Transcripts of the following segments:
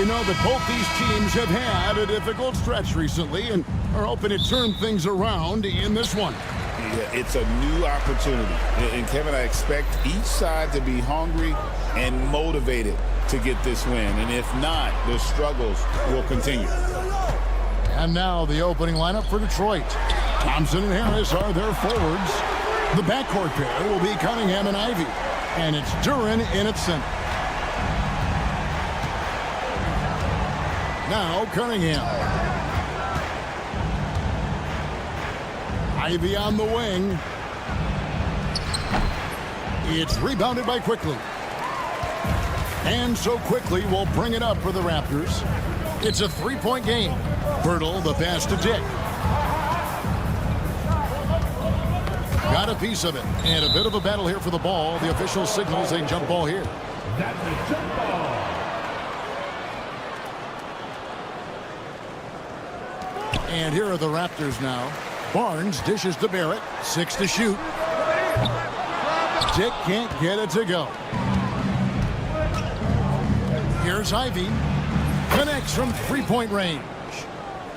We know that both these teams have had a difficult stretch recently and are hoping to turn things around in this one. Yeah, it's a new opportunity. And Kevin, I expect each side to be hungry and motivated to get this win. And if not, the struggles will continue. And now the opening lineup for Detroit. Thompson and Harris are their forwards. The backcourt pair will be Cunningham and Ivy. And it's Duren in at center. Now Cunningham. Ivy on the wing. It's rebounded by Quickly. And so Quickly will bring it up for the Raptors. It's a three-point game. Bertle, the pass to Dick. Got a piece of it. And a bit of a battle here for the ball. The official signals a jump ball here. That's a jump ball. And here are the Raptors now. Barnes dishes to Barrett. 6 to shoot. Dick can't get it to go. Here's Ivy. Connects from three-point range.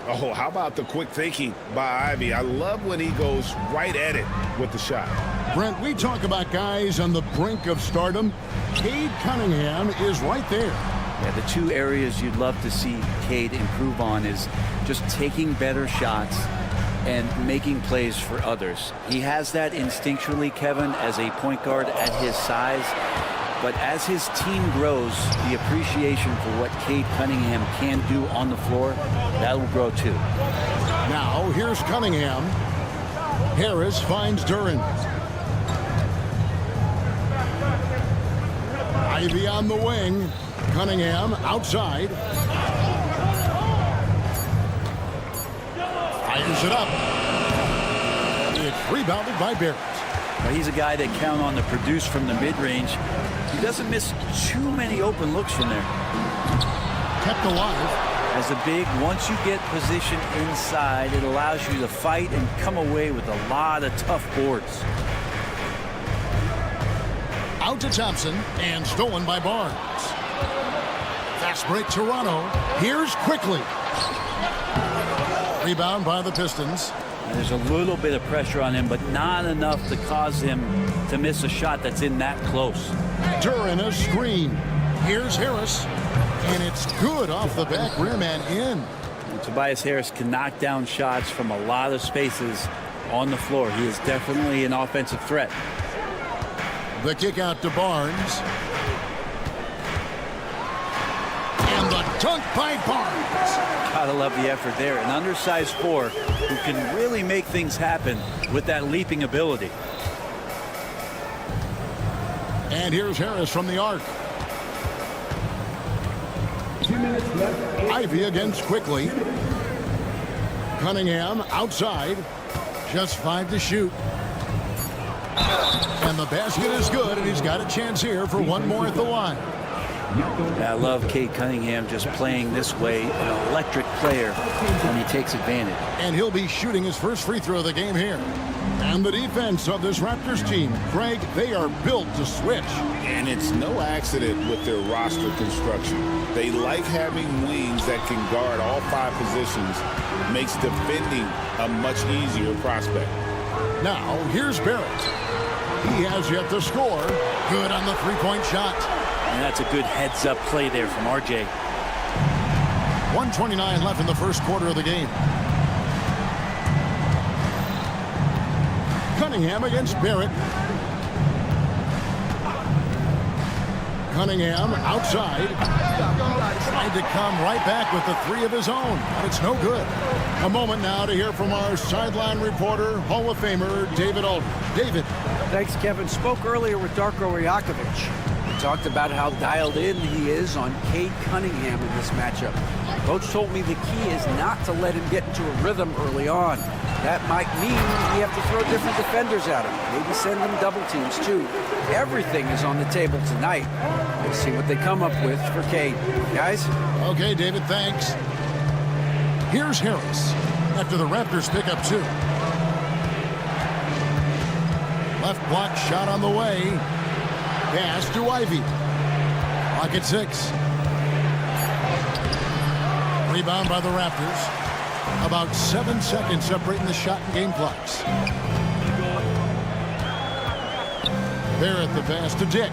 Oh, how about the quick thinking by Ivy? I love when he goes right at it with the shot. Brent, we talk about guys on the brink of stardom. Cade Cunningham is right there. Yeah, the two areas you'd love to see Cade improve on is just taking better shots and making plays for others. He has that instinctually, Kevin, as a point guard at his size. But as his team grows, the appreciation for what Cade Cunningham can do on the floor, that will grow too. Now, here's Cunningham. Harris finds Duren. Ivy on the wing. Cunningham outside. Fires it up. It's rebounded by Barrett. Well, he's a guy that count on to produce from the mid-range. He doesn't miss too many open looks from there. Kept alive. As a big, once you get position inside, it allows you to fight and come away with a lot of tough boards. Out to Thompson and stolen by Barnes. Fast break Toronto. Here's Quickly. Rebound by the Pistons. And there's a little bit of pressure on him, but not enough to cause him to miss a shot that's in that close. Duren a screen. Here's Harris. And it's good off the back rim and in. And Tobias Harris can knock down shots from a lot of spaces on the floor. He is definitely an offensive threat. The kick out to Barnes. And the dunk by Barnes. Gotta love the effort there. An undersized four who can really make things happen with that leaping ability. And here's Harris from the arc. 2 minutes left. Ivy against Quickly. Cunningham outside. Just 5 to shoot. And the basket is good, and he's got a chance here for one more at the line. I love Cade Cunningham just playing this way, an electric player when he takes advantage. And he'll be shooting his first free throw of the game here. And the defense of this Raptors team, Craig, they are built to switch. And it's no accident with their roster construction. They like having wings that can guard all 5 positions. Makes defending a much easier prospect. Now, here's Barrett. He has yet to score. Good on the three-point shot. And that's a good heads-up play there from RJ. 1:29 left in the first quarter of the game. Cunningham against Barrett. Cunningham outside. Tried to come right back with the 3 of his own, but it's no good. A moment now to hear from our sideline reporter, Hall of Famer David Aldridge. David. Thanks, Kevin. Spoke earlier with Darko Rajakovic. talked about how dialed in he is on Cade Cunningham in this matchup. Coach told me the key is not to let him get into a rhythm early on. That might mean we have to throw different defenders at him. Maybe send them double teams too. Everything is on the table tonight. Let's see what they come up with for Cade. Guys? Okay, David, thanks. Here's Harris after the Raptors pick up 2. Left block shot on the way. Pass to Ivy. Clock at 6. Rebound by the Raptors. About 7 seconds separating the shot and game clocks. Barrett the pass to Dick.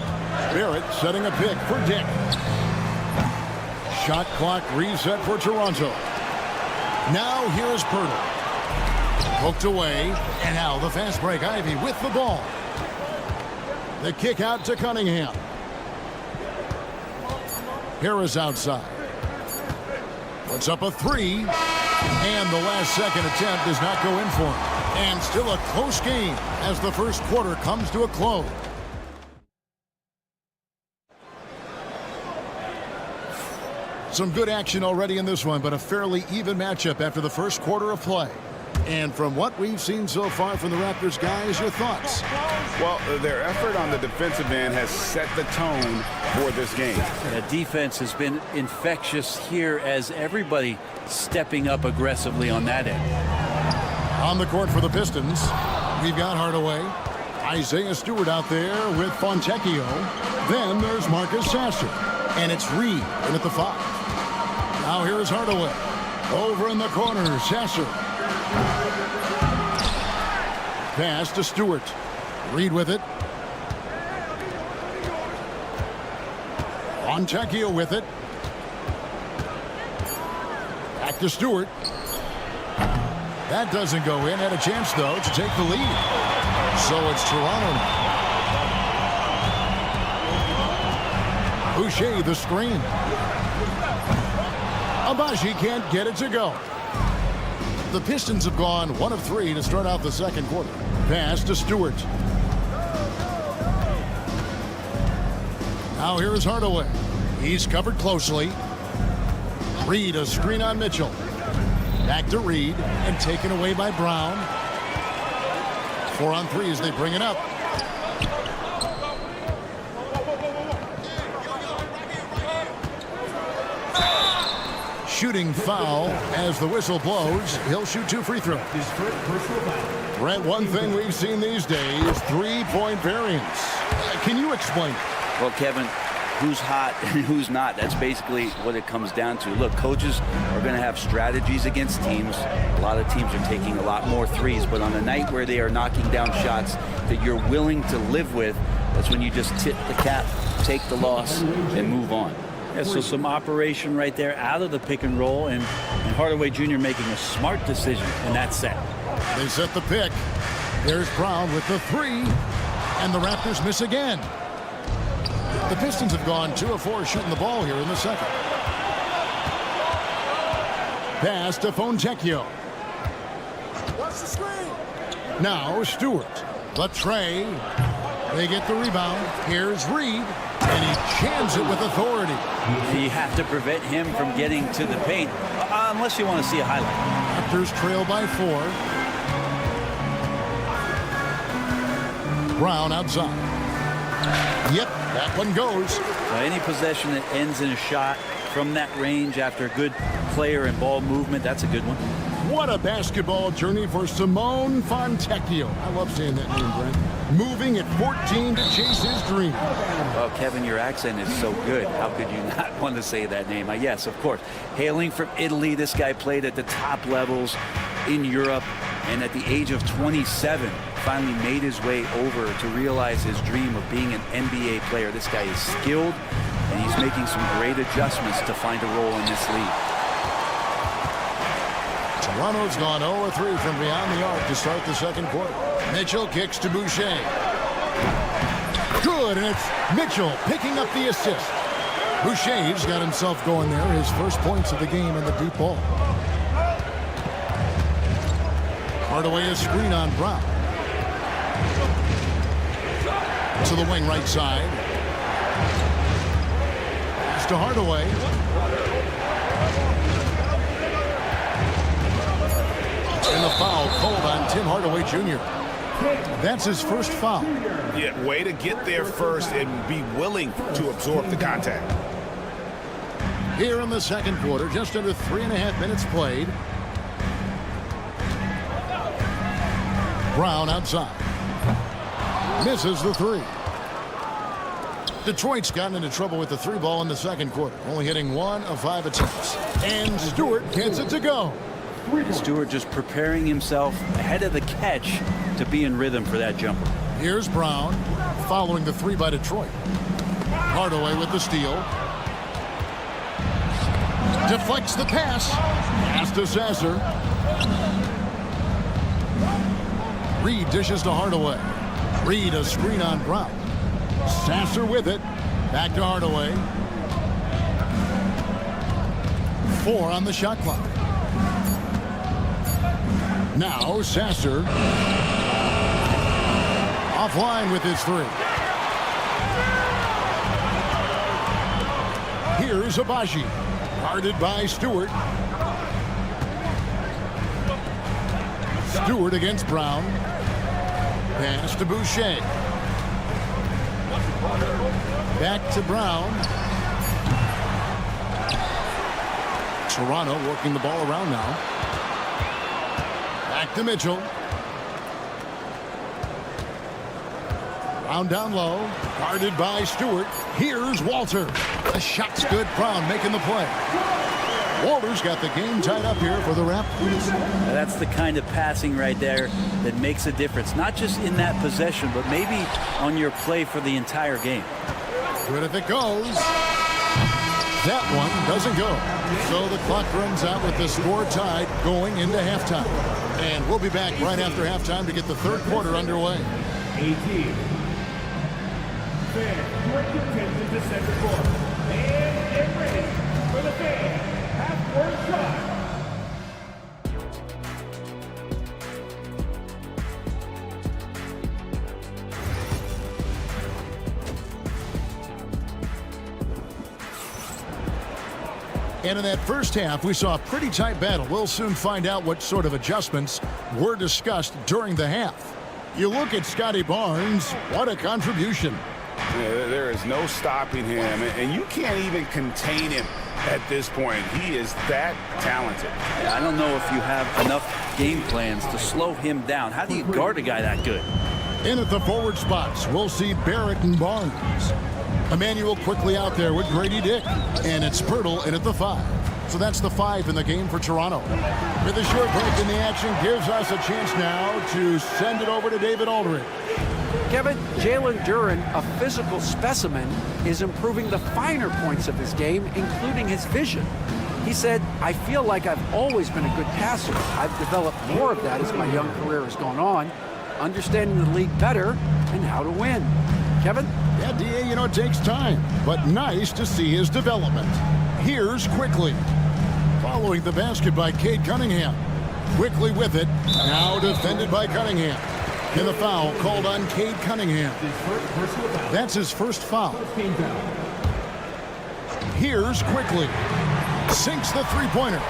Barrett setting a pick for Dick. Shot clock reset for Toronto. Now here's Pirtle. Poked away, and now the fast break. Ivy with the ball. The kick out to Cunningham. Harris outside. Puts up a 3, and the last second attempt does not go in for him. And still a close game as the first quarter comes to a close. Some good action already in this one, but a fairly even matchup after the first quarter of play. And from what we've seen so far from the Raptors, guys, your thoughts? Well, their effort on the defensive end has set the tone for this game. The defense has been infectious here as everybody stepping up aggressively on that end. On the court for the Pistons, we've got Hardaway. Isaiah Stewart out there with Fontecchio. Then there's Marcus Sasser. And it's Reed in at the 5. Now here's Hardaway. Over in the corner, Sasser. Pass to Stewart. Reed with it. Fontecchio with it. Back to Stewart. That doesn't go in. Had a chance, though, to take the lead. So it's Toronto now. Boucher the screen. Abaji can't get it to go. The Pistons have gone 1 of 3 to start out the second quarter. Pass to Stewart. Now here is Hardaway. He's covered closely. Reed a screen on Mitchell. Back to Reed and taken away by Brown. 4 on 3 as they bring it up. Shooting foul as the whistle blows. He'll shoot 2 free throws. Brent, one thing we've seen these days, 3-point variance. Can you explain it? Well, Kevin, who's hot and who's not? That's basically what it comes down to. Look, coaches are going to have strategies against teams. A lot of teams are taking a lot more threes, but on a night where they are knocking down shots that you're willing to live with, that's when you just tip the cap, take the loss, and move on. Yeah, so some operation right there out of the pick and roll, and Hardaway Jr. making a smart decision in that set. They set the pick. There's Brown with the 3, and the Raptors miss again. The Pistons have gone 2 of 4 shooting the ball here in the second. Pass to Fontecchio. What's the screen? Now Stewart. Latrey. They get the rebound. Here's Reed. And he jams it with authority. You have to prevent him from getting to the paint, unless you want to see a highlight. Raptors trail by 4. Brown outside. Yep, that one goes. Any possession that ends in a shot from that range after a good player and ball movement, that's a good one. What a basketball journey for Simone Fontecchio. I love saying that name, Brent. Moving at 14 to chase his dream. Well, Kevin, your accent is so good. How could you not want to say that name? Yes, of course. Hailing from Italy, this guy played at the top levels in Europe, and at the age of 27, finally made his way over to realize his dream of being an NBA player. This guy is skilled, and he's making some great adjustments to find a role in this league. Toronto's gone 0-3 from beyond the arc to start the second quarter. Mitchell kicks to Boucher. Good, and it's Mitchell picking up the assist. Boucher's got himself going there, his first points of the game in the deep ball. Hardaway a screen on Brown. To the wing right side. to Hardaway. And the foul called on Tim Hardaway Jr. That's his first foul. Yeah, way to get there first and be willing to absorb the contact. Here in the second quarter, just under 3.5 minutes played. Brown outside. Misses the three. Detroit's gotten into trouble with the three ball in the second quarter, only hitting 1 of 5 attempts. And Stewart gets it to go. Stewart just preparing himself ahead of the catch to be in rhythm for that jumper. Here's Brown following the three by Detroit. Hardaway with the steal. Deflects the pass. Pass to Sasser. Reed dishes to Hardaway. Reed a screen on Brown. Sasser with it. Back to Hardaway. 4 on the shot clock. Now Sasser offline with his three. Here's Abaji, guarded by Stewart. Stewart against Brown. Pass to Boucher. Back to Brown. Toronto working the ball around now. Back to Mitchell. Brown down low. Guarded by Stewart. Here's Walter. The shot's good. Brown making the play. Walter's got the game tied up here for the Raptors. That's the kind of passing right there that makes a difference. Not just in that possession, but maybe on your play for the entire game. Good if it goes. That one doesn't go. So the clock runs out with the score tied going into halftime. And we'll be back right after halftime to get the third quarter underway. 18. Fans, direct your attention to center court. And get ready for the fan half-court shot. And in that first half, we saw a pretty tight battle. We'll soon find out what sort of adjustments were discussed during the half. You look at Scotty Barnes, what a contribution. Yeah, there is no stopping him, and you can't even contain him at this point. He is that talented. I don't know if you have enough game plans to slow him down. How do you guard a guy that good? In at the forward spots, we'll see Barrett and Barnes. Emmanuel quickly out there with Grady Dick. And it's Pirtle in at the 5. So that's the 5 in the game for Toronto. With a short break in the action gives us a chance now to send it over to David Aldridge. Kevin, Jalen Duren, a physical specimen, is improving the finer points of his game, including his vision. He said, I feel like I've always been a good passer. I've developed more of that as my young career has gone on, understanding the league better and how to win. Kevin? Yeah, D.A., you know, it takes time, but nice to see his development. Here's Quickly. Following the basket by Cade Cunningham. Quickly with it, now defended by Cunningham. And the foul called on Cade Cunningham. That's his first foul. Here's Quickly. Sinks the three-pointer.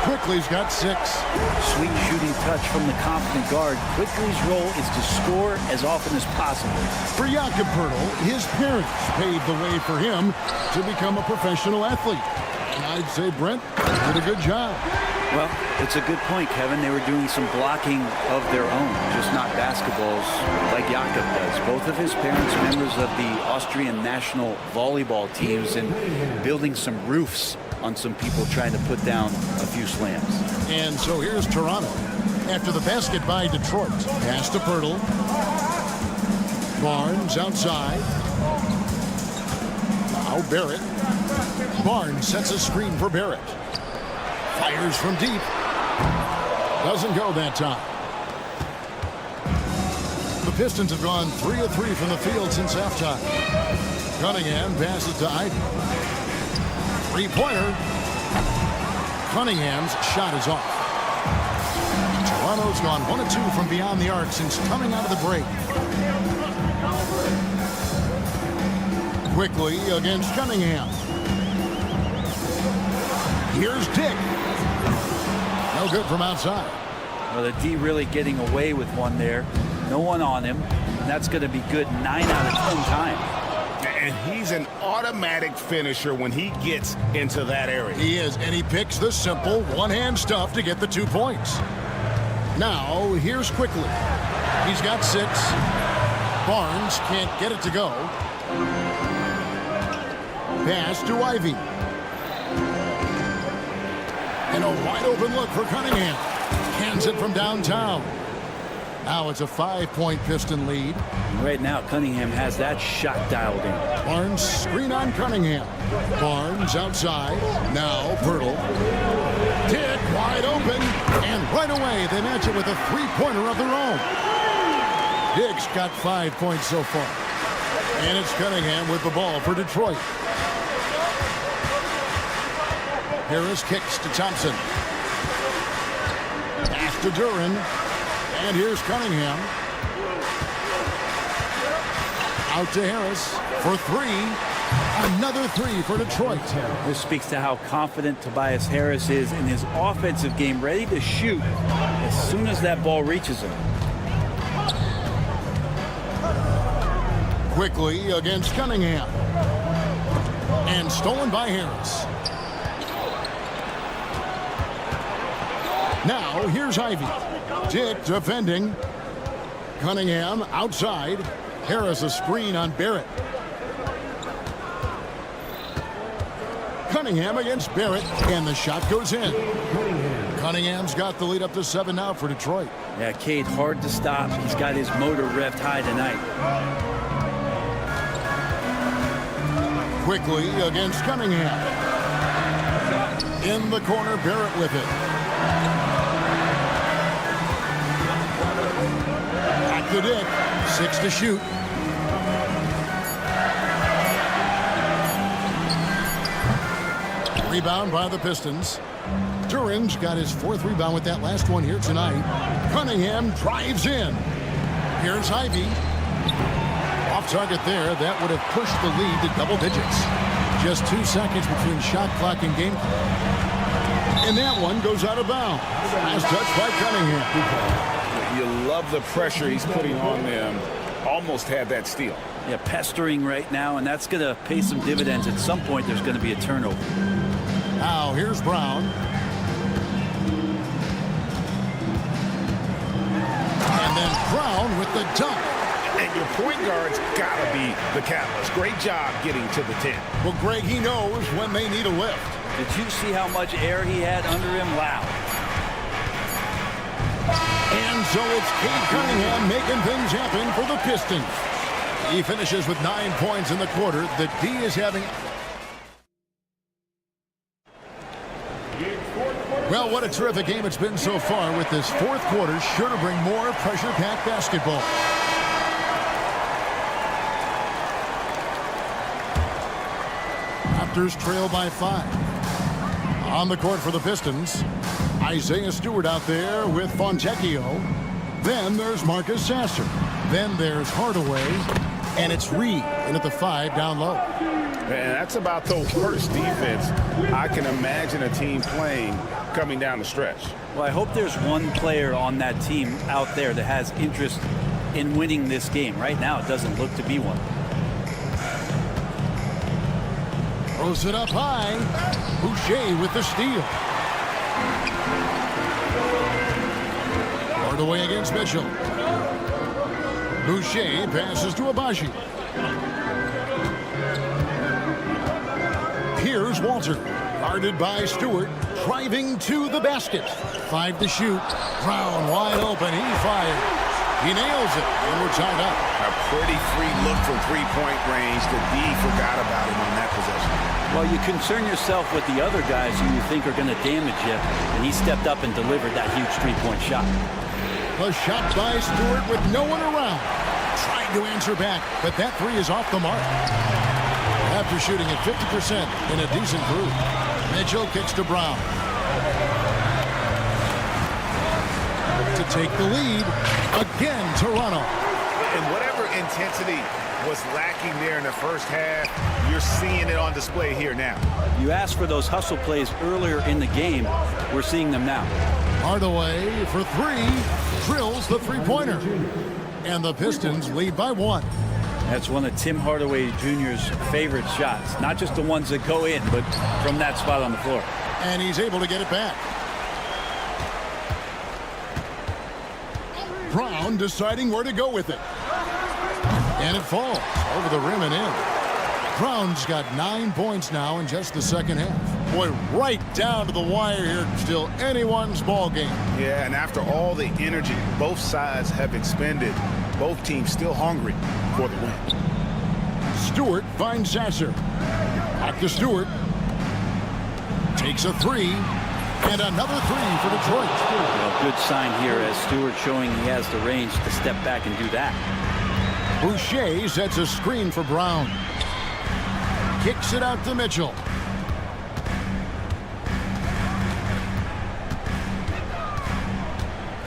Quickly's got 6. Sweet shooting touch from the confident guard. Quickly's role is to score as often as possible. For Jakob Poeltl, his parents paved the way for him to become a professional athlete. And I'd say Brent did a good job. Well, it's a good point, Kevin. They were doing some blocking of their own, just not basketballs like Jakob does. Both of his parents members of the Austrian national volleyball teams and building some roofs on some people trying to put down a few slams. And so here's Toronto. After the basket by Detroit. Pass to Poeltl. Barnes outside. Now Barrett. Barnes sets a screen for Barrett. Fires from deep. Doesn't go that time. The Pistons have gone 3 of 3 from the field since halftime. Cunningham passes to Ivy. Three-pointer. Cunningham's shot is off. Toronto's gone 1 of 2 from beyond the arc since coming out of the break. Quickly against Cunningham. Here's Dick. No good from outside. Well, the D really getting away with one there. No one on him. And that's going to be good 9 out of 10 times. And he's an automatic finisher when he gets into that area. He is, and he picks the simple one-hand stuff to get the 2 points. Now, here's Quickly. He's got 6. Barnes can't get it to go. Pass to Ivy. And a wide-open look for Cunningham. Hands it from downtown. Now it's a 5-point Piston lead. Right now, Cunningham has that shot dialed in. Barnes screen on Cunningham. Barnes outside. Now Pirtle. Dick wide open. And right away they match it with a 3-pointer of their own. Dick's got 5 points so far. And it's Cunningham with the ball for Detroit. Harris kicks to Thompson. Pass to Duran. And here's Cunningham. Out to Harris for 3. Another 3 for Detroit. This speaks to how confident Tobias Harris is in his offensive game, ready to shoot as soon as that ball reaches him. Quickly against Cunningham. And stolen by Harris. Now here's Ivy. Dick defending. Cunningham outside. Harris a screen on Barrett. Cunningham against Barrett, and the shot goes in. Cunningham's got the lead up to 7 now for Detroit. Yeah, Cade, hard to stop. He's got his motor revved high tonight. Quickly against Cunningham. In the corner, Barrett with it. Back to Dick. 6 to shoot. Rebound by the Pistons. Duran's got his 4th rebound with that last one here tonight. Cunningham drives in. Here's Ivy. Off target there. That would have pushed the lead to double digits. Just 2 seconds between shot clock and game clock. And that one goes out of bounds. Last touch by Cunningham. You love the pressure he's putting on them. Almost had that steal. Yeah, pestering right now, and that's going to pay some dividends. At some point, there's going to be a turnover. Now, here's Brown. And then Brown with the dunk. And your point guard's got to be the catalyst. Great job getting to the 10. Well, Greg, he knows when they need a lift. Did you see how much air he had under him? Wow. And so it's Cade Cunningham making things happen for the Pistons. He finishes with 9 points in the quarter. The D is having... Well, what a terrific game it's been so far, with this 4th quarter sure to bring more pressure-packed basketball. Raptors trail by 5. On the court for the Pistons, Isaiah Stewart out there with Fontecchio. Then there's Marcus Sasser. Then there's Hardaway. And it's Reed in at the 5 down low. And that's about the worst defense I can imagine a team playing coming down the stretch. Well, I hope there's one player on that team out there that has interest in winning this game. Right now, it doesn't look to be one. Throws it up high. Boucher with the steal. Hardaway against Mitchell. Boucher passes to Abaji. Here's Walter. Guarded by Stewart. Driving to the basket. 5 to shoot. Brown wide open. He fires. He nails it. And we're tied up. A pretty free look from 3-point range. The D forgot about him on that possession. Well, you concern yourself with the other guys who you think are going to damage you, and he stepped up and delivered that huge 3-point shot. A shot by Stewart with no one around. Trying to answer back, but that 3 is off the mark. After shooting at 50% in a decent group. Mitchell kicks to Brown. To take the lead. Again, Toronto. And whatever intensity was lacking there in the first half, you're seeing it on display here now. You asked for those hustle plays earlier in the game. We're seeing them now. Hardaway for three, drills the three-pointer. And the Pistons lead by 1. That's one of Tim Hardaway Jr.'s favorite shots. Not just the ones that go in, but from that spot on the floor. And he's able to get it back. Brown deciding where to go with it. And it falls over the rim and in. Brown's got 9 points now in just the second half. Boy, right down to the wire here. Still anyone's ball game. Yeah, and after all the energy both sides have expended, both teams still hungry for the win. Stewart finds Sasser. Back to Stewart. Takes a three. And another three for Detroit. A good sign here as Stewart showing he has the range to step back and do that. Boucher sets a screen for Brown. Kicks it out to Mitchell.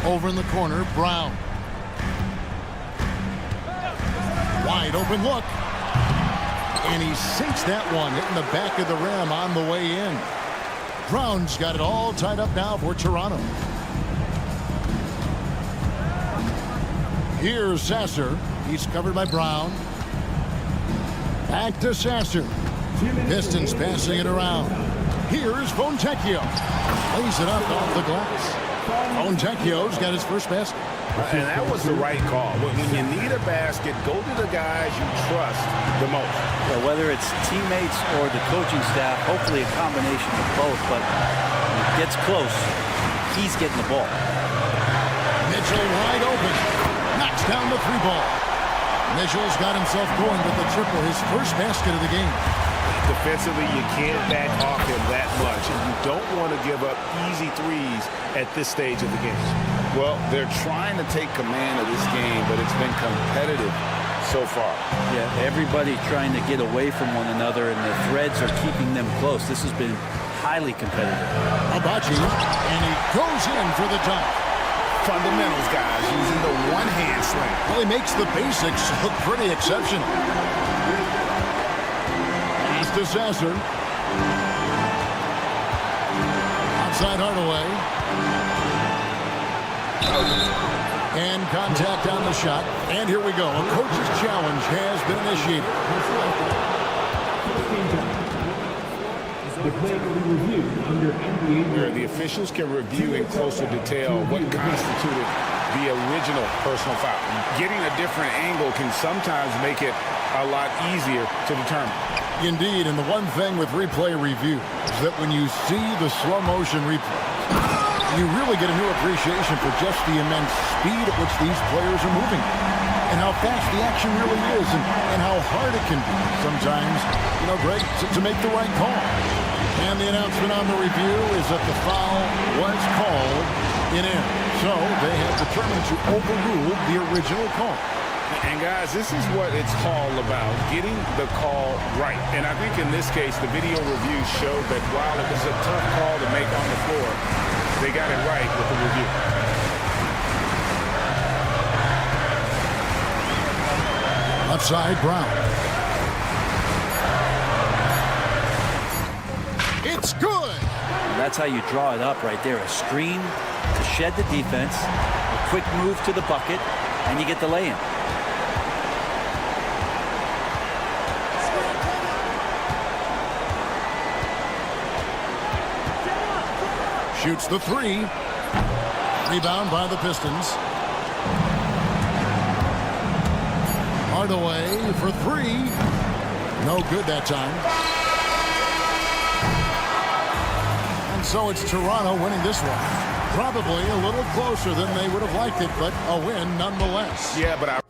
Over in the corner, Brown. Wide open look. And he sinks that one, hitting the back of the rim on the way in. Brown's got it all tied up now for Toronto. Here's Sasser. He's covered by Brown. Back to Sasser. Pistons passing it around. Here's Fontecchio. Lays it up off the glass. Fontecchio's got his first basket. And that was the right call. When you need a basket, go to the guys you trust the most. Well, whether it's teammates or the coaching staff, hopefully a combination of both, but when it gets close, he's getting the ball. Mitchell wide open. Knocks down the three ball. Mitchell's got himself going with the triple, his first basket of the game. Defensively, you can't back off him that much, and you don't want to give up easy threes at this stage of the game. Well, they're trying to take command of this game, but it's been competitive so far. Yeah, everybody trying to get away from one another, and the threads are keeping them close. This has been highly competitive. Abachi, and he goes in for the dunk. Fundamentals, guys, using the one-hand slam. Well, he makes the basics look pretty exceptional. Pass to Sasser. Outside Hardaway. And contact on the shot. And here we go. A coach's challenge has been initiated. The play will be reviewed under NBA. Where the officials can review in closer detail what constituted the original personal foul. Getting a different angle can sometimes make it a lot easier to determine. Indeed, and the one thing with replay review is that when you see the slow motion replay, you really get a new appreciation for just the immense speed at which these players are moving and how fast the action really is and how hard it can be sometimes, Greg, to make the right call. And the announcement on the review is that the foul was called in error. So they have determined to overrule the original call. And guys, this is what it's all about, getting the call right. And I think in this case, the video review showed that while it was a tough call to make on the floor, they got it right with the review. Outside Brown. It's good. That's how you draw it up right there. A screen to shed the defense, a quick move to the bucket, and you get the lay-in. Shoots the three. Rebound by the Pistons. Hardaway for three. No good that time. And so it's Toronto winning this one. Probably a little closer than they would have liked it, but a win nonetheless. Yeah, but I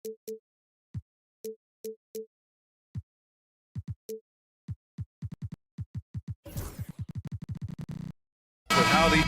With how the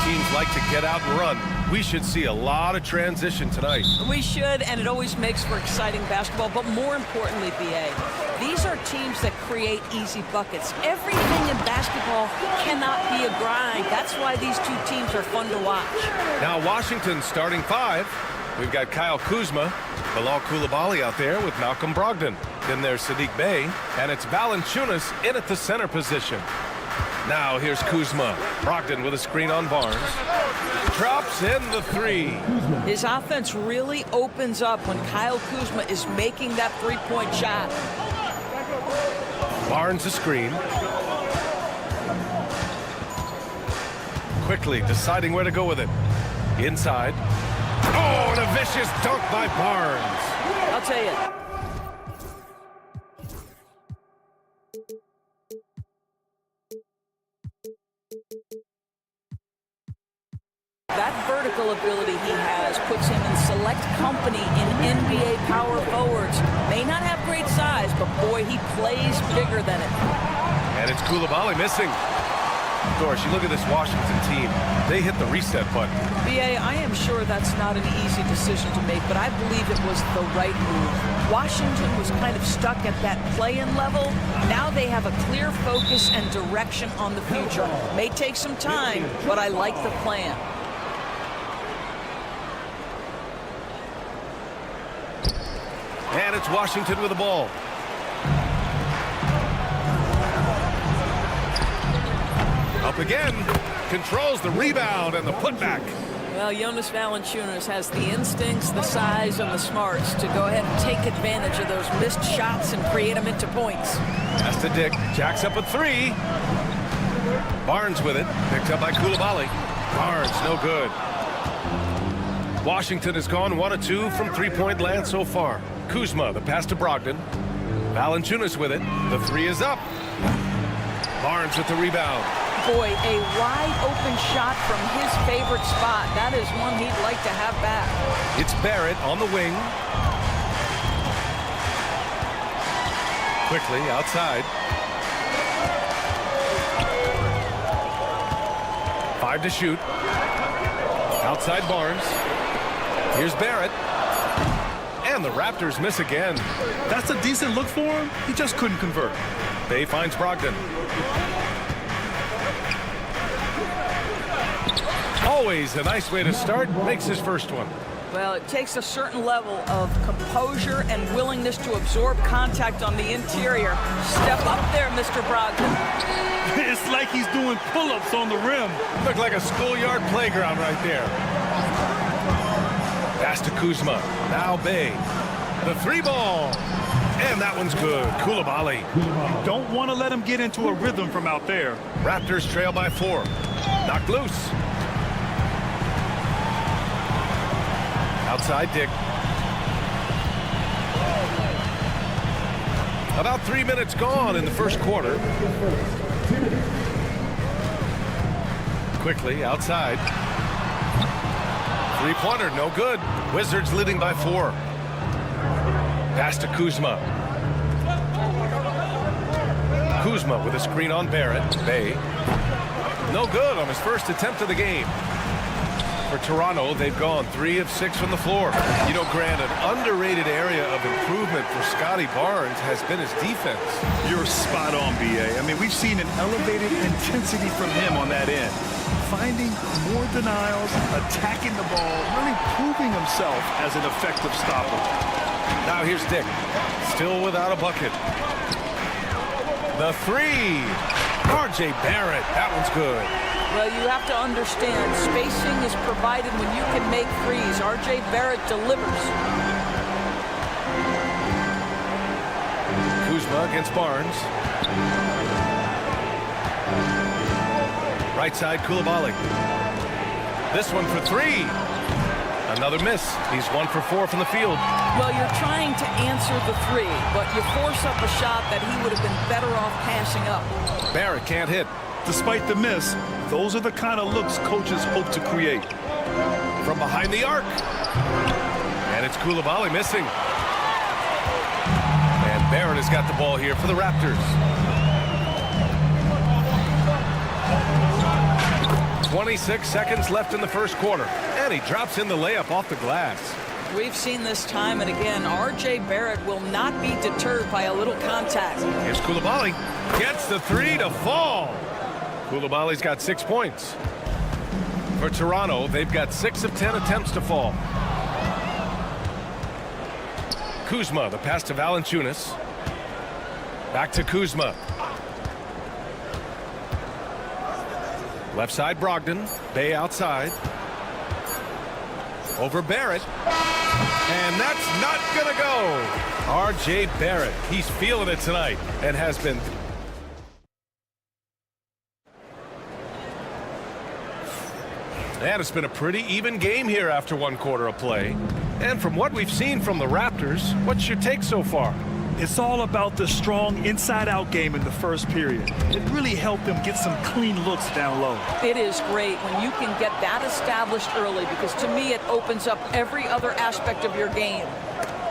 teams like to get out and run. We should see a lot of transition tonight. We should, and it always makes for exciting basketball, but more importantly, BA, these are teams that create easy buckets. Everything in basketball cannot be a grind. That's why these two teams are fun to watch. Now Washington's starting five. We've got Kyle Kuzma, Bilal Coulibaly out there with Malcolm Brogdon. Then there's Saddiq Bey, and it's Valanciunas in at the center position. Now here's Kuzma. Brogdon with a screen on Barnes. Drops in the three. His offense really opens up when Kyle Kuzma is making that three-point shot. Barnes a screen. Quickly deciding where to go with it. Inside. Oh, and a vicious dunk by Barnes. I'll tell you. That vertical ability he has puts him in select company in NBA power forwards. May not have great size, but boy, he plays bigger than it. And it's Coulibaly missing. Doris, you look at this Washington team. They hit the reset button. BA, I am sure that's not an easy decision to make, but I believe it was the right move. Washington was kind of stuck at that play-in level. Now they have a clear focus and direction on the future. May take some time, but I like the plan. And it's Washington with the ball. Up again. Controls the rebound and the putback. Well, Jonas Valanciunas has the instincts, the size, and the smarts to go ahead and take advantage of those missed shots and create them into points. That's to Dick. Jacks up a three. Barnes with it. Picked up by Coulibaly. Barnes, no good. Washington has gone 1 of 2 from three-point land so far. Kuzma, the pass to Brogdon. Valanciunas with it. The three is up. Barnes with the rebound. Boy, a wide-open shot from his favorite spot. That is one he'd like to have back. It's Barrett on the wing. Quickly outside. 5 to shoot. Outside Barnes. Here's Barrett. And the Raptors miss again. That's a decent look for him. He just couldn't convert. Bey finds Brogdon. Always a nice way to start. Makes his first one. Well, it takes a certain level of composure and willingness to absorb contact on the interior. Step up there, Mr. Brogdon. It's like he's doing pull-ups on the rim. Looked like a schoolyard playground right there. Pass to Kuzma. Now Bey. The three ball. And that one's good. Coulibaly. Don't want to let him get into a rhythm from out there. Raptors trail by 4. Knocked loose. Outside Dick. About 3 minutes gone in the first quarter. Quickly outside. Three-pointer, no good. Wizards leading by 4. Pass to Kuzma. Kuzma with a screen on Barrett. Bey. No good on his first attempt of the game. For Toronto, they've gone 3 of 6 from the floor. You know, Grant, an underrated area of improvement for Scotty Barnes has been his defense. You're spot on, B.A. I mean, we've seen an elevated intensity from him on that end. Finding more denials, attacking the ball, really proving himself as an effective stopper. Now here's Dick, still without a bucket. The three. R.J. Barrett, that one's good. Well, you have to understand, spacing is provided when you can make threes. R.J. Barrett delivers. Kuzma against Barnes. Right side, Koulibaly. This one for three. Another miss. He's 1 for 4 from the field. Well, you're trying to answer the three, but you force up a shot that he would have been better off passing up. Barrett can't hit. Despite the miss, those are the kind of looks coaches hope to create. From behind the arc. And it's Koulibaly missing. And Barrett has got the ball here for the Raptors. 26 seconds left in the first quarter. And he drops in the layup off the glass. We've seen this time and again. R.J. Barrett will not be deterred by a little contact. Here's Koulibaly. Gets the three to fall. Koulibaly's got 6 points. For Toronto, they've got 6 of 10 attempts to fall. Kuzma, the pass to Valanciunas. Back to Kuzma. Left side, Brogdon. Bay outside. Over Barrett. And that's not going to go. R.J. Barrett, he's feeling it tonight and has been. And it's been a pretty even game here after 1 quarter of play. And from what we've seen from the Raptors, what's your take so far? It's all about the strong inside-out game in the first period. It really helped them get some clean looks down low. It is great when you can get that established early, because to me it opens up every other aspect of your game.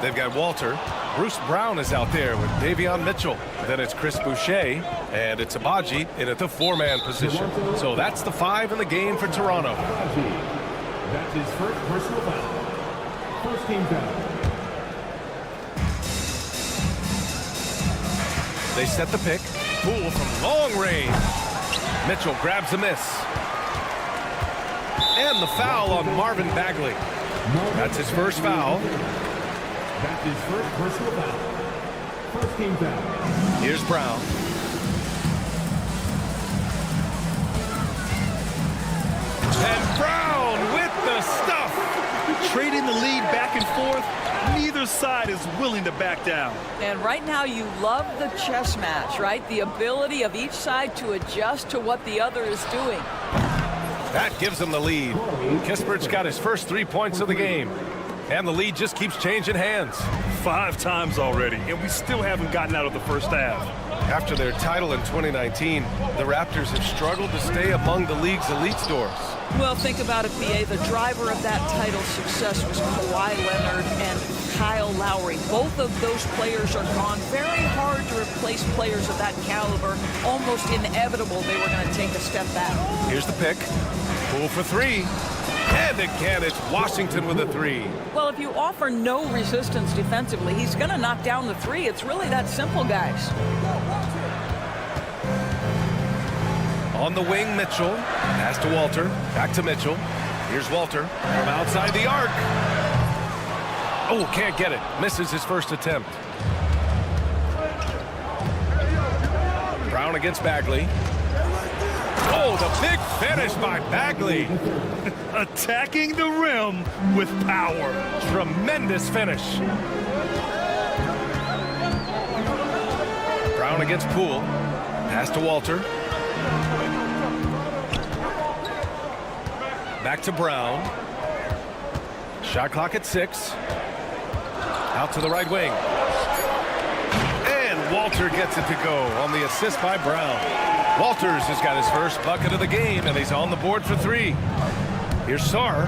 They've got Walter. Bruce Brown is out there with Davion Mitchell. Then it's Chris Boucher, and it's Abaji in at the 4-man position. So that's the 5 in the game for Toronto. That's his first personal foul. First team foul. They set the pick. Poole from long range. Mitchell grabs a miss. And the foul on Marvin Bagley. That's his first foul. That's his first personal foul. First team foul. Here's Brown. And Brown with the stuff. Trading the lead back and forth, neither side is willing to back down. And right now you love the chess match, right? The ability of each side to adjust to what the other is doing. That gives them the lead. Kispert's got his first 3 points of the game. And the lead just keeps changing hands. 5 times already, and we still haven't gotten out of the first half. After their title in 2019, the Raptors have struggled to stay among the league's elite stores. Well, think about it, B.A. The driver of that title success was Kawhi Leonard and Kyle Lowry. Both of those players are gone. Very hard to replace players of that caliber. Almost inevitable they were going to take a step back. Here's the pick. Poole for 3. And again, it's Washington with a 3. Well, if you offer no resistance defensively, he's going to knock down the 3. It's really that simple, guys. On the wing, Mitchell. Pass to Walter. Back to Mitchell. Here's Walter from outside the arc. Oh, can't get it. Misses his first attempt. Brown against Bagley. Oh, the big finish by Bagley. Attacking the rim with power. Tremendous finish. Brown against Poole. Pass to Walter. Back to Brown. Shot clock at 6. Out to the right wing. And Walter gets it to go on the assist by Brown. Walters has got his first bucket of the game, and he's on the board for 3. Here's Sarr.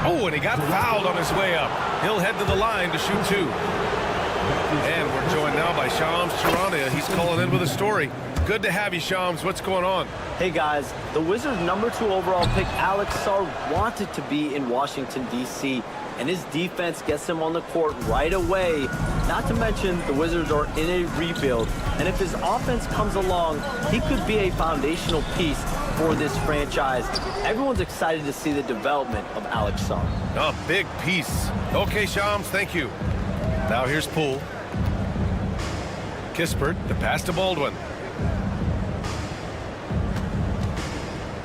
Oh, and he got fouled on his way up. He'll head to the line to shoot 2. And we're joined now by Shams Charania. He's calling in with a story. Good to have you, Shams. What's going on? Hey, guys. The Wizards' #2 overall pick, Alex Sarr, wanted to be in Washington, D.C., and his defense gets him on the court right away. Not to mention, the Wizards are in a rebuild, and if his offense comes along, he could be a foundational piece for this franchise. Everyone's excited to see the development of Alex Sarr. A big piece. Okay, Shams, thank you. Now here's Poole. Kispert, the pass to Baldwin.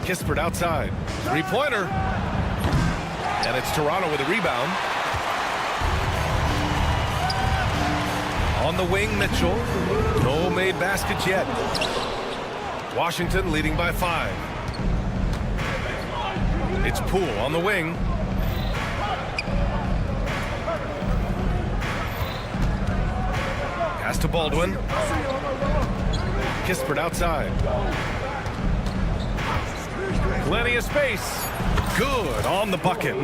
Kispert outside. 3-pointer. And it's Toronto with a rebound. On the wing, Mitchell. No made baskets yet. Washington leading by 5. It's Poole on the wing. Pass to Baldwin. Kispert outside. Plenty of space. Good on the bucket.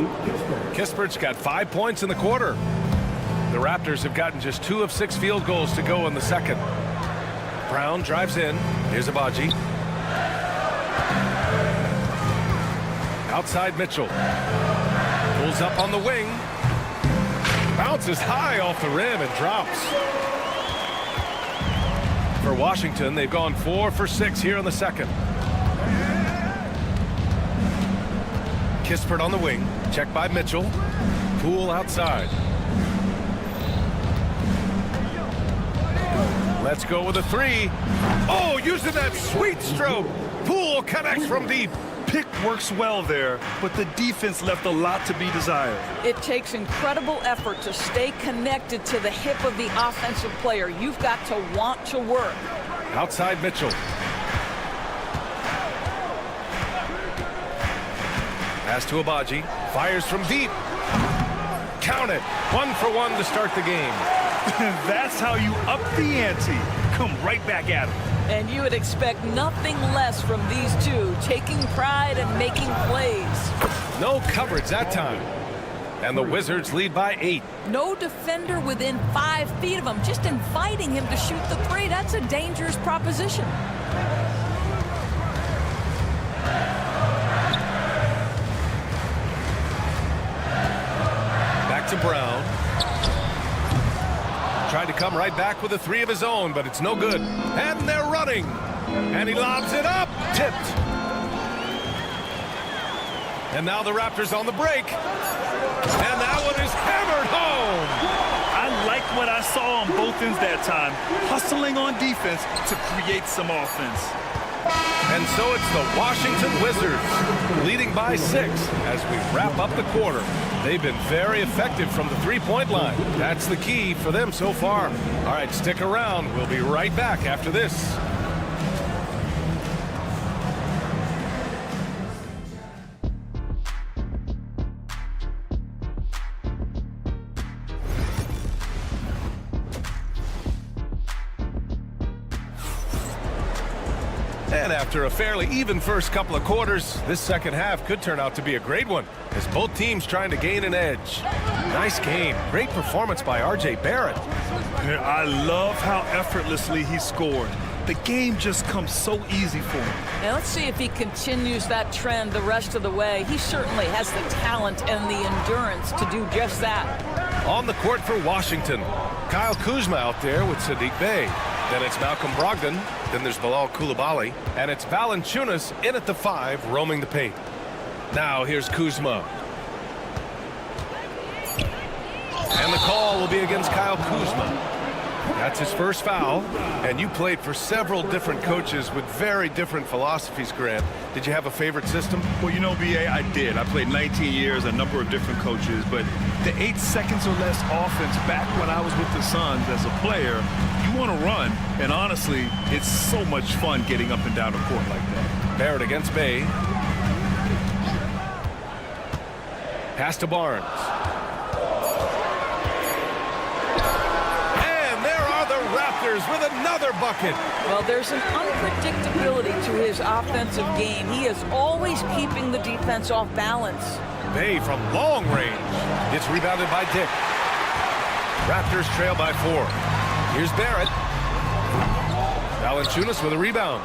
Kispert's got 5 points in the quarter. The Raptors have gotten just 2 of 6 field goals to go in the second. Brown drives in. Here's Abaji. Outside Mitchell. Pulls up on the wing. Bounces high off the rim and drops. For Washington, they've gone 4 for 6 here in the second. Kispert on the wing. Checked by Mitchell. Poole outside. Let's go with a 3. Oh, using that sweet stroke. Poole connects from deep. Pick works well there, but the defense left a lot to be desired. It takes incredible effort to stay connected to the hip of the offensive player. You've got to want to work. Outside Mitchell. Pass to Abaji. Fires from deep. Count it. 1 for 1 to start the game. That's how you up the ante. Come right back at him. And you would expect nothing less from these two, taking pride and making plays. No coverage that time. And the Wizards lead by 8. No defender within 5 feet of him, just inviting him to shoot the 3. That's a dangerous proposition. Back to Brown. Tried to come right back with a 3 of his own, but it's no good. And they're running. And he lobs it up. Tipped. And now the Raptors on the break. And that one is hammered home. I like what I saw on both ends that time. Hustling on defense to create some offense. And so it's the Washington Wizards leading by 6 as we wrap up the quarter. They've been very effective from the three-point line. That's the key for them so far. All right, stick around. We'll be right back after this. And after a fairly even first couple of quarters, this second half could turn out to be a great one as both teams trying to gain an edge. Nice game. Great performance by R.J. Barrett. I love how effortlessly he scored. The game just comes so easy for him. Now let's see if he continues that trend the rest of the way. He certainly has the talent and the endurance to do just that. On the court for Washington, Kyle Kuzma out there with Saddiq Bey. Then it's Malcolm Brogdon. Then there's Bilal Coulibaly. And it's Valanciunas in at the 5, roaming the paint. Now here's Kuzma. And the call will be against Kyle Kuzma. That's his first foul. And you played for several different coaches with very different philosophies, Grant. Did you have a favorite system? Well, you know, B.A., I did. I played 19 years, a number of different coaches. But the 8 seconds or less offense back when I was with the Suns as a player, you want to run. And honestly, it's so much fun getting up and down the court like that. Barrett against Bey. Pass to Barnes. Raptors with another bucket. Well, there's an unpredictability to his offensive game. He is always keeping the defense off balance. Bey from long range. It's rebounded by Dick. Raptors trail by 4. Here's Barrett. Valanciunas with a rebound.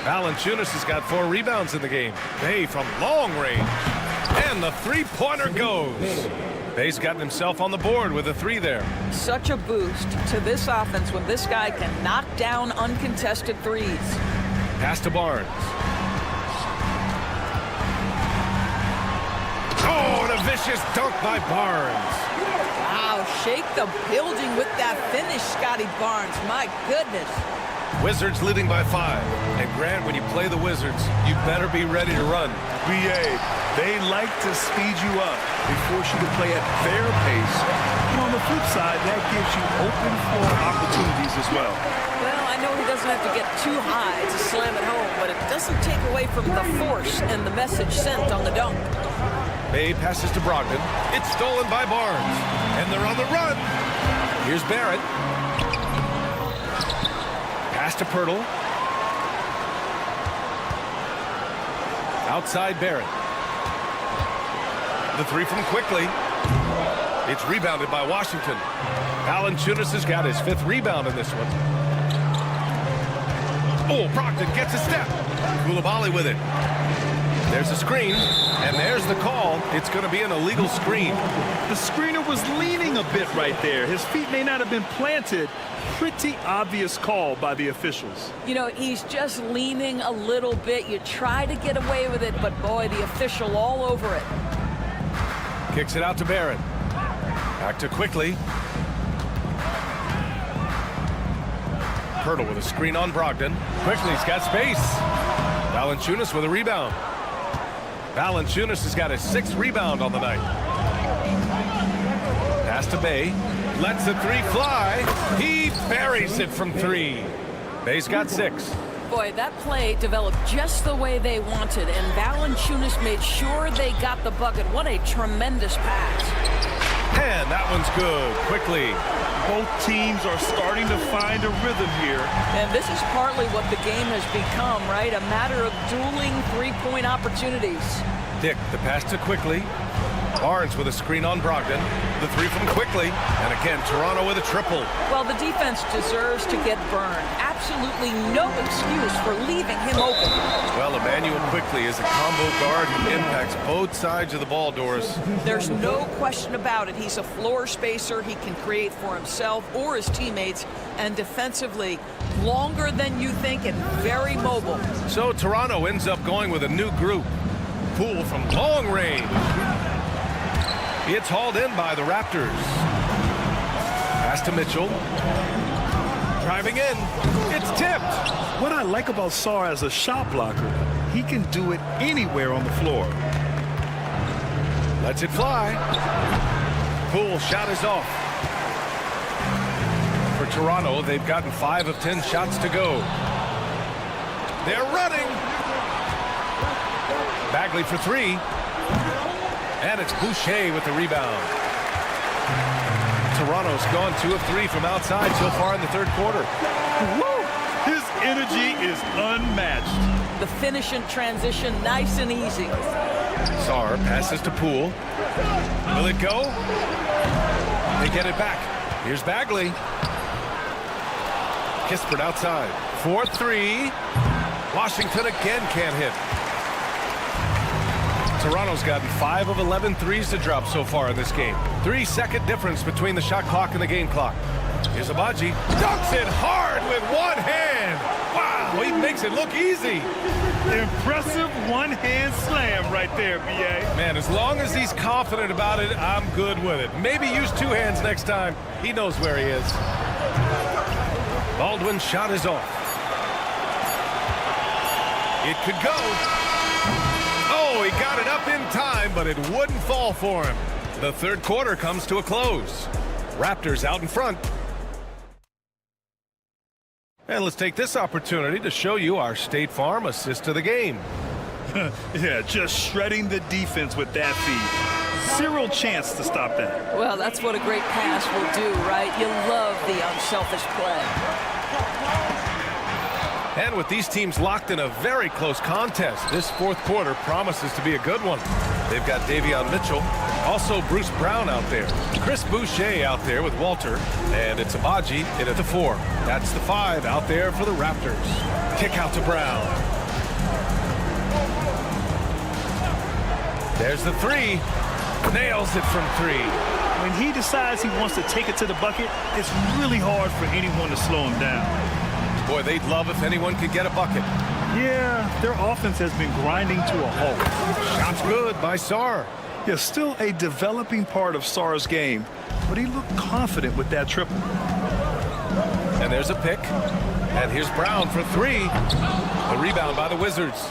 Valanciunas has got 4 rebounds in the game. Bey from long range. And the three-pointer goes. Bey's gotten himself on the board with a 3 there. Such a boost to this offense when this guy can knock down uncontested threes. Pass to Barnes. Oh, and a vicious dunk by Barnes. Wow, shake the building with that finish, Scotty Barnes. My goodness. Wizards leading by 5. And Grant, when you play the Wizards, you better be ready to run. B.A., they like to speed you up. They force you to play at their pace. And on the flip side, that gives you open floor opportunities as well. Well, I know he doesn't have to get too high to slam it home, but it doesn't take away from the force and the message sent on the dunk. Bay passes to Brogdon. It's stolen by Barnes. And they're on the run. Here's Barrett. Pass to Pirtle. Outside Barrett. The three from Quickly. It's rebounded by Washington. Valanciunas has got his 5th rebound in this one. Oh, Brogdon gets a step. Coulibaly with it. There's a screen, and there's the call. It's going to be an illegal screen. The screener was leaning a bit right there. His feet may not have been planted. Pretty obvious call by the officials. You know, he's just leaning a little bit. You try to get away with it, but boy, the official all over it. Kicks it out to Barrett. Back to Quickly. Pirtle with a screen on Brogdon. Quickly's got space. Valanciunas with a rebound. Valanciunas has got his 6th rebound on the night. Pass to Bay. Lets the 3 fly. He buries it from 3. Bay's got 6. Boy, that play developed just the way they wanted, and Valanciunas made sure they got the bucket. What a tremendous pass. And that one's good. Quickly. Both teams are starting to find a rhythm here. And this is partly what the game has become, right? A matter of dueling 3-point opportunities. Dick, the pass to Quickly. Barnes with a screen on Brogdon. The 3 from Quickly. And again, Toronto with a triple. Well, the defense deserves to get burned. Absolutely no excuse for leaving him open. Well, Emmanuel Quickly is a combo guard who impacts both sides of the ball, Doris. There's no question about it. He's a floor spacer. He can create for himself or his teammates. And defensively, longer than you think and very mobile. So Toronto ends up going with a new group. Poole from long range. It's hauled in by the Raptors. Pass to Mitchell. Driving in. It's tipped. What I like about Sarr as a shot blocker, he can do it anywhere on the floor. Lets it fly. Poole shot is off. For Toronto, they've gotten 5 of 10 shots to go. They're running. Bagley for 3. And it's Boucher with the rebound. Toronto's gone 2 of 3 from outside so far in the 3rd quarter. Woo! His energy is unmatched. The finish in transition, nice and easy. Sarr passes to Poole. Will it go? They get it back. Here's Bagley. Kispert outside. 4-3. Washington again can't hit. Toronto's gotten 5 of 11 threes to drop so far in this game. 3-second difference between the shot clock and the game clock. Here's Abaji. Dunks it hard with one hand. Wow, he makes it look easy. Impressive one-hand slam right there, B.A. Man, as long as he's confident about it, I'm good with it. Maybe use 2 hands next time. He knows where he is. Baldwin's shot is off. It could go. Oh, he got it up in time, but it wouldn't fall for him. The 3rd quarter comes to a close. Raptors out in front. And let's take this opportunity to show you our State Farm assist to the game. Yeah, just shredding the defense with that feed. 0 chance to stop that. Well, that's what a great pass will do, right? You love the unselfish play. And with these teams locked in a very close contest, this 4th quarter promises to be a good one. They've got Davion Mitchell, also Bruce Brown out there, Chris Boucher out there with Walter, and it's Abaji in at the 4. That's the 5 out there for the Raptors. Kick out to Brown. There's the 3. Nails it from 3. When he decides he wants to take it to the bucket, it's really hard for anyone to slow him down. Boy, they'd love if anyone could get a bucket. Yeah, their offense has been grinding to a halt. Shots good by Sarr. Yeah, still a developing part of Sarr's game, but he looked confident with that triple. And there's a pick. And here's Brown for 3. The rebound by the Wizards.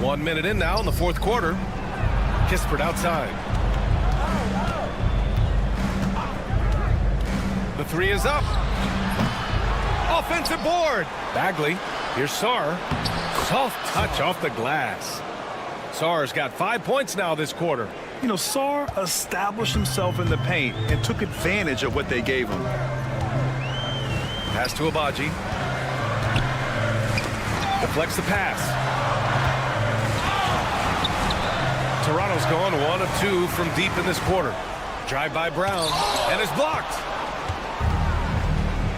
1 minute in now in the 4th quarter. Kispert outside. The three is up. Offensive board. Bagley. Here's Sarr. Soft touch off the glass. Sarr's got 5 points now this quarter. You know, Sarr established himself in the paint and took advantage of what they gave him. Pass to Abaji. Deflects the pass. Toronto's gone 1 of 2 from deep in this quarter. Drive by Brown, and it's blocked.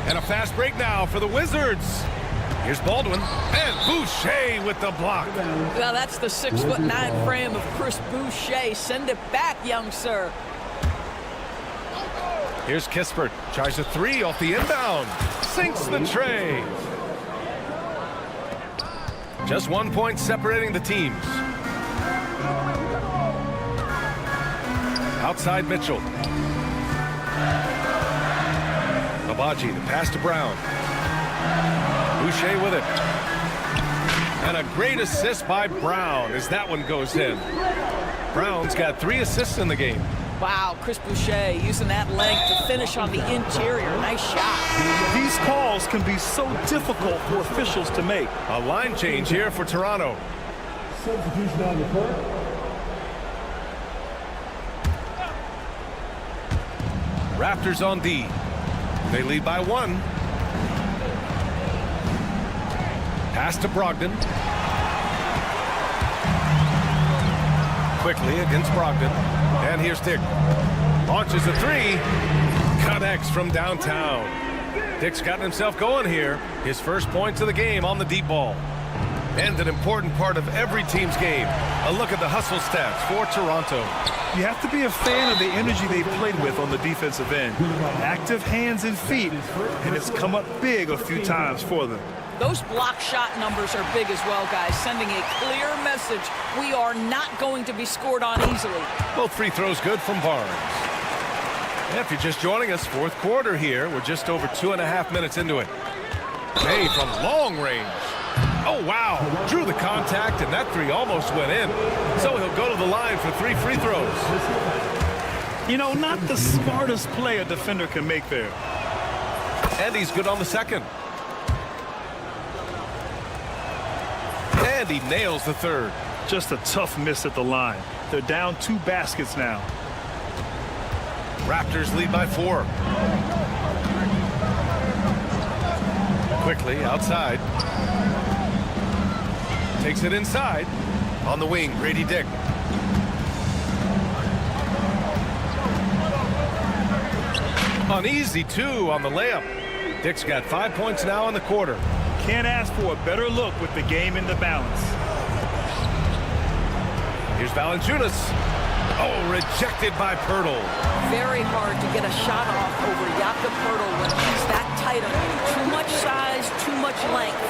And a fast break now for the Wizards. Here's Baldwin, and Boucher with the block. Well, that's the 6'9" frame of Chris Boucher. Send it back, young sir. Here's Kispert. Tries a three off the inbound. Sinks the tray. Just 1 point separating the teams. Outside Mitchell. Abaji, the pass to Brown. Boucher with it. And a great assist by Brown as that one goes in. Brown's got 3 assists in the game. Wow, Chris Boucher using that length to finish on the interior. Nice shot. These calls can be so difficult for officials to make. A line change here for Toronto. Substitution on the court. Raptors on D. They lead by 1. Pass to Brogdon. Quickly against Brogdon. And here's Dick. Launches a three. Connects from downtown. Dick's gotten himself going here. His first points of the game on the deep ball. And an important part of every team's game. A look at the hustle stats for Toronto. You have to be a fan of the energy they played with on the defensive end. Active hands and feet, and it's come up big a few times for them. Those block shot numbers are big as well, guys, sending a clear message. We are not going to be scored on easily. Both free throws good from Barnes. And if you're just joining us, fourth quarter here. We're just over 2.5 minutes into it. Hey, from long range. Oh, wow. Drew the contact, and that three almost went in. So he'll go to the line for 3 free throws. You know, not the smartest play a defender can make there. And he's good on the second. And he nails the third. Just a tough miss at the line. They're down 2 baskets now. Raptors lead by 4. Quickly outside. Takes it inside. On the wing, Grady Dick. An easy 2 on the layup. Dick's got 5 points now in the quarter. Can't ask for a better look with the game in the balance. Here's Valanciunas. Oh, rejected by Pirtle. Very hard to get a shot off over Jakob Pirtle when he's that tight on you. Too much size, too much length.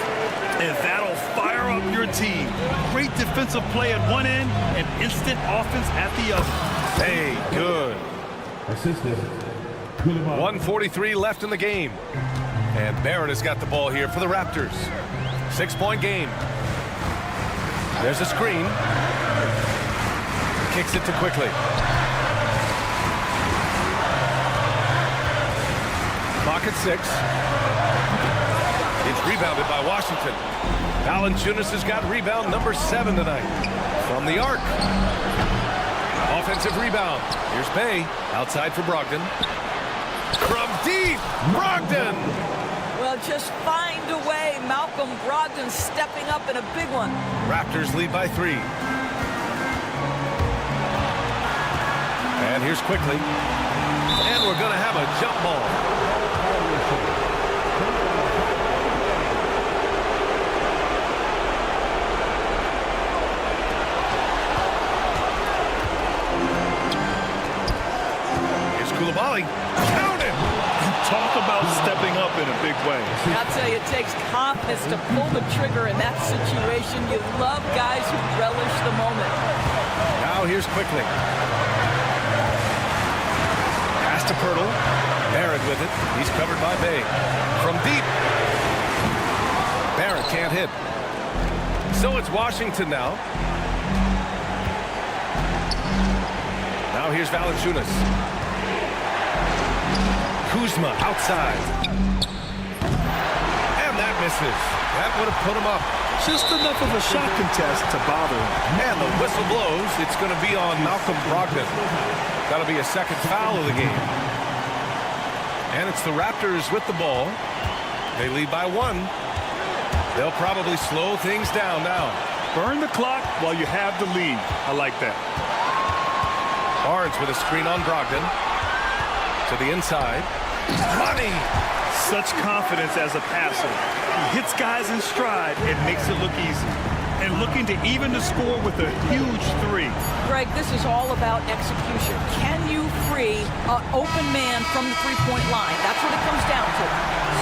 And that'll fire up your team. Great defensive play at one end and instant offense at the other. Hey, good. Assistant. 1:43 left in the game. And Barrett has got the ball here for the Raptors. 6-point game. There's a screen. Kicks it to Quickly. Clock at 6. It's rebounded by Washington. Valanciunas has got rebound number 7 tonight. From the arc. Offensive rebound. Here's Bay. Outside for Brogdon. From deep, Brogdon! Well, just find a way. Malcolm Brogdon stepping up in a big one. Raptors lead by 3. And here's Quickly. And we're going to have a jump ball. Here's Coulibaly. Count it! Talk about stepping up in a big way. I'll tell you, it takes confidence to pull the trigger in that situation. You love guys who relish the moment. Now here's Quickly. Pass to Pirtle. Barrett with it. He's covered by Bay. From deep. Barrett can't hit. So it's Washington now. Now here's Valanciunas. Kuzma outside. And that misses. That would have put him up. Just enough of a shot contest to bother him. And the whistle blows. It's going to be on Malcolm Brogdon. That'll be a second foul of the game. And it's the Raptors with the ball. They lead by 1. They'll probably slow things down now. Burn the clock while you have the lead. I like that. Barnes with a screen on Brogdon. To the inside. Money! Such confidence as a passer. He hits guys in stride and makes it look easy. And looking to even the score with a huge 3. Greg, this is all about execution. Can you free an open man from the three-point line? That's what it comes down to.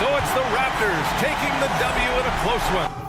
So it's the Raptors taking the W in a close one.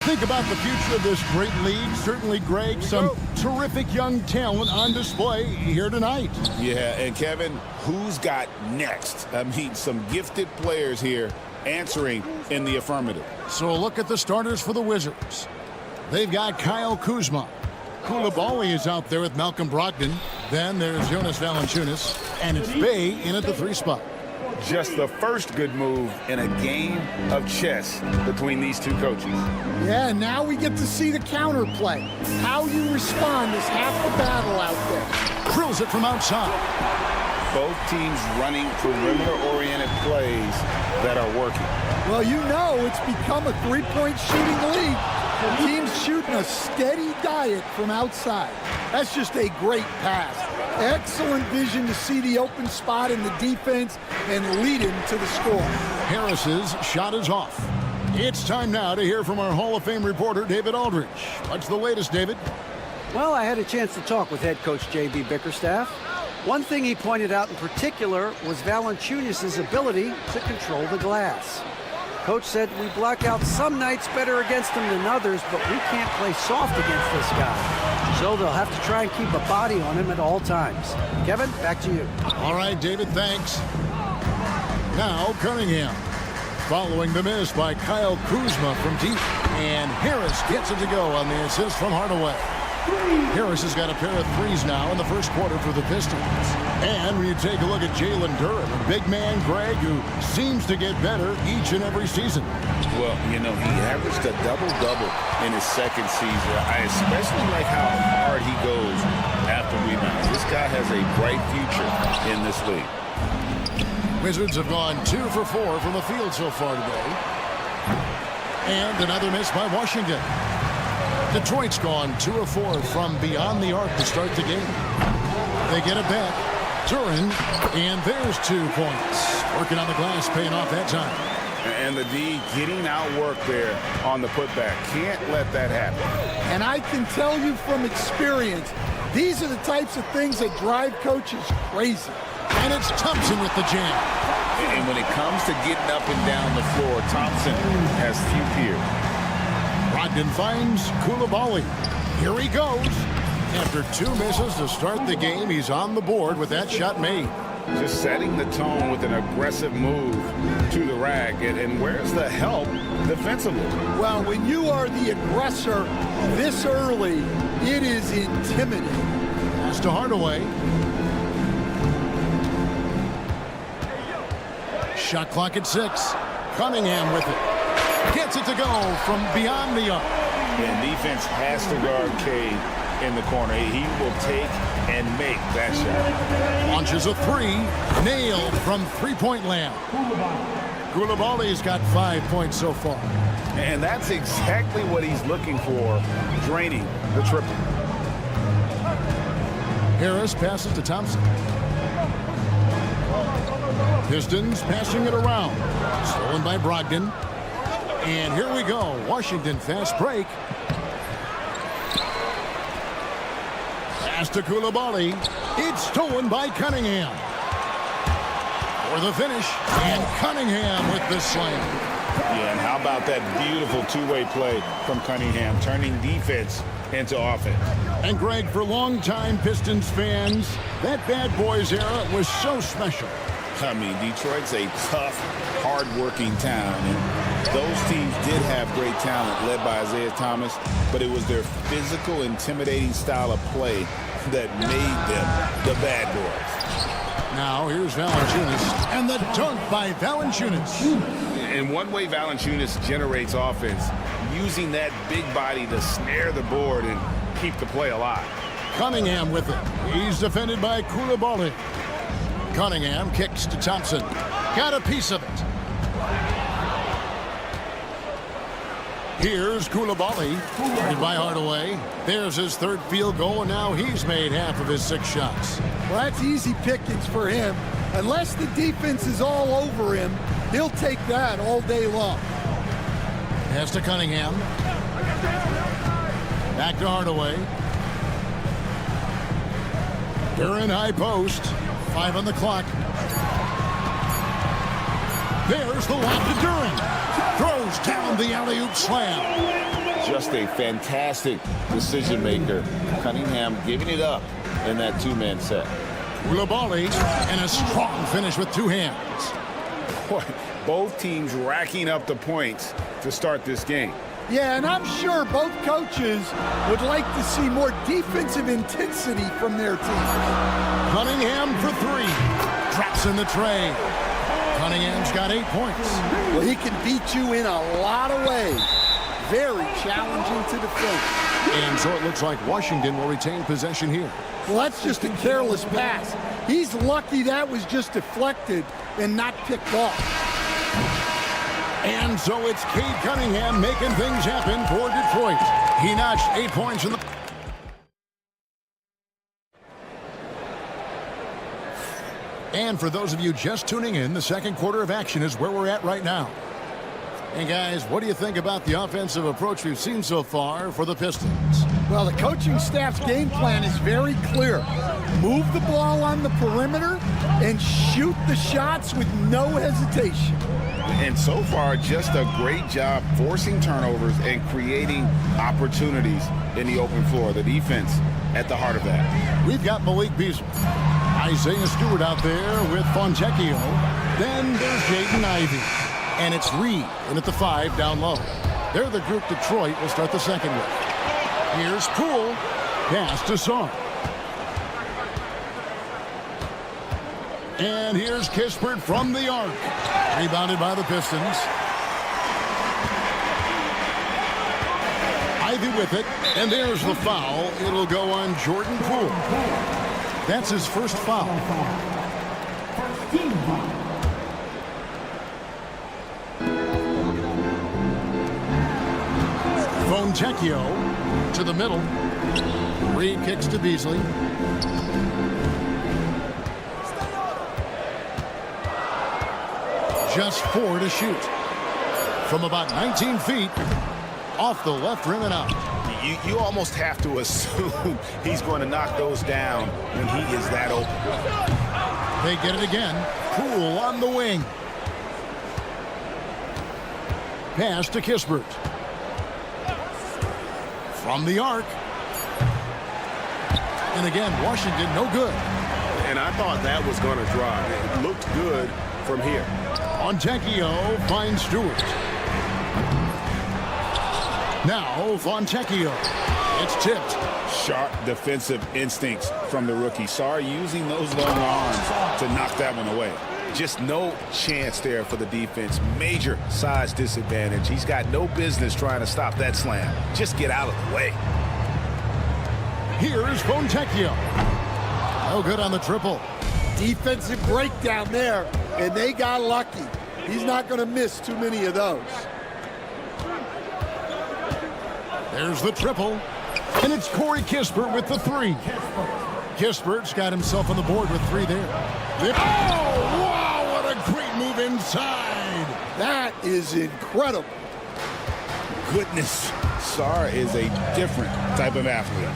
Think about the future of this great league. Certainly, Greg, some terrific young talent on display here tonight. Yeah, and Kevin, who's got next? I mean, some gifted players here answering in the affirmative. So look at the starters for the Wizards. They've got Kyle Kuzma. Coulibaly is out there with Malcolm Brogdon. Then there's Jonas Valanciunas. And it's Bey in at the 3 spot. Just the first good move in a game of chess between these two coaches. Yeah, now we get to see the counterplay. How you respond is half the battle out there. Drills it from outside. Both teams running perimeter-oriented plays that are working. Well, you know it's become a three-point shooting league. Teams shooting a steady diet from outside. That's just a great pass. Excellent vision to see the open spot in the defense and lead him to the score. Harris's shot is off. It's time now to hear from our Hall of Fame reporter, David Aldridge. What's the latest, David? Well, I had a chance to talk with head coach J.B. Bickerstaff. One thing he pointed out in particular was Valanciunas' ability to control the glass. Coach said we block out some nights better against him than others, but we can't play soft against this guy. So they'll have to try and keep a body on him at all times. Kevin, back to you. All right, David, thanks. Now, Cunningham. Following the miss by Kyle Kuzma from deep. And Harris gets it to go on the assist from Hardaway. Harris has got a pair of threes now in the first quarter for the Pistons. And when you take a look at Jalen Duren, a big man, Greg, who seems to get better each and every season. Well, you know, he averaged a double-double in his second season. I especially like how hard he goes after rebounds. This guy has a bright future in this league. Wizards have gone 2 for 4 from the field so far today. And another miss by Washington. Detroit's gone 2 of 4 from beyond the arc to start the game. They get it back. Duren, and there's 2 points. Working on the glass, paying off that time. And the D getting outworked there on the putback. Can't let that happen. And I can tell you from experience, these are the types of things that drive coaches crazy. And it's Thompson with the jam. And when it comes to getting up and down the floor, Thompson has few peers. Brogdon finds Coulibaly. Here he goes. After 2 misses to start the game, he's on the board with that shot made. Just setting the tone with an aggressive move to the rack. And where's the help defensively? Well, when you are the aggressor this early, it is intimidating. Pass to Hardaway. Shot clock at 6. Cunningham with it. Gets it to go from beyond the arc. And defense has to guard Cade in the corner. He will take and make that shot. Launches a 3. Nailed from three-point land. Coulibaly's got 5 points so far. And that's exactly what he's looking for, draining the triple. Harris passes to Thompson. Pistons passing it around. Stolen by Brogdon. And here we go. Washington fast break. Pass to Coulibaly. It's stolen by Cunningham. For the finish. And Cunningham with the slam. Yeah, and how about that beautiful two-way play from Cunningham, turning defense into offense. And Greg, for longtime Pistons fans, that bad boys era was so special. I mean, Detroit's a tough, hard-working town, and those teams did have great talent led by Isaiah Thomas, but it was their physical, intimidating style of play that made them the bad boys. Now here's Valanciunas, and the dunk by Valanciunas. And one way Valanciunas generates offense, using that big body to snare the board and keep the play alive. Cunningham with it. He's defended by Coulibaly. Cunningham kicks to Thompson. Got a piece of it. Here's Coulibaly. Guarded by Hardaway. There's his 3rd field goal, and now he's made half of his 6 shots. Well, that's easy pickings for him. Unless the defense is all over him, he'll take that all day long. Pass to Cunningham. Back to Hardaway. Duren high post. 5 on the clock. There's the lob to Duran. Throws down the alley-oop slam. Just a fantastic decision maker. Cunningham giving it up in that two-man set. Koulibaly, and a strong finish with two hands. Boy, both teams racking up the points to start this game. Yeah, and I'm sure both coaches would like to see more defensive intensity from their team. Cunningham for three. Drops in the tray. Cunningham's got 8 points. Well, he can beat you in a lot of ways. Very challenging to defend. And so it looks like Washington will retain possession here. Well, that's just a careless pass. He's lucky that was just deflected and not picked off. And so it's Cade Cunningham making things happen for Detroit. He notched 8 points in the... And for those of you just tuning in, the second quarter of action is where we're at right now. And guys, what do you think about the offensive approach we've seen so far for the Pistons? Well, the coaching staff's game plan is very clear. Move the ball on the perimeter and shoot the shots with no hesitation. And so far, just a great job forcing turnovers and creating opportunities in the open floor. The defense at the heart of that. We've got Malik Beasley. Isaiah Stewart out there with Fontecchio. Then there's Jaden Ivey. And it's Reed in at the 5 down low. They're the group Detroit will start the second with. Here's Poole. Pass to Sarr. And here's Kispert from the arc. Rebounded by the Pistons. Ivey with it. And there's the foul. It'll go on Jordan Poole. That's his first foul. Fontecchio to the middle. Reed kicks to Beasley. Just 4 to shoot. From about 19 feet, off the left rim and out. You almost have to assume he's going to knock those down when he is that open. They get it again. Poole on the wing. Pass to Kispert. From the arc. And again, Washington, no good. And I thought that was going to drive. It looked good from here. Fontecchio finds Stewart. Now Fontecchio. It's tipped. Sharp defensive instincts from the rookie. Sarr using those long arms to knock that one away. Just no chance there for the defense. Major size disadvantage. He's got no business trying to stop that slam. Just get out of the way. Here's Fontecchio. No good on the triple. Defensive breakdown there, and they got lucky. He's not going to miss too many of those. There's the triple. And it's Corey Kispert with the 3. Kispert's got himself on the board with 3 there. Oh, wow, what a great move inside. That is incredible. Goodness, Sarr is a different type of athlete.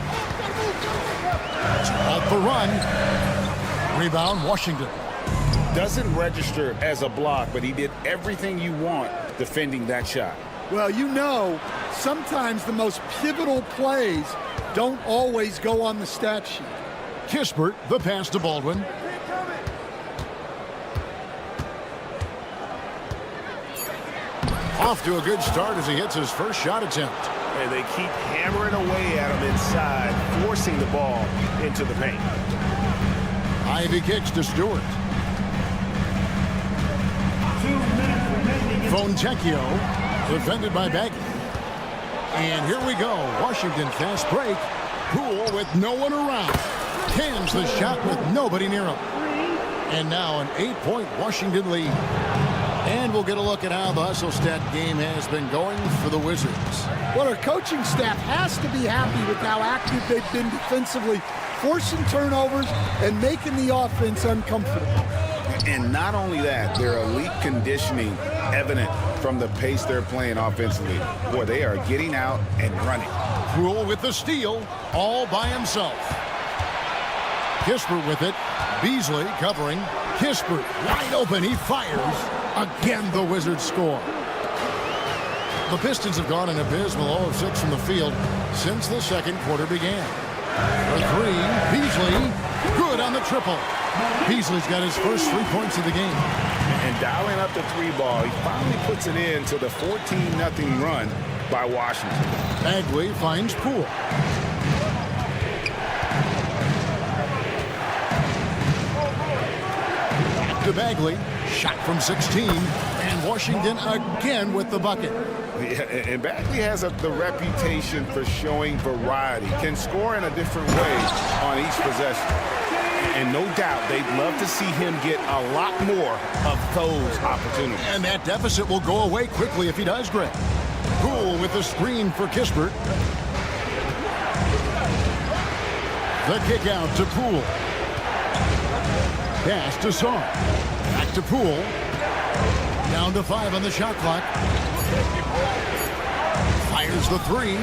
Off the run. Rebound, Washington. Doesn't register as a block, but he did everything you want defending that shot. Well, you know, sometimes the most pivotal plays don't always go on the stat sheet. Kispert, the pass to Baldwin. Off to a good start as he hits his first shot attempt. And they keep hammering away at him inside, forcing the ball into the paint. Ivey kicks to Stewart. Fontecchio, defended by Baggy. And here we go. Washington fast break. Poole with no one around. Cans the shot with nobody near him. And now an 8-point Washington lead. And we'll get a look at how the hustle stat game has been going for the Wizards. Well, our coaching staff has to be happy with how active they've been defensively, forcing turnovers and making the offense uncomfortable. And not only that, their elite conditioning evident from the pace they're playing offensively. Boy, they are getting out and running. Poole with the steal, all by himself. Kispert with it. Beasley covering. Kispert, wide open. He fires. Again, the Wizards score. The Pistons have gone an abysmal 0 of 6 from the field since the second quarter began. For three, Beasley, good on the triple. Beasley's got his first 3 points of the game. And dialing up the 3-ball, he finally puts it in to the 14-0 run by Washington. Bagley finds Poole. Back to Bagley. Shot from 16. And Washington again with the bucket. Yeah, and Bagley has the reputation for showing variety. Can score in a different way on each possession. And no doubt they'd love to see him get a lot more of those opportunities. And that deficit will go away quickly if he does, Greg. Poole with the screen for Kispert. The kick out to Poole. Pass to Saar. Back to Poole. Down to 5 on the shot clock. Fires the 3.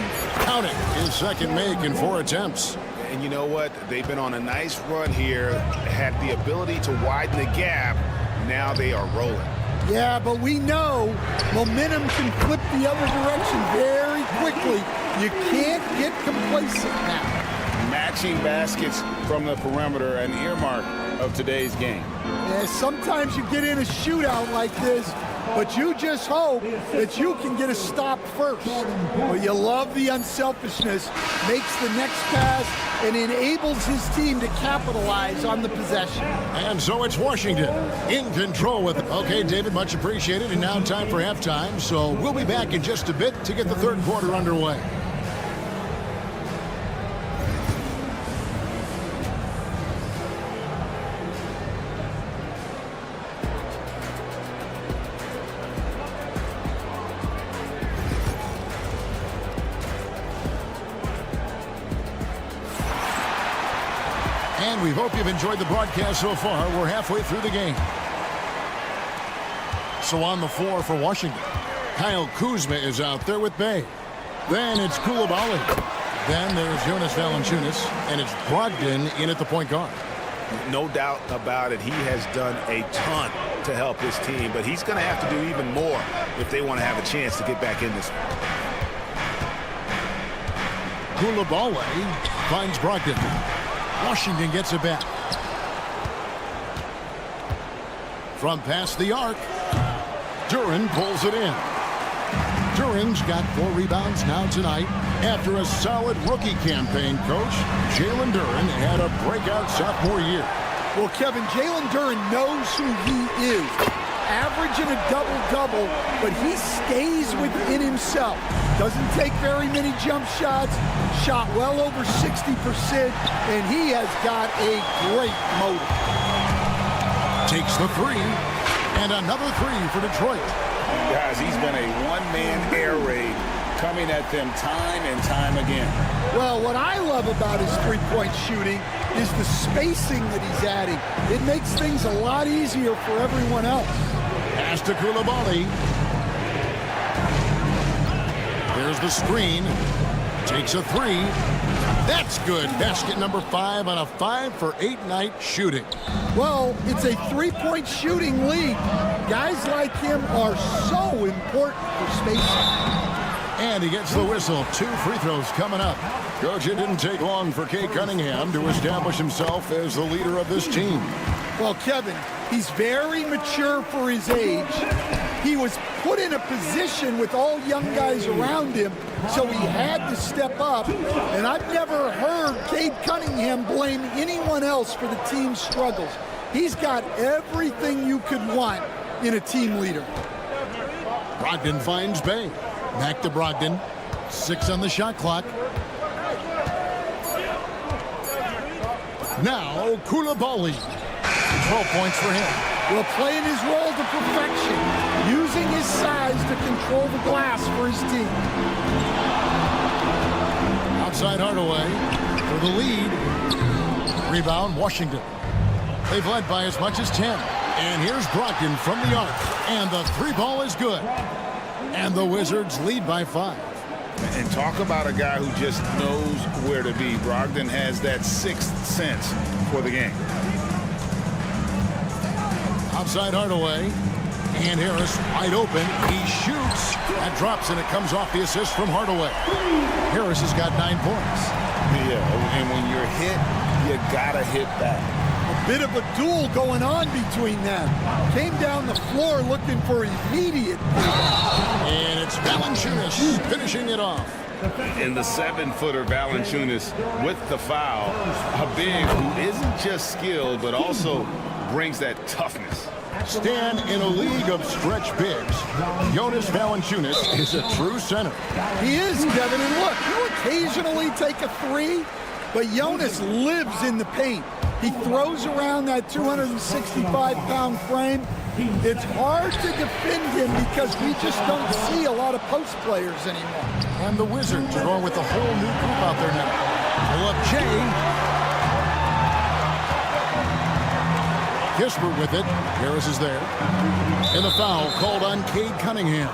Count it. His second make in 4 attempts. And you know what? They've been on a nice run here, had the ability to widen the gap. Now they are rolling. Yeah, but we know momentum can flip the other direction very quickly. You can't get complacent now. Matching baskets from the perimeter, an earmark of today's game. Yeah, sometimes you get in a shootout like this, but you just hope that you can get a stop first. But you love the unselfishness, makes the next pass, and enables his team to capitalize on the possession. And so it's Washington in control with it. Okay, David, much appreciated. And now time for halftime. So we'll be back in just a bit to get the third quarter underway. And we hope you've enjoyed the broadcast so far. We're halfway through the game. So on the floor for Washington, Kyle Kuzma is out there with Bay. Then it's Koulibaly. Then there's Jonas Valanciunas, and it's Brogdon in at the point guard. No doubt about it. He has done a ton to help his team, but he's going to have to do even more if they want to have a chance to get back in this one. Koulibaly finds Brogdon. Washington gets it back. From past the arc, Duren pulls it in. Duren's got 4 rebounds now tonight. After a solid rookie campaign, Coach, Jalen Duren had a breakout sophomore year. Well, Kevin, Jalen Duren knows who he is. Averaging a double-double, but he stays within himself. Doesn't take very many jump shots. Shot well over 60%, and he has got a great motor. Takes the 3, and another 3 for Detroit. Guys, he's been a one-man air raid coming at them time and time again. Well, what I love about his three-point shooting is the spacing that he's adding. It makes things a lot easier for everyone else. Pass to Koulibaly. There's the screen. Takes a 3. That's good. Basket number 5 on a 5-for-8 night shooting. Well, it's a three-point shooting league. Guys like him are so important for spacing. And he gets the whistle. 2 free throws coming up. Coach, it didn't take long for Cade Cunningham to establish himself as the leader of this team. Well, Kevin, he's very mature for his age. He was put in a position with all young guys around him, so he had to step up. And I've never heard Cade Cunningham blame anyone else for the team's struggles. He's got everything you could want in a team leader. Brogdon finds Bay. Back to Brogdon. 6 on the shot clock. Now, Koulibaly. 12 points for him. Well, playing his role to perfection, using his size to control the glass for his team. Outside Hardaway for the lead. Rebound, Washington. They've led by as much as 10. And here's Brogdon from the arc. And the 3-ball is good. And the Wizards lead by 5. And talk about a guy who just knows where to be. Brogdon has that 6th sense for the game. Outside Hardaway. And Harris wide open. He shoots. That drops, and it comes off the assist from Hardaway. Harris has got 9 points. Yeah, and when you're hit, you gotta hit back. A bit of a duel going on between them. Came down the floor looking for immediate rebound. And it's Valanciunas finishing it off. And the 7-footer Valanciunas with the foul. A big who isn't just skilled, but also brings that toughness. Stan, in a league of stretch bigs, Jonas Valanciunas is a true center. He is, Kevin, and look, you occasionally take a three, but Jonas lives in the paint. He throws around that 265-pound frame. It's hard to defend him because we just don't see a lot of post players anymore. And the Wizards are going with a whole new group out there now. Pull up Jay. Kispert with it. Harris is there. And the foul called on Cade Cunningham.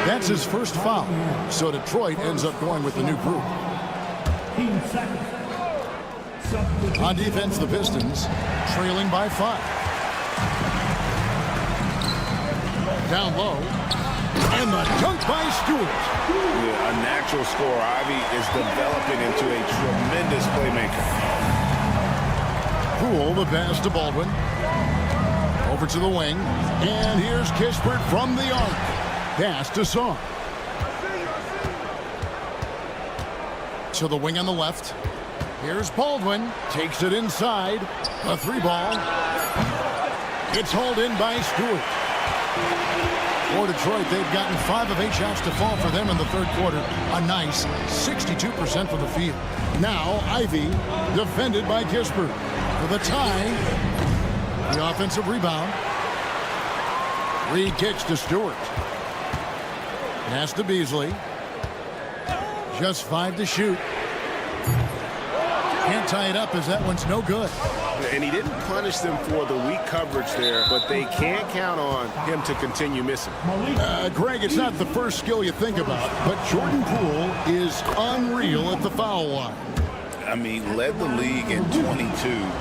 That's his first foul. So Detroit ends up going with the new group. On defense, the Pistons trailing by 5. Down low. And the dunk by Stewart. Yeah, a natural scorer. Ivy is developing into a tremendous playmaker. Poole, the pass to Baldwin. Over to the wing. And here's Kispert from the arc. Pass to Song. To the wing on the left. Here's Baldwin. Takes it inside. A 3-ball. It's hauled in by Stewart. For Detroit, they've gotten 5 of 8 shots to fall for them in the third quarter. A nice 62% from the field. Now, Ivy, defended by Kispert. For the tie, the offensive rebound. Reed kicks to Stewart. Pass to Beasley. Just 5 to shoot. Can't tie it up as that one's no good. And he didn't punish them for the weak coverage there, but they can't count on him to continue missing. Greg, it's not the first skill you think about, but Jordan Poole is unreal at the foul line. I mean, led the league in 22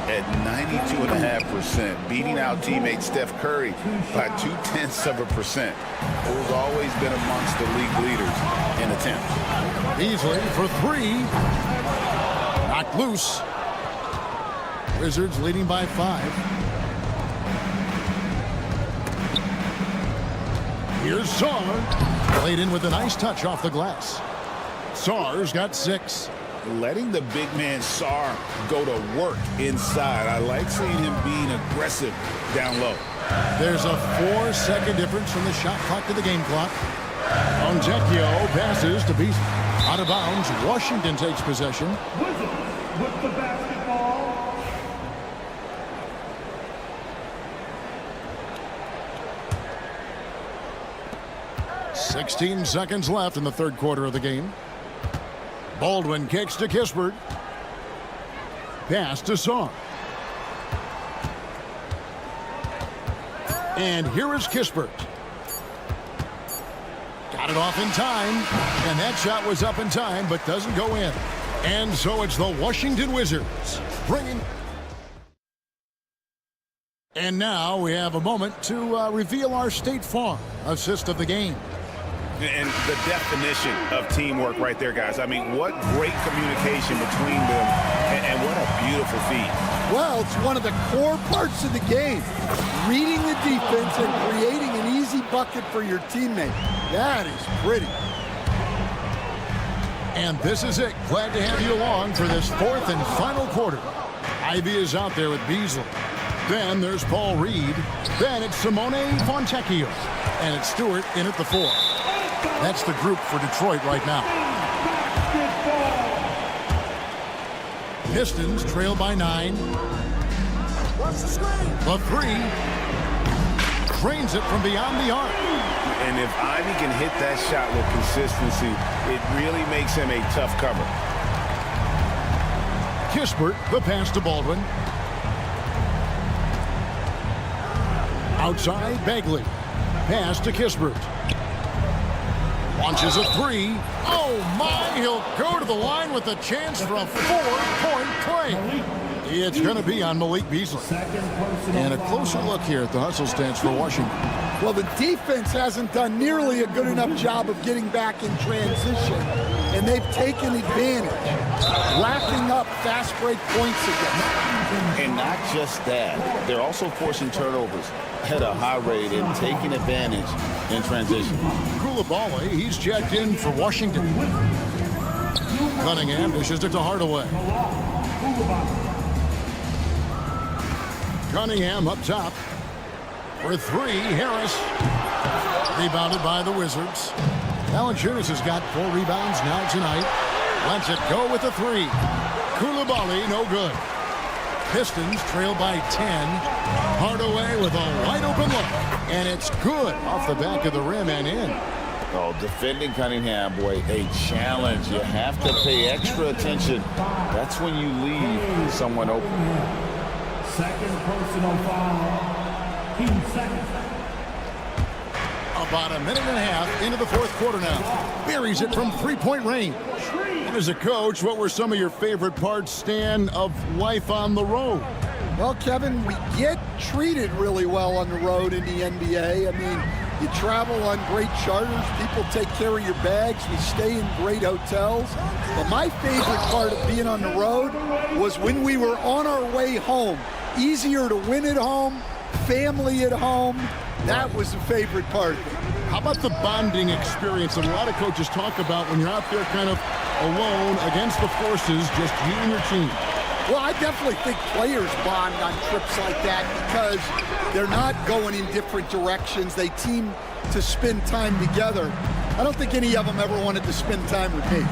at 92.5%, beating out teammate Steph Curry by 0.2%. Who's always been amongst the league leaders in attempts. Beasley for 3. Knocked loose. Wizards leading by 5. Here's Sarr. Played in with a nice touch off the glass. Sarr's got 6. Letting the big man Sarr go to work inside. I like seeing him being aggressive down low. There's a 4-second difference from the shot clock to the game clock. Fontecchio passes to Beasley. Out of bounds, Washington takes possession. Wizards with the basketball. .16 seconds left in the third quarter of the game. Baldwin kicks to Kispert. Pass to Song. And here is Kispert. Got it off in time. And that shot was up in time, but doesn't go in. And so it's the Washington Wizards bringing... And now we have a moment to reveal our State Farm assist of the game. And the definition of teamwork right there, guys. I mean, what great communication between them, and what a beautiful feat. Well, it's one of the core parts of the game. Reading the defense and creating an easy bucket for your teammate. That is pretty. And this is it. Glad to have you along for this fourth and final quarter. Ivy is out there with Beasley. Then there's Paul Reed. Then it's Simone Fontecchio. And it's Stewart in at the 4. That's the group for Detroit right now. Pistons trail by 9. The 3. Trains it from beyond the arc. And if Ivy can hit that shot with consistency, it really makes him a tough cover. Kispert, the pass to Baldwin. Outside, Bagley. Pass to Kispert. Launches a 3. Oh, my. He'll go to the line with a chance for a 4-point play. It's going to be on Malik Beasley. And a closer look here at the hustle stance for Washington. Well, the defense hasn't done nearly a good enough job of getting back in transition, and they've taken advantage, racking up fast break points again. And not just that, they're also forcing turnovers at a high rate and taking advantage in transition. Koulibaly, he's checked in for Washington. Cunningham dishes it to Hardaway. Cunningham up top. For three, Harris. Rebounded by the Wizards. Valanciunas has got 4 rebounds now tonight. Lets it go with the 3. Koulibaly, no good. Pistons trail by 10. Hardaway with a wide open look. And it's good off the back of the rim and in. Oh, defending Cunningham, boy, a challenge. You have to pay extra attention. That's when you leave someone open. Second personal foul. Team second. About a minute and a half into the fourth quarter now. Buries it from three-point range. And as a coach, what were some of your favorite parts, Stan, of life on the road? Well, Kevin, we get treated really well on the road in the NBA. I mean, you travel on great charters. People take care of your bags. We stay in great hotels. But my favorite part of being on the road was when we were on our way home. Easier to win at home, family at home. That was the favorite part. How about the bonding experience that a lot of coaches talk about when you're out there kind of alone against the forces, just you and your team? Well, I definitely think players bond on trips like that because they're not going in different directions. They team to spend time together. I don't think any of them ever wanted to spend time with me.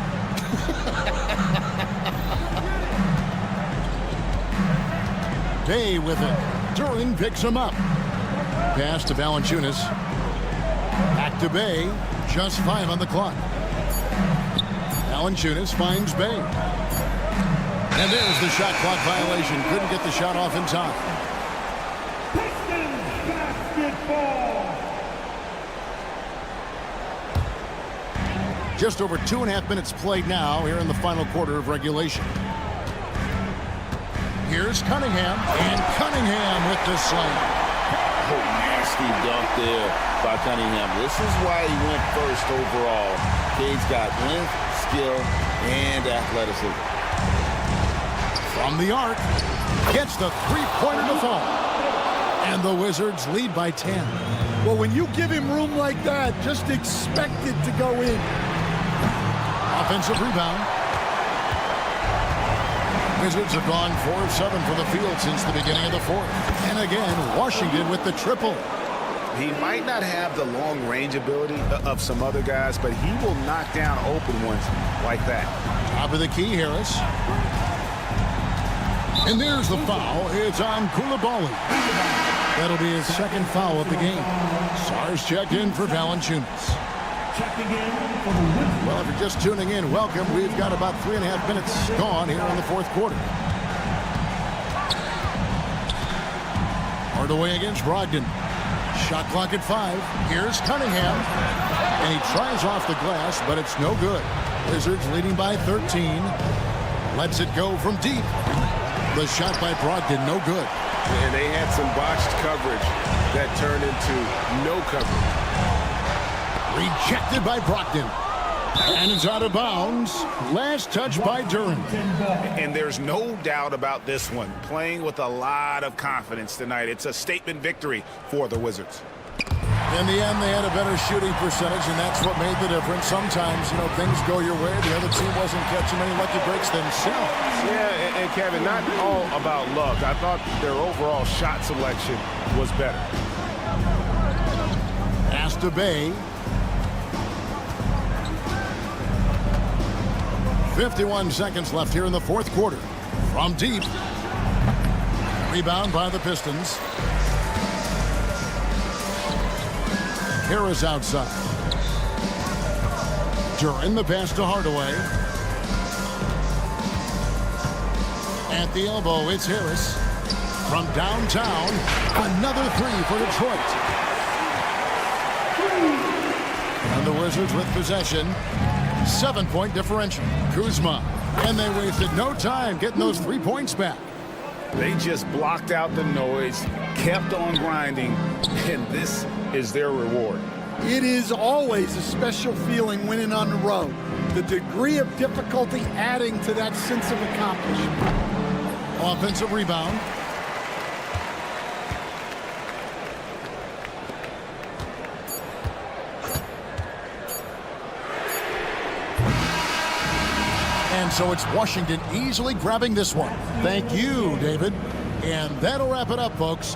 Bay with it. Duran picks him up. Pass to Valanciunas. Back to Bay. Just 5 on the clock. Valanciunas finds Bay. And there's the shot clock violation. Couldn't get the shot off in time. Pistons basketball. Just over 2.5 minutes played now here in the final quarter of regulation. Here's Cunningham, and Cunningham with the slam. Oh, nasty dunk there by Cunningham. This is why he went first overall. Cade's got length, skill, and athleticism. From the arc, gets the three-pointer to fall. And the Wizards lead by 10. Well, when you give him room like that, just expect it to go in. Offensive rebound. Wizards have gone 4 of 7 for the field since the beginning of the fourth. And again, Washington with the triple. He might not have the long range ability of some other guys, but he will knock down open ones like that. Top of the key, Harris. And there's the foul. It's on Koulibaly. That'll be his second foul of the game. Sars checked in for Valanciunas. Checking in for the Wizards. Well, if you're just tuning in, welcome. We've got about 3.5 minutes gone here in the fourth quarter. Hardaway against Brogdon. Shot clock at 5. Here's Cunningham. And he tries off the glass, but it's no good. Wizards leading by 13. Lets it go from deep. The shot by Brogdon, no good. And they had some botched coverage that turned into no coverage. Rejected by Brogdon. And it's out of bounds. Last touch by Duran. And there's no doubt about this one. Playing with a lot of confidence tonight. It's a statement victory for the Wizards. In the end, they had a better shooting percentage, and that's what made the difference. Sometimes, things go your way. The other team wasn't catching many lucky breaks themselves. Yeah, and Kevin, not all about luck. I thought their overall shot selection was better. Pass to Bay. 51 seconds left here in the fourth quarter. From deep. Rebound by the Pistons. Harris outside. Duran the pass to Hardaway. At the elbow, it's Harris. From downtown, another 3 for Detroit. And the Wizards with possession. 7-point differential. Kuzma. And they wasted no time getting those 3 points back. They just blocked out the noise, kept on grinding, and this is their reward. It is always a special feeling winning on the road. The degree of difficulty adding to that sense of accomplishment. Offensive rebound. And so it's Washington easily grabbing this one. Thank you, David. And that'll wrap it up, folks.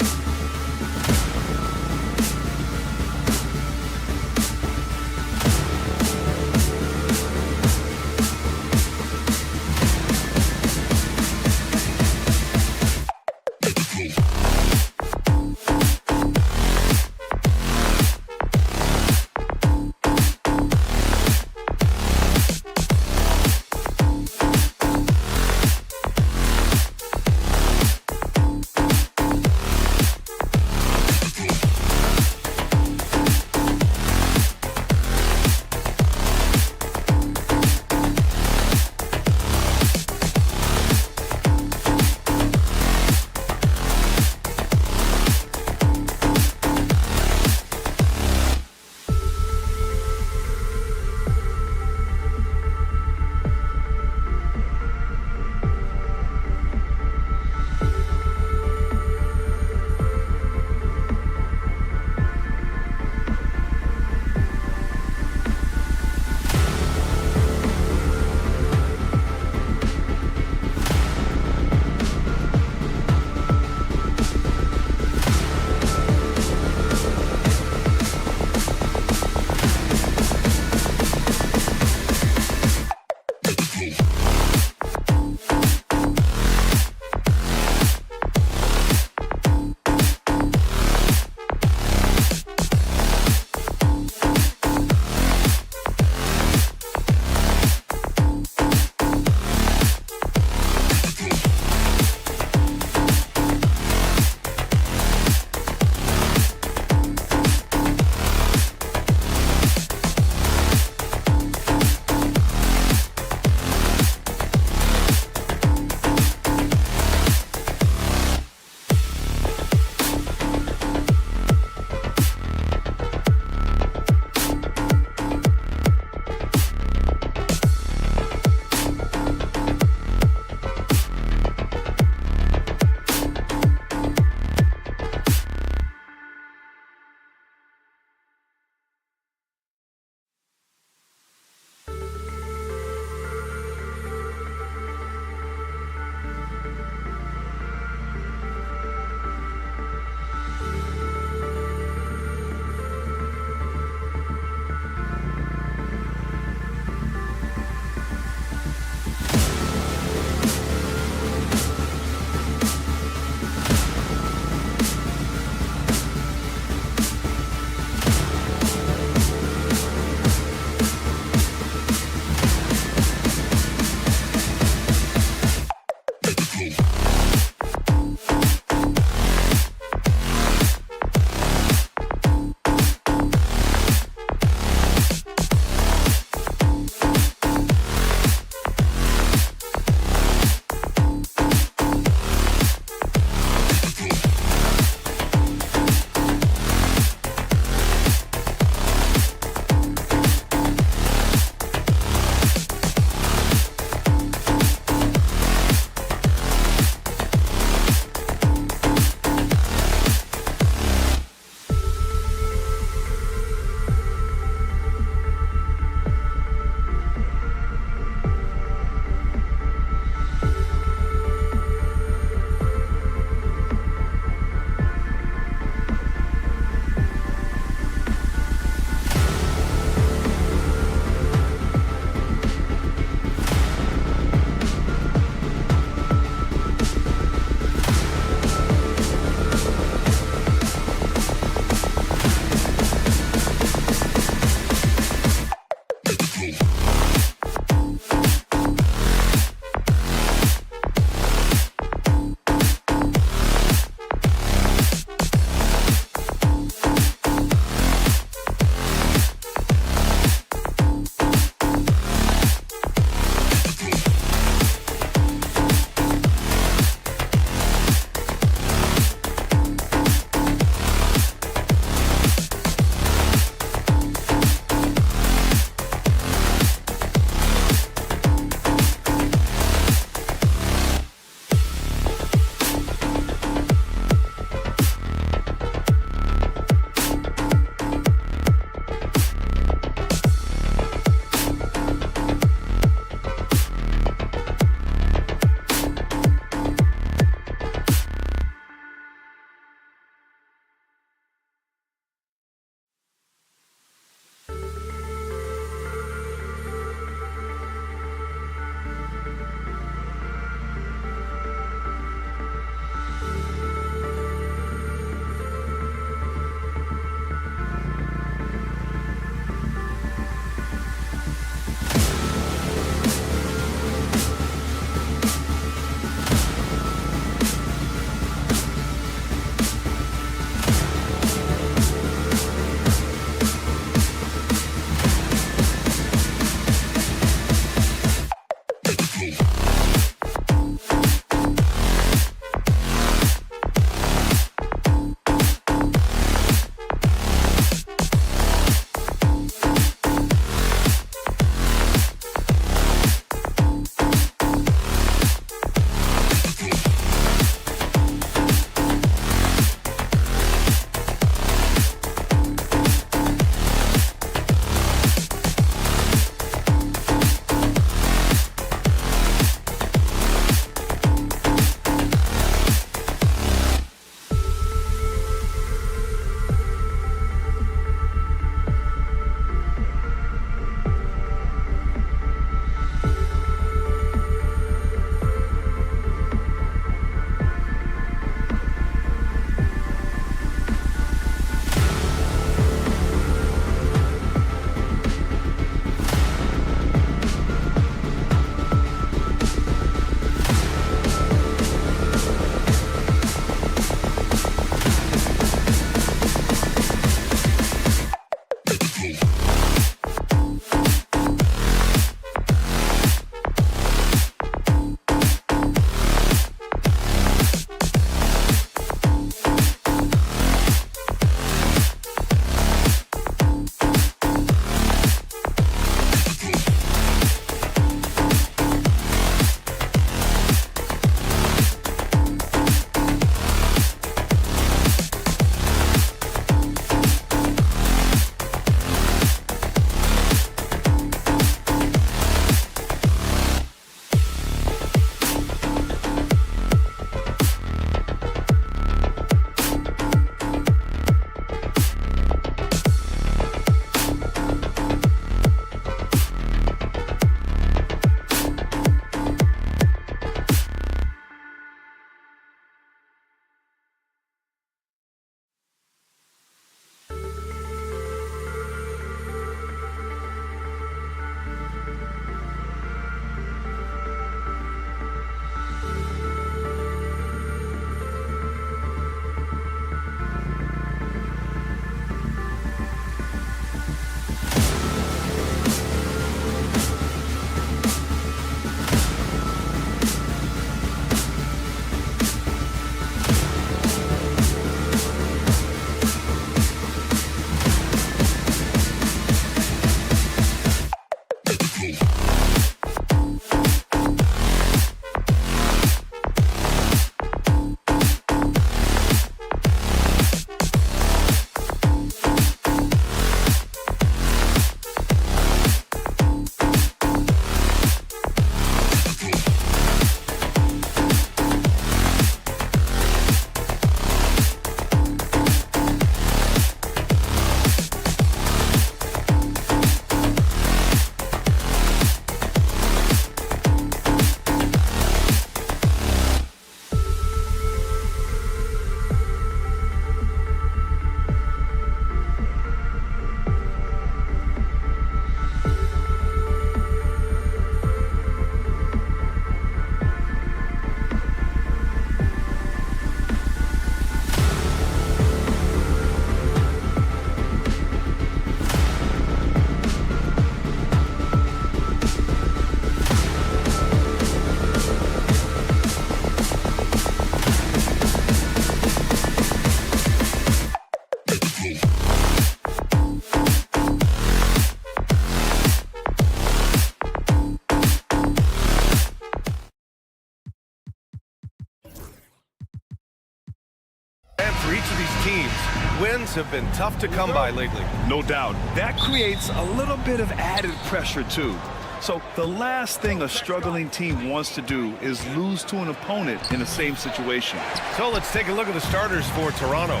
for each of these teams. Wins have been tough to come by lately. No doubt. That creates a little bit of added pressure, too. So the last thing a struggling team wants to do is lose to an opponent in the same situation. So let's take a look at the starters for Toronto.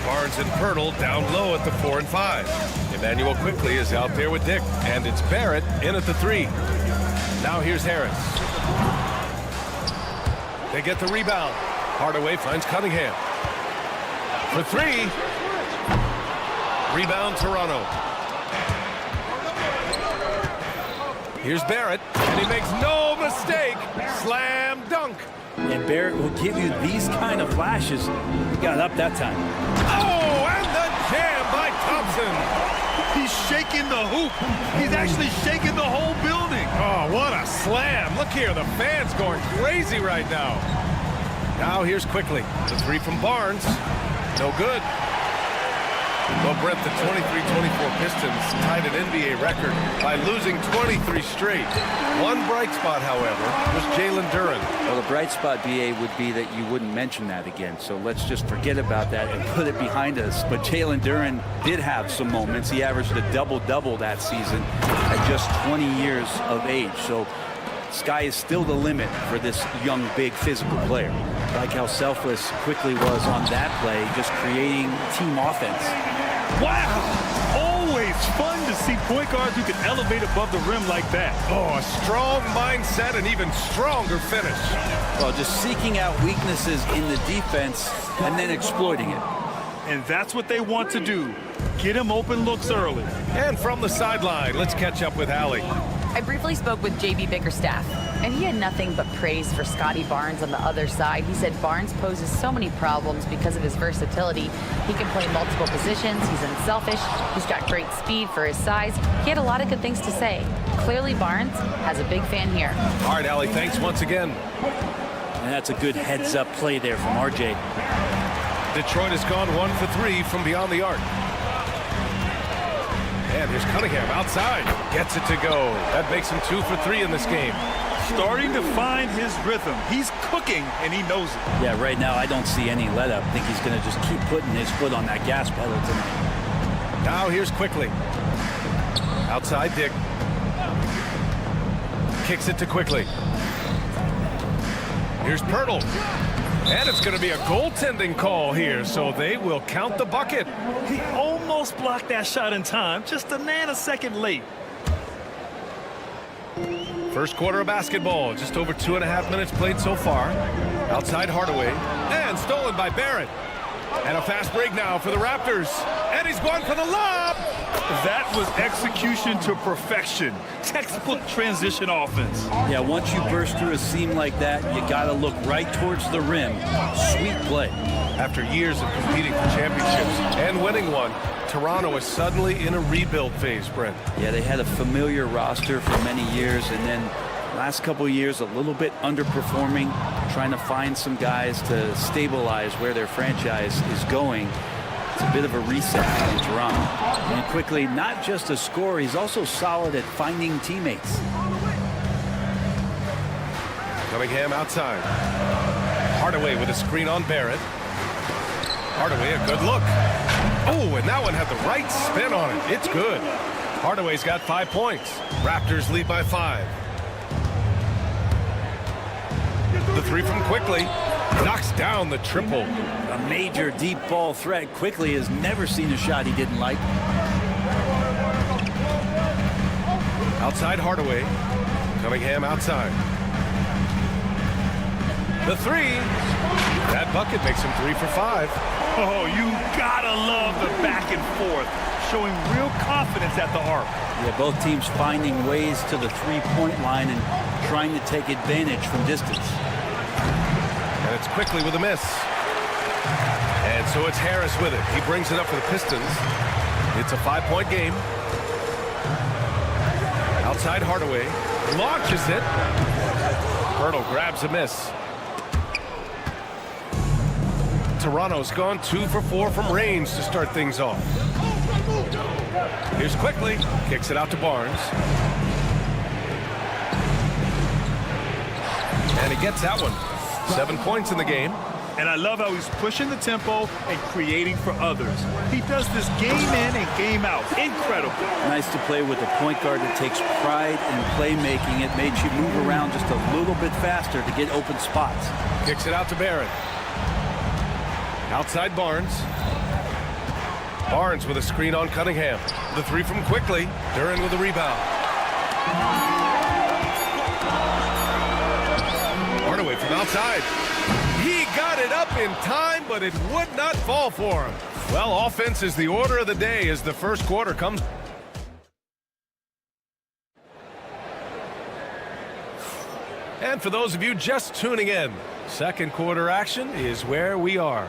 Barnes and Pirtle down low at the 4 and 5. Emmanuel quickly is out there with Dick, and it's Barrett in at the 3. Now here's Harris. They get the rebound. Hardaway finds Cunningham. For 3. Rebound Toronto. Here's Barrett, and he makes no mistake. Slam dunk. And Barrett will give you these kind of flashes. He got up that time. Oh, and the jam by Thompson. He's shaking the hoop. He's actually shaking the whole building. Oh, what a slam. Look here, the fans going crazy right now. Now here's quickly. The 3 from Barnes. No good. Well, Brett, the 23-24 Pistons tied an NBA record by losing 23 straight. One bright spot, however, was Jalen Duren. Well, the bright spot, BA, would be that you wouldn't mention that again. So let's just forget about that and put it behind us. But Jalen Duren did have some moments. He averaged a double-double that season at just 20 years of age. So sky is still the limit for this young, big, physical player. Like how selfless quickly was on that play, just creating team offense. Wow! Always fun to see point guards who can elevate above the rim like that. Oh, a strong mindset and even stronger finish. Well, just seeking out weaknesses in the defense and then exploiting it. And that's what they want to do. Get him open looks early. And from the sideline, let's catch up with Allie. I briefly spoke with J.B. Bickerstaff, and he had nothing but praise for Scotty Barnes on the other side. He said Barnes poses so many problems because of his versatility. He can play multiple positions. He's unselfish. He's got great speed for his size. He had a lot of good things to say. Clearly, Barnes has a big fan here. All right, Allie, thanks once again. And that's a good heads-up play there from RJ. Detroit has gone 1 for 3 from beyond the arc. And here's Cunningham outside. Gets it to go. That makes him 2 for 3 in this game. Starting to find his rhythm. He's cooking, and he knows it. Yeah, right now I don't see any let-up. I think he's going to just keep putting his foot on that gas pedal tonight. Now here's quickly. Outside Dick. Kicks it to quickly. Here's Pirtle. And it's going to be a goaltending call here, so they will count the bucket. He almost blocked that shot in time, just a nanosecond late. First quarter of basketball, just over 2.5 minutes played so far. Outside Hardaway, and stolen by Barrett. And a fast break now for the Raptors. And he's going for the lob. That was execution to perfection. Textbook transition offense. Yeah, once you burst through a seam like that, you got to look right towards the rim. Sweet play. After years of competing for championships and winning one, Toronto is suddenly in a rebuild phase, Brent. Yeah, they had a familiar roster for many years, and then last couple of years a little bit underperforming, trying to find some guys to stabilize where their franchise is going. It's a bit of a reset in Toronto. And quickly, not just a scorer, he's also solid at finding teammates. Cunningham outside. Hardaway with a screen on Barrett. Hardaway, a good look. Oh, and that one had the right spin on it. It's good. Hardaway's got 5 points. Raptors lead by 5. The 3 from quickly. Knocks down the triple. A major deep ball threat. Quickly has never seen a shot he didn't like. Outside Hardaway. Cunningham outside. The 3. That bucket makes him 3 for 5. Oh, you gotta love the back and forth. Showing real confidence at the arc. Yeah, both teams finding ways to the three-point line and trying to take advantage from distance. And it's quickly with a miss. And so it's Harris with it. He brings it up for the Pistons. It's a 5-point game. Outside Hardaway. Launches it. Pirtle grabs a miss. Toronto's gone 2 for 4 from range to start things off. Here's quickly. Kicks it out to Barnes. And he gets that one. 7 points in the game. And I love how he's pushing the tempo and creating for others. He does this game in and game out. Incredible. Nice to play with a point guard that takes pride in playmaking. It made you move around just a little bit faster to get open spots. Kicks it out to Barrett. Outside Barnes. Barnes with a screen on Cunningham. The three from quickly. Duran with a rebound. Hardaway from outside. He got it up in time, but it would not fall for him. Well, offense is the order of the day as the first quarter comes. And for those of you just tuning in, second quarter action is where we are.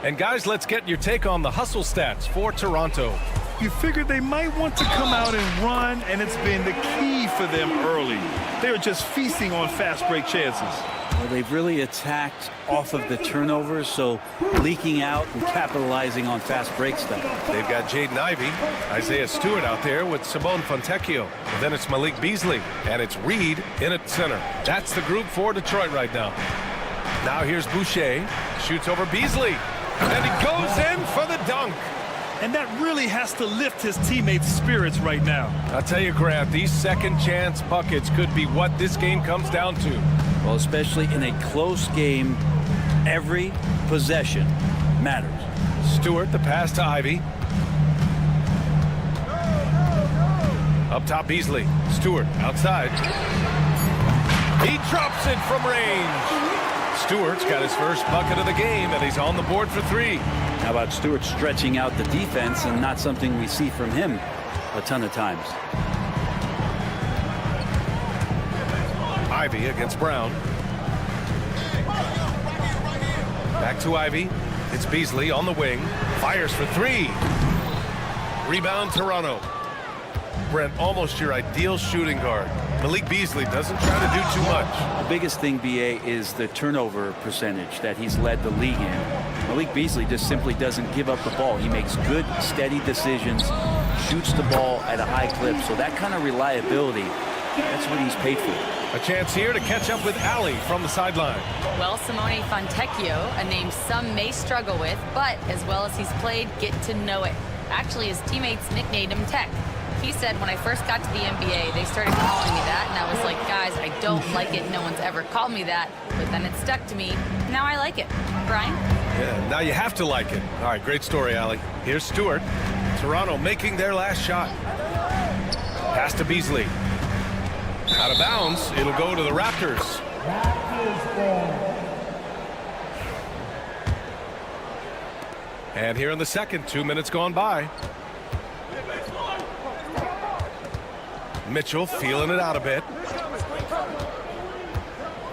And guys, let's get your take on the hustle stats for Toronto. You figured they might want to come out and run, and it's been the key for them early. They're just feasting on fast break chances. Well, they've really attacked off of the turnovers, so leaking out and capitalizing on fast break stuff. They've got Jaden Ivey, Isaiah Stewart out there with Simone Fontecchio. And then it's Malik Beasley, and it's Reed in at center. That's the group for Detroit right now. Now here's Boucher, shoots over Beasley, and he goes in for the dunk. And that really has to lift his teammates' spirits right now. I'll tell you, Grant, these second chance buckets could be what this game comes down to. Well, especially in a close game, every possession matters. Stewart, the pass to Ivey. Up top, Beasley. Stewart outside. He drops it from range. Stewart's got his first bucket of the game, and he's on the board for three. How about Stewart stretching out the defense, and not something we see from him a ton of times. Ivey against Brown. Back to Ivey. It's Beasley on the wing. Fires for three. Rebound Toronto. Brent, almost your ideal shooting guard. Malik Beasley doesn't try to do too much. The biggest thing, BA, is the turnover percentage that he's led the league in. Malik Beasley just simply doesn't give up the ball. He makes good, steady decisions, shoots the ball at a high clip. So that kind of reliability, that's what he's paid for. A chance here to catch up with Allie from the sideline. Well, Simone Fontecchio, a name some may struggle with, but as well as he's played, get to know it. Actually, his teammates nicknamed him Tech. He said, when I first got to the NBA, they started calling me that, and I was like, guys, I don't like it. No one's ever called me that, but then it stuck to me. Now I like it. Brian? Yeah, now you have to like it. All right, great story, Allie. Here's Stewart. Toronto making their last shot. Pass to Beasley. Out of bounds. It'll go to the Raptors. And here in the second, 2 minutes gone by. Mitchell feeling it out a bit.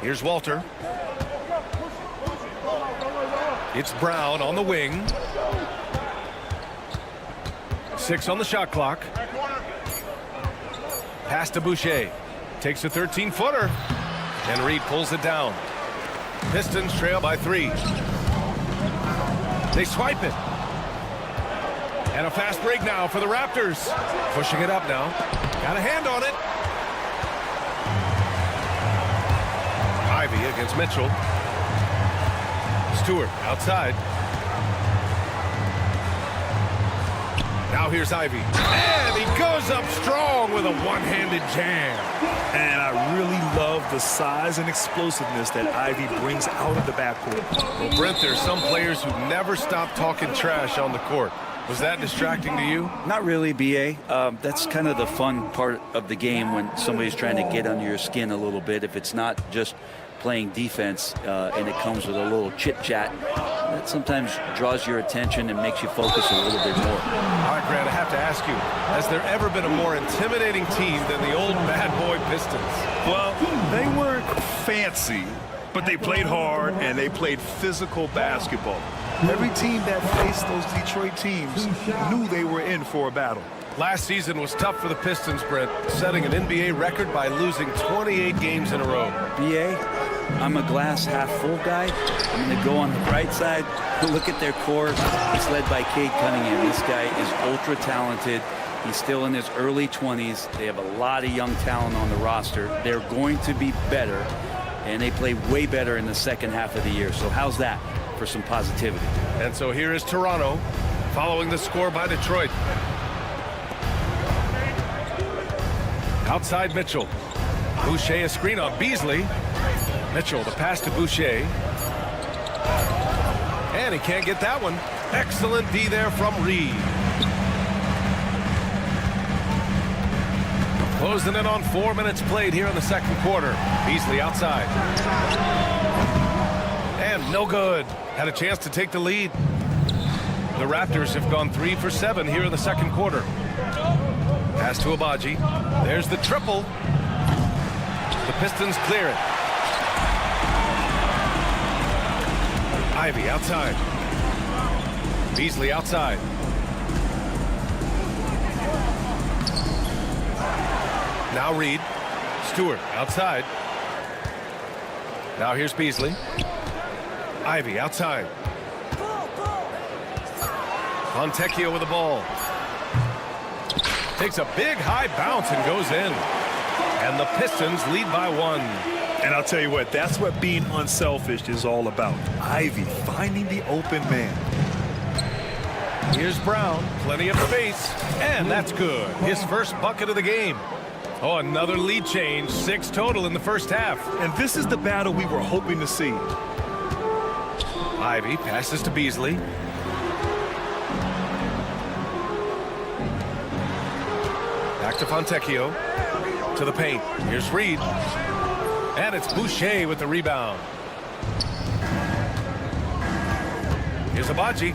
Here's Walter. It's Brown on the wing. 6 on the shot clock. Pass to Boucher. Takes a 13-footer. And Reed pulls it down. Pistons trail by 3. They swipe it. And a fast break now for the Raptors. Pushing it up now. Got a hand on it. Ivey against Mitchell. Stewart outside. Now here's Ivey. And he goes up strong with a one-handed jam. And I really love the size and explosiveness that Ivey brings out of the backcourt. Well, Brent, there's some players who never stop talking trash on the court. Was that distracting to you? Not really, BA. That's kind of the fun part of the game when somebody's trying to get under your skin a little bit. If it's not just playing defense and it comes with a little chit-chat, that sometimes draws your attention and makes you focus a little bit more. All right, Grant, I have to ask you, has there ever been a more intimidating team than the old bad boy Pistons? Well, they weren't fancy, but they played hard and they played physical basketball. Every team that faced those Detroit teams knew they were in for a battle. Last season was tough for the Pistons, Brent, setting an NBA record by losing 28 games in a row. BA, I'm a glass half full guy. I'm going to go on the bright side. Look at their core. It's led by Cade Cunningham. This guy is ultra talented. He's still in his early 20s. They have a lot of young talent on the roster. They're going to be better. and they play way better in the second half of the year. So how's that for some positivity? And so here is Toronto following the score by Detroit. Outside Mitchell. Boucher a screen on Beasley. Mitchell the pass to Boucher. And he can't get that one. Excellent D there from Reed. Closing in on 4 minutes played here in the second quarter. Beasley outside. And no good. Had a chance to take the lead. The Raptors have gone 3 for 7 here in the second quarter. Pass to Abaji. There's the triple. The Pistons clear it. Ivy outside. Beasley outside. Now Reed. Stewart outside. Now here's Beasley. Ivy outside. Fontecchio with the ball. Takes a big high bounce and goes in. And the Pistons lead by 1. And I'll tell you what, that's what being unselfish is all about. Ivy finding the open man. Here's Brown. Plenty of space. And that's good. His first bucket of the game. Oh, another lead change. 6 total in the first half. And this is the battle we were hoping to see. Ivy passes to Beasley. Back to Fontecchio. To the paint. Here's Reed. And it's Boucher with the rebound. Here's Abaji.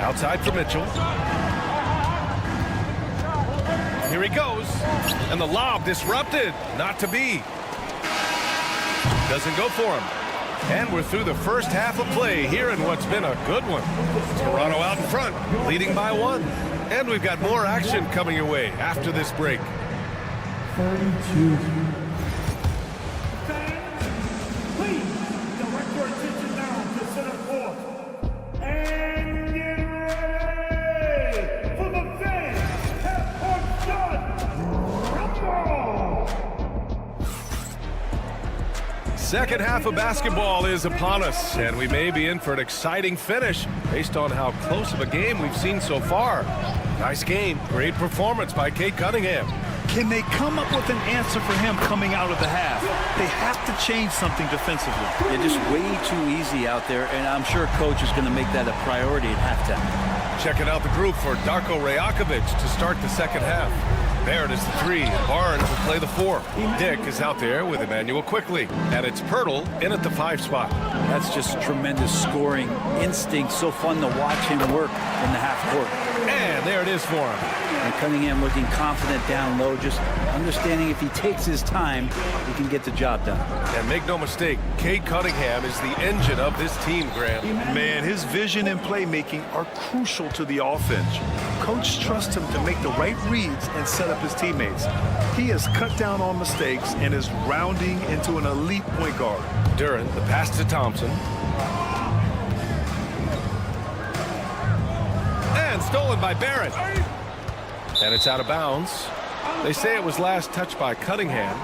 Outside for Mitchell. Here he goes. And the lob disrupted. Not to be. Doesn't go for him. And we're through the first half of play here in what's been a good one. Toronto out in front, leading by 1. And we've got more action coming your way after this break. 32. Please direct your attention now to center court. And get ready for the fans. Half-court shot. Second half of basketball is upon us, and we may be in for an exciting finish based on how close of a game we've seen so far. Nice game. Great performance by Cade Cunningham. Can they come up with an answer for him coming out of the half? They have to change something defensively. They're just way too easy out there, and I'm sure coach is going to make that a priority at halftime. Checking out the group for Darko Rajakovic to start the second half. Barrett is the 3. Barnes will play the 4. Dick is out there with Emmanuel Quickly. And it's Pirtle in at the 5 spot. That's just tremendous scoring instinct. So fun to watch him work in the half court. And there it is for him. And Cunningham looking confident down low, just understanding if he takes his time, he can get the job done. And make no mistake, Cade Cunningham is the engine of this team, Grant. Man, his vision and playmaking are crucial to the offense. Coach trusts him to make the right reads and set up his teammates. He has cut down on mistakes and is rounding into an elite point guard. Duran, the pass to Thompson. And stolen by Barrett. And it's out of bounds. They say it was last touched by Cunningham.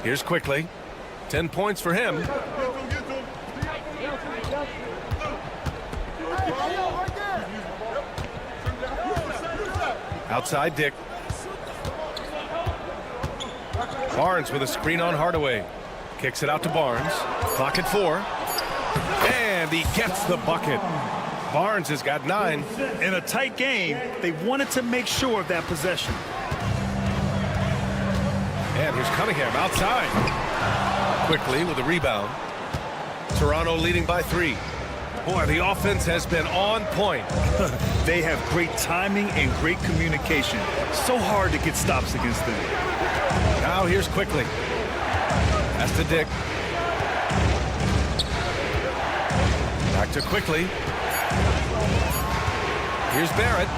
Here's Quickly. 10 points for him. Outside Dick. Barnes with a screen on Hardaway. Kicks it out to Barnes. Clock at 4. And he gets the bucket. Barnes has got 9. In a tight game, they wanted to make sure of that possession. And here's Cunningham outside. Quickly with a rebound. Toronto leading by 3. Boy, the offense has been on point. They have great timing and great communication. So hard to get stops against them. Now here's Quickly. Pass to Dick. Back to Quickly. Here's Barrett.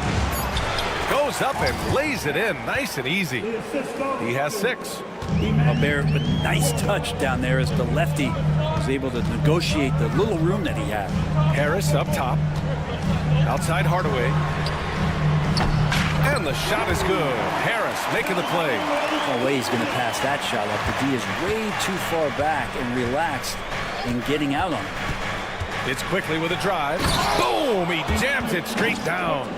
Goes up and lays it in nice and easy. He has 6. Well, Barrett with nice touch down there as the lefty was able to negotiate the little room that he had. Harris up top. Outside Hardaway. And the shot is good. Harris making the play. No way he's going to pass that shot up. The D is way too far back and relaxed in getting out on it. It's Quickly with a drive. Boom! He jams it straight down.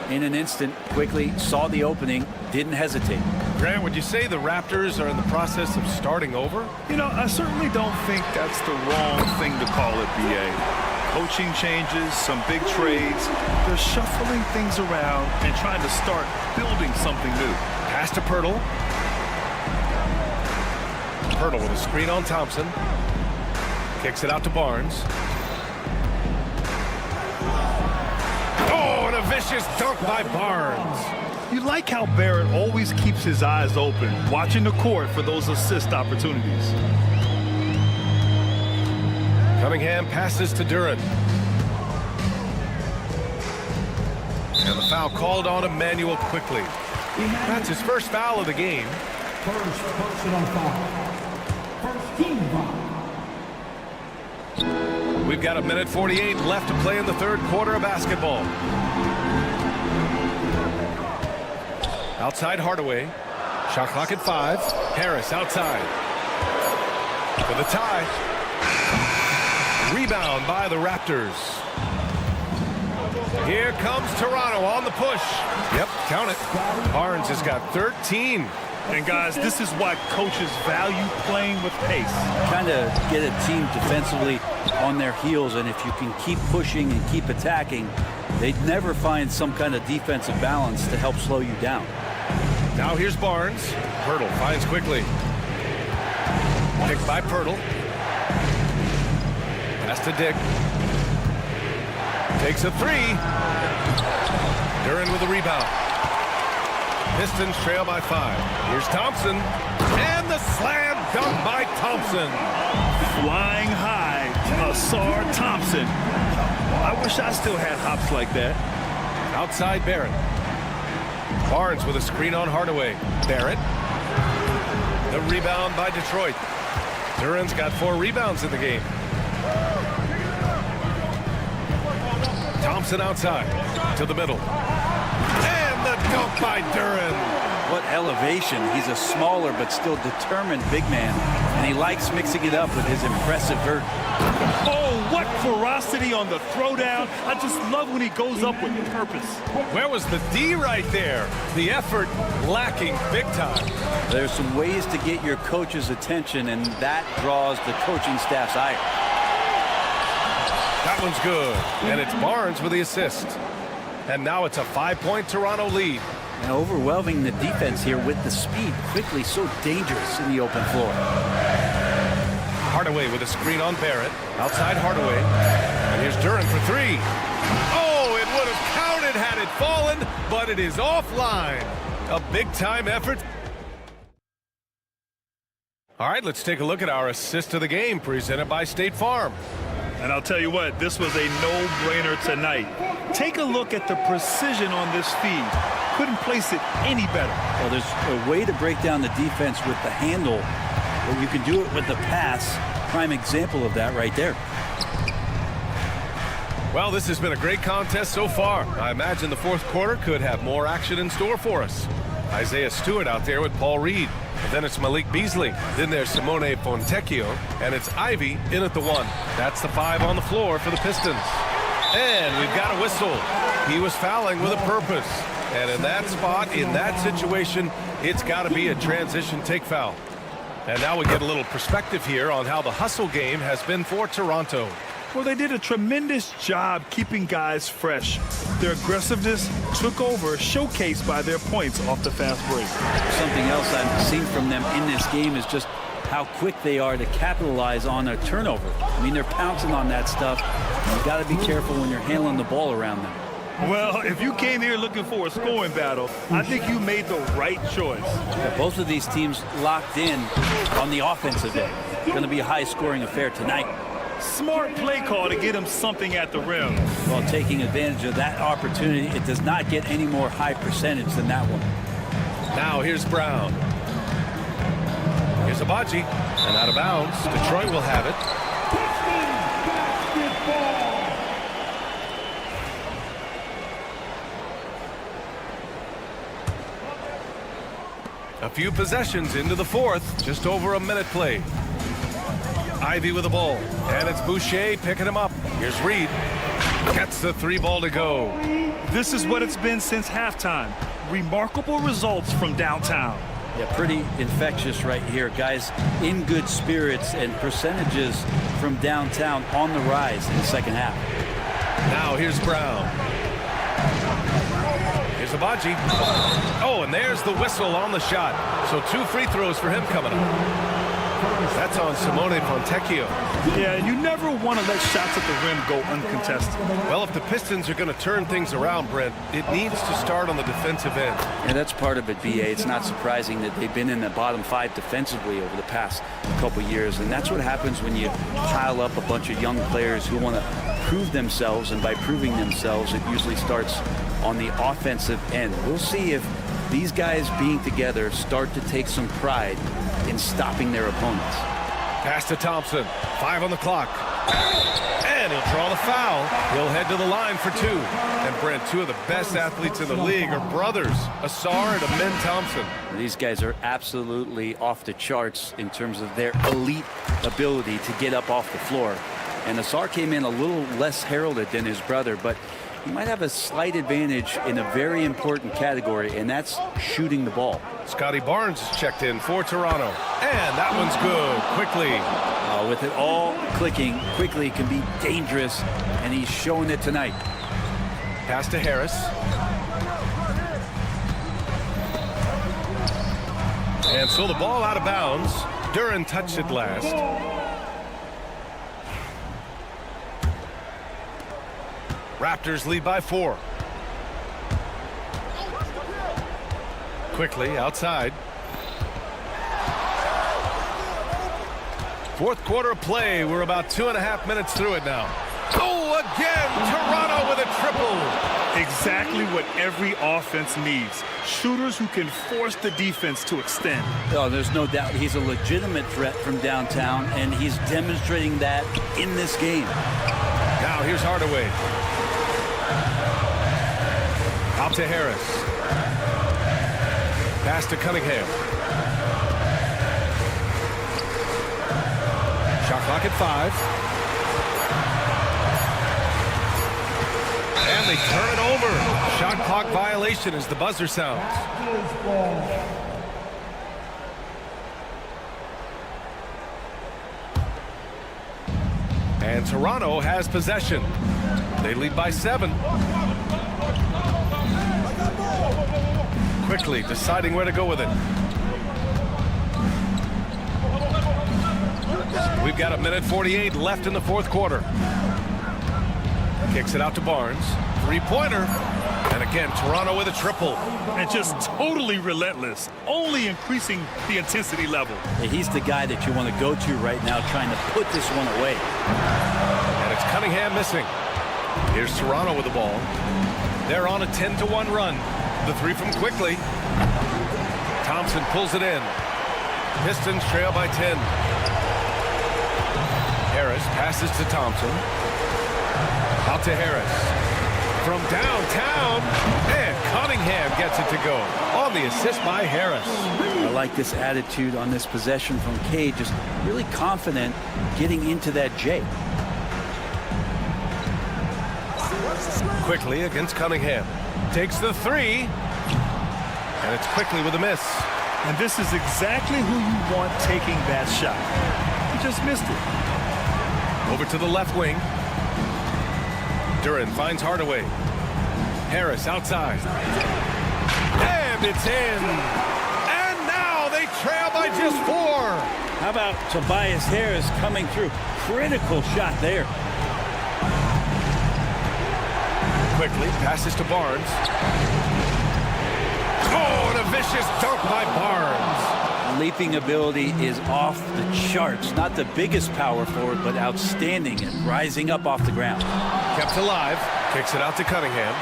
In an instant, Quickly saw the opening, didn't hesitate. Grant, would you say the Raptors are in the process of starting over? You know, I certainly don't think that's the wrong thing to call it, BA. Coaching changes, some big trades. They're shuffling things around and trying to start building something new. Pass to Pirtle. Pirtle with a screen on Thompson. Kicks it out to Barnes. Oh, and a vicious dunk by Barnes. You like how Barrett always keeps his eyes open, watching the court for those assist opportunities. Cunningham passes to Duran. And the foul called on Emmanuel Quickly. That's his first foul of the game. First personal foul. First team foul. We've got 1:48 left to play in the third quarter of basketball. Outside Hardaway. Shot clock at 5. Harris outside. For the tie. Rebound by the Raptors. Here comes Toronto on the push. Yep, count it. Barnes has got 13. And guys, this is why coaches value playing with pace. Trying to get a team defensively on their heels, and if you can keep pushing and keep attacking, they'd never find some kind of defensive balance to help slow you down. Now here's Barnes. Pirtle finds Quickly. Picked by Pirtle. Pass to Dick. Takes a 3. Duran with a rebound. Pistons trail by 5. Here's Thompson. And the slam dunk by Thompson. Flying high, Asar Thompson. I wish I still had hops like that. Outside Barrett. Barnes with a screen on Hardaway. Barrett. The rebound by Detroit. Duran's got 4 rebounds in the game. Thompson outside to the middle. And the dunk by Duran. What elevation. He's a smaller but still determined big man, and he likes mixing it up with his impressive vert. Oh, what ferocity on the throwdown. I just love when he goes up with purpose. Where was the D right there? The effort lacking big time. There's some ways to get your coach's attention, and that draws the coaching staff's ire. That one's good. And it's Barnes with the assist. And now it's a 5-point Toronto lead. And overwhelming the defense here with the speed. Quickly so dangerous in the open floor. Hardaway with a screen on Barrett. Outside Hardaway. And here's Duran for 3. Oh, it would have counted had it fallen, but it is offline. A big-time effort. All right, let's take a look at our assist of the game presented by State Farm. And I'll tell you what, this was a no-brainer tonight. Take a look at the precision on this feed. Couldn't place it any better. Well, there's a way to break down the defense with the handle, but you can do it with the pass. Prime example of that right there. Well, this has been a great contest so far. I imagine the fourth quarter could have more action in store for us. Isaiah Stewart out there with Paul Reed. And then it's Malik Beasley. Then there's Simone Fontecchio. And it's Ivy in at the 1. That's the 5 on the floor for the Pistons. And we've got a whistle. He was fouling with a purpose. And in that spot, in that situation, it's got to be a transition take foul. And now we get a little perspective here on how the hustle game has been for Toronto. Well, they did a tremendous job keeping guys fresh. Their aggressiveness took over, showcased by their points off the fast break. Something else I've seen from them in this game is just how quick they are to capitalize on a turnover. I mean, they're pouncing on that stuff. You've got to be careful when you're handling the ball around them. Well, if you came here looking for a scoring battle, I think you made the right choice. Yeah, both of these teams locked in on the offensive end. It's going to be a high-scoring affair tonight. Smart play call to get him something at the rim. Well, taking advantage of that opportunity, it does not get any more high percentage than that one. Now here's Brown. Here's Abaji. And out of bounds. Detroit will have it. A few possessions into the fourth, just over a minute played. Ivy with the ball, and it's Boucher picking him up. Here's Reed. Gets the 3 ball to go. This is what it's been since halftime. Remarkable results from downtown. Yeah, pretty infectious right here. Guys in good spirits, and percentages from downtown on the rise in the second half. Now here's Brown. Here's Abaji. Oh, and there's the whistle on the shot. So 2 free throws for him coming up. That's on Simone Fontecchio. Yeah, and you never want to let shots at the rim go uncontested. Well, if the Pistons are going to turn things around, Brent, it needs to start on the defensive end. And that's part of it, BA. It's not surprising that they've been in the bottom 5 defensively over the past couple years. And that's what happens when you pile up a bunch of young players who want to prove themselves. And by proving themselves, it usually starts on the offensive end. We'll see if these guys being together start to take some pride in stopping their opponents. Pass to Thompson. 5 on the clock. And he'll draw the foul. He'll head to the line for 2. And Brent, 2 of the best athletes in the league are brothers, Asar and Amin Thompson. These guys are absolutely off the charts in terms of their elite ability to get up off the floor. And Asar came in a little less heralded than his brother, but he might have a slight advantage in a very important category, and that's shooting the ball. Scotty Barnes is checked in for Toronto. And that one's good. Quickly. With it all clicking, quickly can be dangerous, and he's showing it tonight. Pass to Harris. And so the ball out of bounds. Duran touched it last. Raptors lead by 4. Quickly outside. Fourth quarter of play. We're about 2.5 minutes through it now. Oh, again, Toronto with a triple. Exactly what every offense needs. Shooters who can force the defense to extend. Oh, there's no doubt he's a legitimate threat from downtown, and he's demonstrating that in this game. Now here's Hardaway. Out to Harris. Pass to Cunningham. Shot clock at 5. And they turn it over. Shot clock violation as the buzzer sounds. And Toronto has possession. They lead by 7. Quickly deciding where to go with it. We've got 1:48 left in the fourth quarter. Kicks it out to Barnes. 3-pointer. And again, Toronto with a triple. And just totally relentless, only increasing the intensity level. He's the guy that you want to go to right now, trying to put this one away. And it's Cunningham missing. Here's Toronto with the ball. They're on a 10-1 run. The 3 from Quickly. Thompson pulls it in. Pistons trail by 10. Harris passes to Thompson. Out to Harris. From downtown. And Cunningham gets it to go. On the assist by Harris. I like this attitude on this possession from Cade. Just really confident getting into that J. Quickly against Cunningham. Takes the 3. And it's Quickly with a miss. And this is exactly who you want taking that shot. He just missed it. Over to the left wing. Duran finds Hardaway. Harris outside. And it's in. And now they trail by just 4. How about Tobias Harris coming through? Critical shot there. Quickly passes to Barnes. Oh, and a vicious dunk by Barnes. Leaping ability is off the charts. Not the biggest power forward, but outstanding and rising up off the ground. Kept alive. Kicks it out to Cunningham.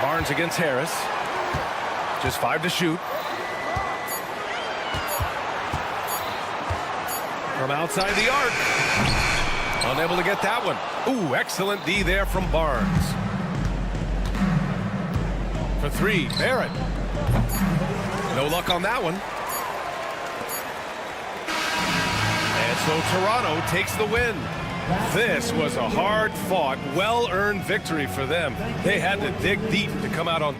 Barnes against Harris. Just 5 to shoot. From outside the arc. Unable to get that one. Ooh, excellent D there from Barnes. For three, Barrett. No luck on that one. And so Toronto takes the win. This was a hard-fought, well-earned victory for them. They had to dig deep to come out on.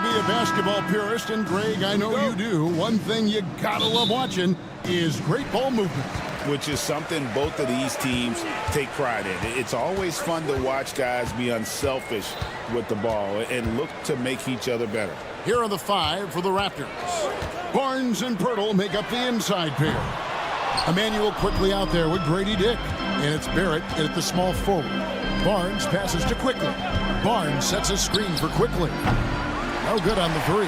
be a basketball purist, and Greg, I know you do, one thing you gotta love watching is great ball movement. Which is something both of these teams take pride in. It's always fun to watch guys be unselfish with the ball and look to make each other better. Here are the 5 for the Raptors. Barnes and Pirtle make up the inside pair. Emmanuel quickly out there with Grady Dick. And it's Barrett at the small forward. Barnes passes to Quickly. Barnes sets a screen for Quickly. No good on the 3.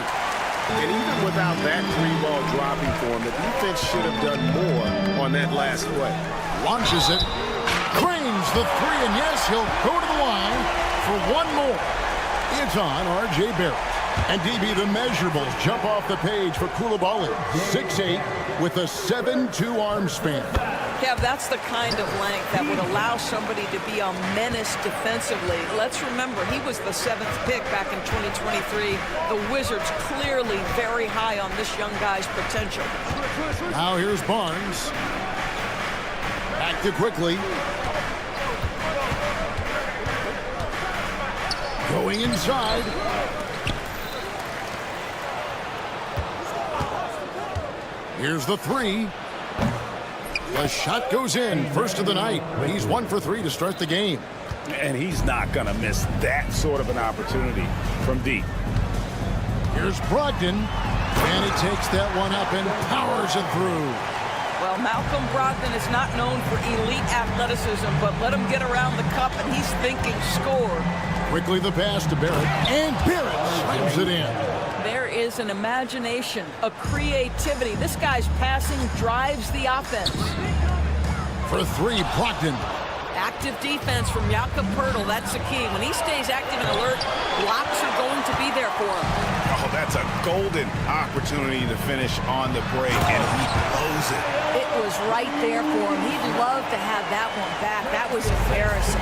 And even without that 3-ball dropping for him, the defense should have done more on that last play. Launches it. Cranes the 3, and yes, he'll go to the line for one more. It's on R.J. Barrett. And DB, the measurables jump off the page for Coulibaly. 6'8", with a 7'2" arm span. Kev, that's the kind of length that would allow somebody to be a menace defensively. Let's remember, he was the 7th pick back in 2023. The Wizards clearly very high on this young guy's potential. Now here's Barnes. Back to Quickly. Going inside. Here's the 3. The shot goes in. First of the night. He's 1 for 3 to start the game. And he's not going to miss that sort of an opportunity from deep. Here's Brogdon. And he takes that one up and powers it through. Well, Malcolm Brogdon is not known for elite athleticism, but let him get around the cup and he's thinking score. Quickly the pass to Barrett. And Barrett slams it in. There is an imagination, a creativity. This guy's passing drives the offense. For 3, Brogdon. Active defense from Jakob Poeltl. That's the key. When he stays active and alert, blocks are going to be there for him. Oh, that's a golden opportunity to finish on the break, and he blows it. It was right there for him. He'd love to have that one back. That was embarrassing.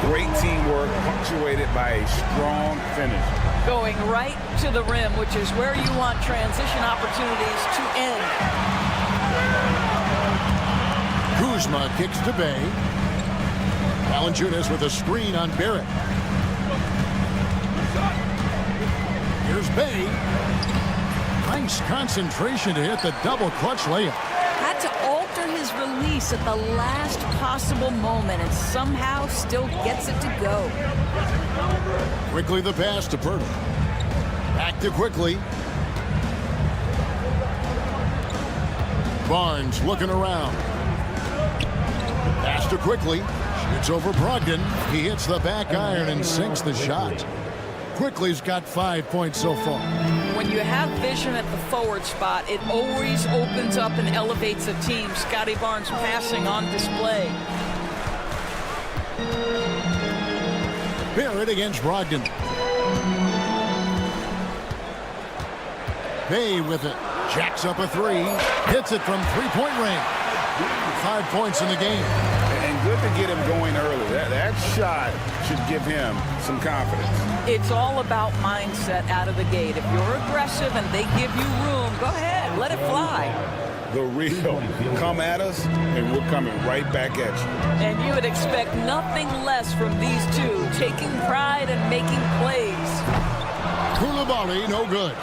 Great teamwork, punctuated by a strong finish. Going right to the rim, which is where you want transition opportunities to end. Kuzma kicks to Bay. Valanciunas with a screen on Barrett. Here's Bay. Nice concentration to hit the double clutch layup. Had to alter his release at the last possible moment and somehow still gets it to go. Quickly the pass to Poeltl. Back to Quickly. Barnes looking around. Pass to Quickly. Shoots over Brogdon. He hits the back iron and sinks the shot. Quickly's got 5 points so far. When you have vision at the forward spot, it always opens up and elevates a team. Scotty Barnes passing on display. Barrett against Brogdon. Bay with it. Jacks up a 3. Hits it from three-point range. 5 points in the game. And good to get him going early. That shot should give him some confidence. It's all about mindset out of the gate. If you're aggressive and they give you room, go ahead, let it fly. The real come at us, and we're coming right back at you. And you would expect nothing less from these two, taking pride and making plays. Coulibaly, no good.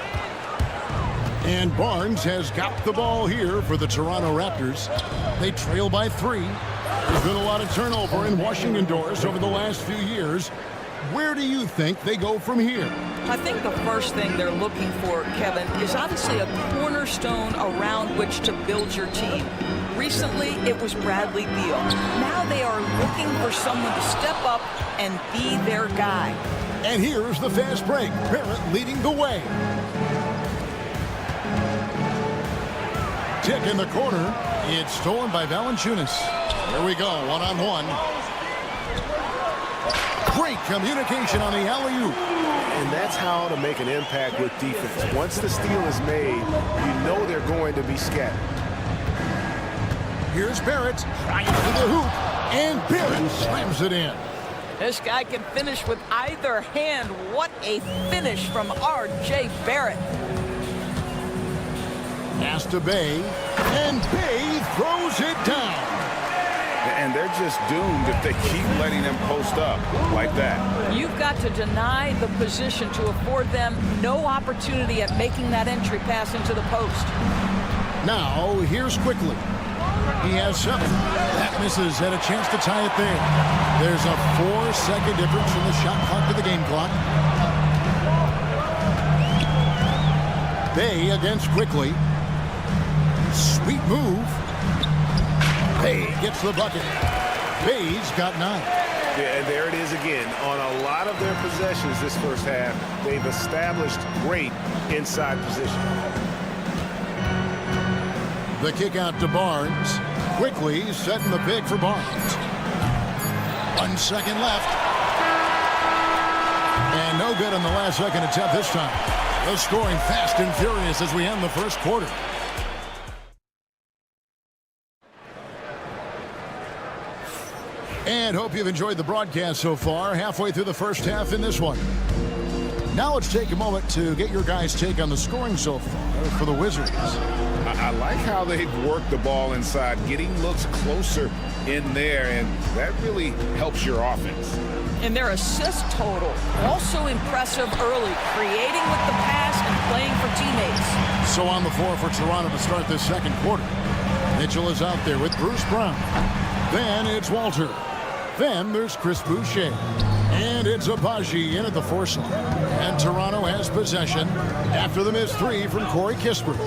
And Barnes has got the ball here for the Toronto Raptors. They trail by 3. There's been a lot of turnover in Washington doors over the last few years. Where do you think they go from here? I think the first thing they're looking for, Kevin, is obviously a cornerstone around which to build your team. Recently, it was Bradley Beal. Now they are looking for someone to step up and be their guy. And here's the fast break. Barrett leading the way. Tick in the corner. It's stolen by Valanciunas. Here we go, one-on-one. Great communication on the alley-oop. And that's how to make an impact with defense. Once the steal is made, you know they're going to be scattered. Here's Barrett trying to the hoop, and Barrett slams it in. This guy can finish with either hand. What a finish from R.J. Barrett. Pass to Bay, and Bay throws it down. And they're just doomed if they keep letting them post up like that. You've got to deny the position to afford them no opportunity at making that entry pass into the post. Now, here's Quickly. He has 7. That misses. Had a chance to tie it there. There's a 4-second difference from the shot clock to the game clock. Bay against Quickly. Sweet move. Bay gets the bucket. Bay's got 9. Yeah, and there it is again. On a lot of their possessions this first half, they've established great inside position. The kick out to Barnes. Quickly setting the pick for Barnes. 1 second left. And no good on the last second attempt this time. The scoring fast and furious as we end the first quarter. And hope you've enjoyed the broadcast so far. Halfway through the first half in this one. Now let's take a moment to get your guys' take on the scoring so far for the Wizards. I like how they've worked the ball inside, getting looks closer in there, and that really helps your offense. And their assist total, also impressive early, creating with the pass and playing for teammates. So on the floor for Toronto to start this second quarter. Mitchell is out there with Bruce Brown. Then it's Walter. Then there's Chris Boucher. And it's Abaji in at the 4 slot. And Toronto has possession after the missed 3 from Corey Kispert.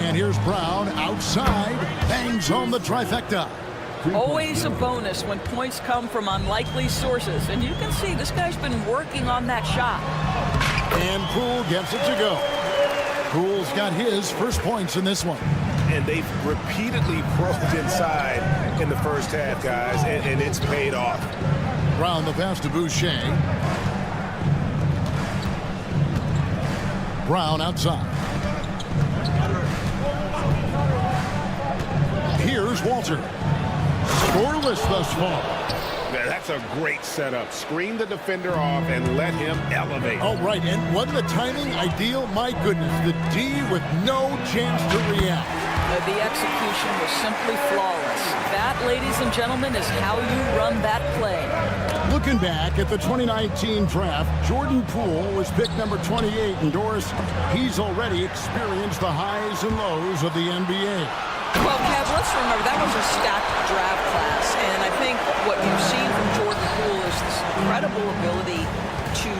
And here's Brown outside. Bangs home the trifecta. Always a bonus when points come from unlikely sources. And you can see this guy's been working on that shot. And Poole gets it to go. Poole's got his first points in this one. And they've repeatedly probed inside in the first half, guys, and it's paid off. Brown the pass to Boucher. Brown outside. Here's Walter. Scoreless thus far. Yeah, that's a great setup. Screen the defender off and let him elevate. Oh, right. And wasn't the timing ideal? My goodness. The D with no chance to react. The execution was simply flawless. That, ladies and gentlemen, is how you run that play. Looking back at the 2019 draft, Jordan Poole was picked number 28. And Doris, he's already experienced the highs and lows of the NBA. Well, Kev, let's remember that was a stacked draft class. And I think what you've seen from Jordan Poole is this incredible ability to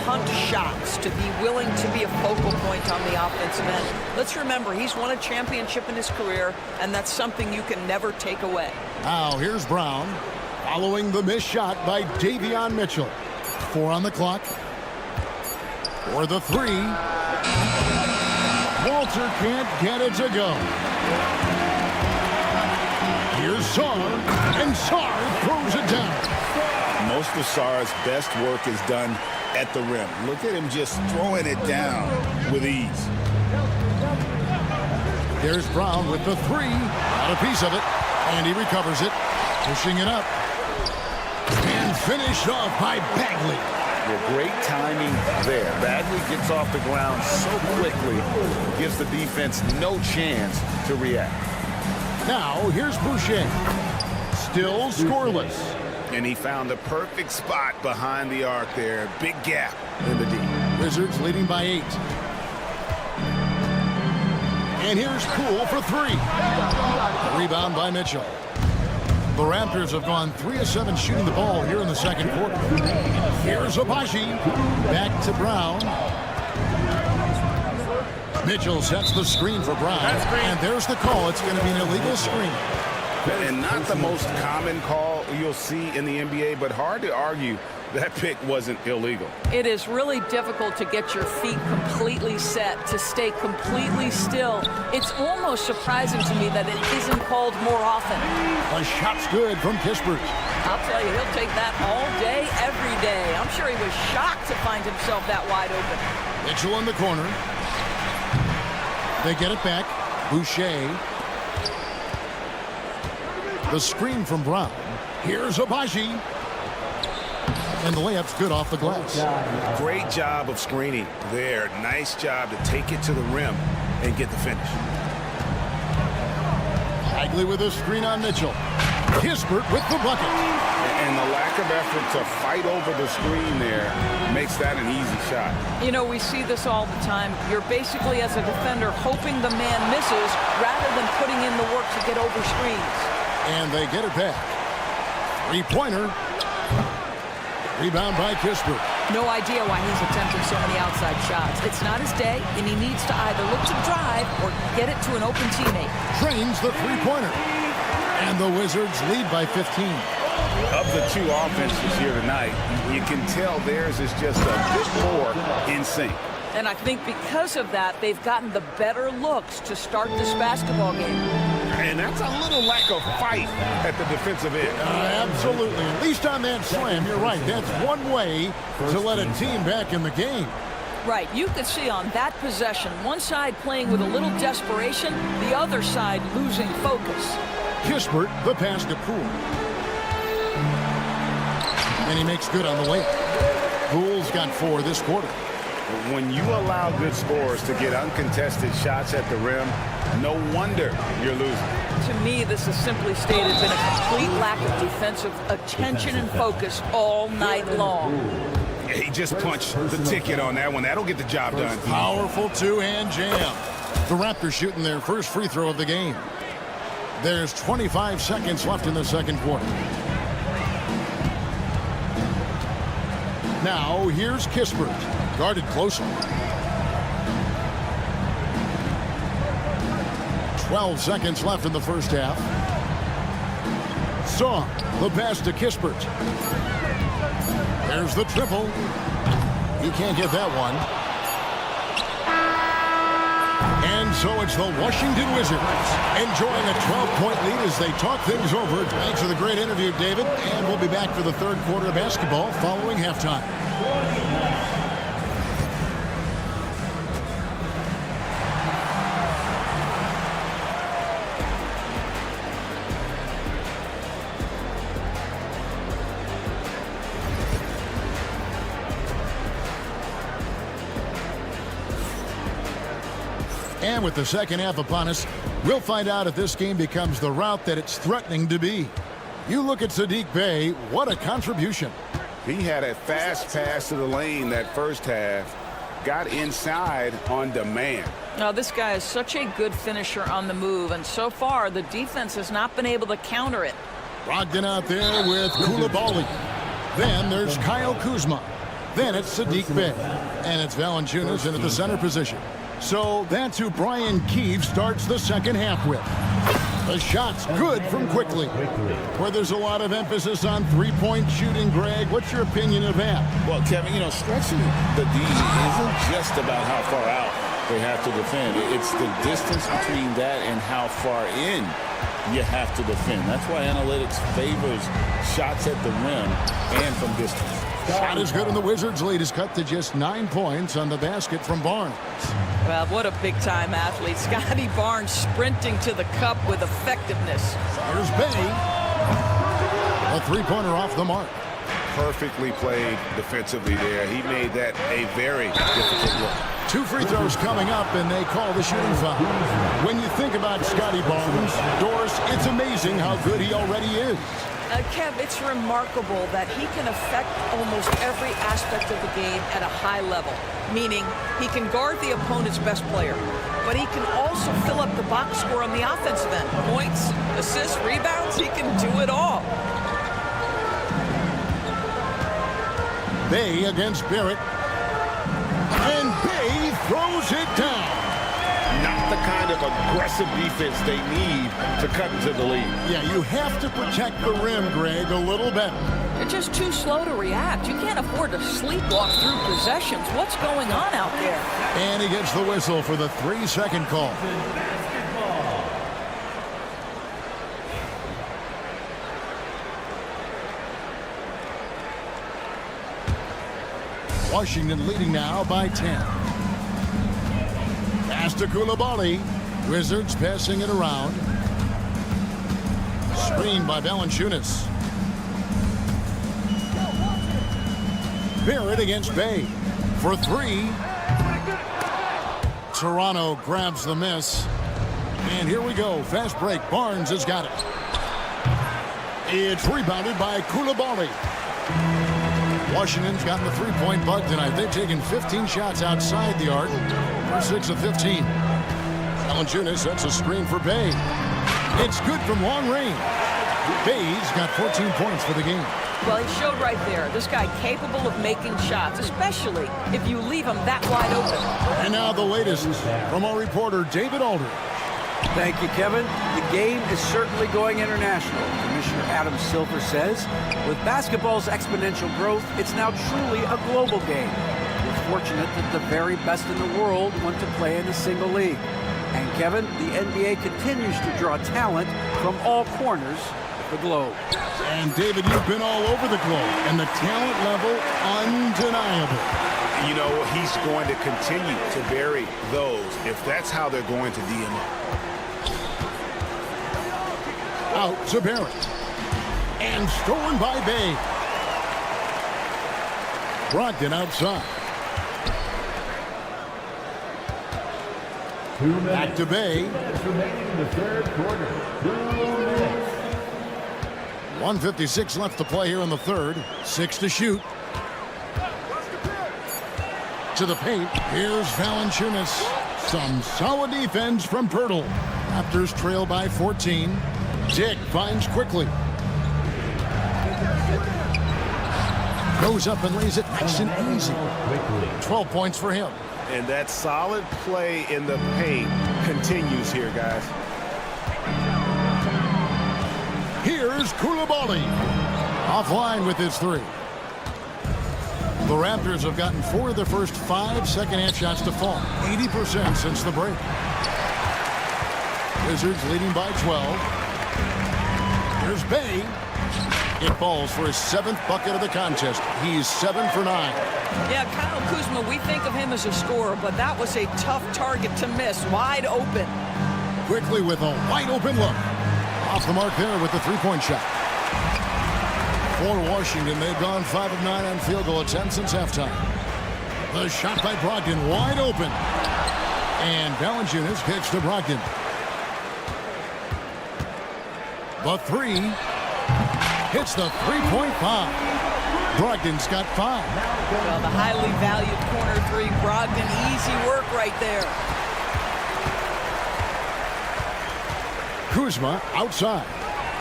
hunt shots, to be willing to be a focal point on the offensive end. Let's remember, he's won a championship in his career, and that's something you can never take away. Now, here's Brown, following the missed shot by Davion Mitchell. 4 on the clock. For the 3. Walter can't get it to go. Here's Sarr, and Sarr throws it down. Most of Sarr's best work is done at the rim. Look at him just throwing it down with ease. There's Brown with the 3. Got a piece of it, and he recovers it. Pushing it up. And finished off by Bagley. Yeah, great timing there. Bagley gets off the ground so quickly, gives the defense no chance to react. Now, here's Boucher. Still scoreless. And he found the perfect spot behind the arc there. Big gap in the D. Wizards leading by 8. And here's Poole for 3. A rebound by Mitchell. The Raptors have gone 3 of 7 shooting the ball here in the second quarter. Here's Abaji. Back to Brown. Mitchell sets the screen for Brown. And there's the call. It's going to be an illegal screen. And not the most common call you'll see in the NBA, but hard to argue that pick wasn't illegal. It is really difficult to get your feet completely set, to stay completely still. It's almost surprising to me that it isn't called more often. A shot's good from Kispert. I'll tell you, he'll take that all day, every day. I'm sure he was shocked to find himself that wide open. Mitchell in the corner. They get it back. Boucher. The screen from Brown. Here's Abaji. And the layup's good off the glass. Great job of screening there. Nice job to take it to the rim and get the finish. Bagley with a screen on Mitchell. Kispert with the bucket. And the lack of effort to fight over the screen there makes that an easy shot. You know, we see this all the time. You're basically, as a defender, hoping the man misses rather than putting in the work to get over screens. And they get it back. Three-pointer. Rebound by Kispert. No idea why he's attempting so many outside shots. It's not his day, and he needs to either look to drive or get it to an open teammate. Trains the three-pointer. And the Wizards lead by 15. Of the two offenses here tonight, you can tell theirs is just a bit more in sync. And I think because of that, they've gotten the better looks to start this basketball game. And that's a little lack of fight at the defensive end. Absolutely. At least on that slam, you're right. That's one way to let a team back in the game. Right. You could see on that possession, one side playing with a little desperation, the other side losing focus. Kispert, the pass to Poole. And he makes good on the way. Poole's got 4 this quarter. When you allow good scorers to get uncontested shots at the rim, no wonder you're losing. To me, this is simply stated been a complete lack of defensive attention and focus all night long. He just punched the ticket on that one. That'll get the job done. Powerful two-hand jam. The Raptors shooting their first free throw of the game. There's 25 seconds left in the second quarter. Now, here's Kispert. Guarded closely. 12 seconds left in the first half. Song, the pass to Kispert. There's the triple. He can't get that one. And so it's the Washington Wizards enjoying a 12-point lead as they talk things over. Thanks for the great interview, David. And we'll be back for the third quarter of basketball following halftime. And with the second half upon us, we'll find out if this game becomes the route that it's threatening to be. You look at Saddiq Bey, what a contribution. He had a fast pass to the lane that first half, got inside on demand. Now, this guy is such a good finisher on the move, and so far the defense has not been able to counter it. Brogdon out there with Coulibaly. Then there's Kyle Kuzma. Then it's Saddiq Bey. And it's Valanciunas in at the center position. So that's who Brian Keefe starts the second half with. The shot's good from quickly. Where there's a lot of emphasis on three-point shooting, Greg. What's your opinion of that? Well, Kevin, stretching the D isn't just about how far out they have to defend. It's the distance between that and how far in you have to defend. That's why analytics favors shots at the rim and from distance. Shot is good, and the Wizards' lead is cut to just 9 points on the basket from Barnes. Well, what a big-time athlete. Scotty Barnes sprinting to the cup with effectiveness. There's Bey. A three-pointer off the mark. Perfectly played defensively there. He made that a very difficult look. 2 free throws coming up, and they call the shooting foul. When you think about Scotty Barnes, Doris, it's amazing how good he already is. Kev, it's remarkable that he can affect almost every aspect of the game at a high level, meaning he can guard the opponent's best player, but he can also fill up the box score on the offensive end. Points, assists, rebounds, he can do it all. Bey against Barrett. And Bey throws it down. Not the kind of aggressive defense they need to cut into the lead. Yeah, you have to protect the rim, Greg, a little better. You're just too slow to react. You can't afford to sleepwalk through possessions. What's going on out there? And he gets the whistle for the 3-second call. Washington leading now by 10. Pass to Coulibaly. Wizards passing it around. Screen by Valanciunas. Barrett against Bey for 3. Toronto grabs the miss. And here we go. Fast break. Barnes has got it. It's rebounded by Coulibaly. Washington's gotten the three-point bug tonight. They've taken 15 shots outside the arc. They're 6 of 15. Valanciunas sets a screen for Bay. It's good from long range. Bay's got 14 points for the game. Well, he showed right there. This guy capable of making shots, especially if you leave him that wide open. And now the latest from our reporter, David Aldridge. Thank you, Kevin. The game is certainly going international. Commissioner Adam Silver says, with basketball's exponential growth, it's now truly a global game. We're fortunate that the very best in the world want to play in a single league. And Kevin, the NBA continues to draw talent from all corners of the globe. And David, you've been all over the globe, and the talent level undeniable. You know, he's going to continue to vary those if that's how they're going to D him up. Out to Barrett. And stolen by Bay. Brogdon outside. Back to Bay. 1:56 left to play here in the third. 6 to shoot. To the paint. Here's Valanciunas. Some solid defense from Pirtle. Raptors trail by 14. Dick finds quickly. Goes up and lays it nice and easy. 12 points for him. And that solid play in the paint continues here, guys. Here's Coulibaly. Offline with his three. The Raptors have gotten 4 of their first 5 second-half shots to fall. 80% since the break. Wizards leading by 12. Here's Bay. It falls for his 7th bucket of the contest. He's 7 for 9. Yeah, Kyle Kuzma, we think of him as a scorer, but that was a tough target to miss. Wide open. Quickly with a wide open look. Off the mark there with the three-point shot. For Washington, they've gone 5 of 9 on field goal attempts since halftime. The shot by Brogdon wide open. And Valanciunas kicks to Brogdon. The three hits the three-point bomb. Brogdon's got 5. Well, the highly valued corner three, Brogdon, easy work right there. Kuzma outside.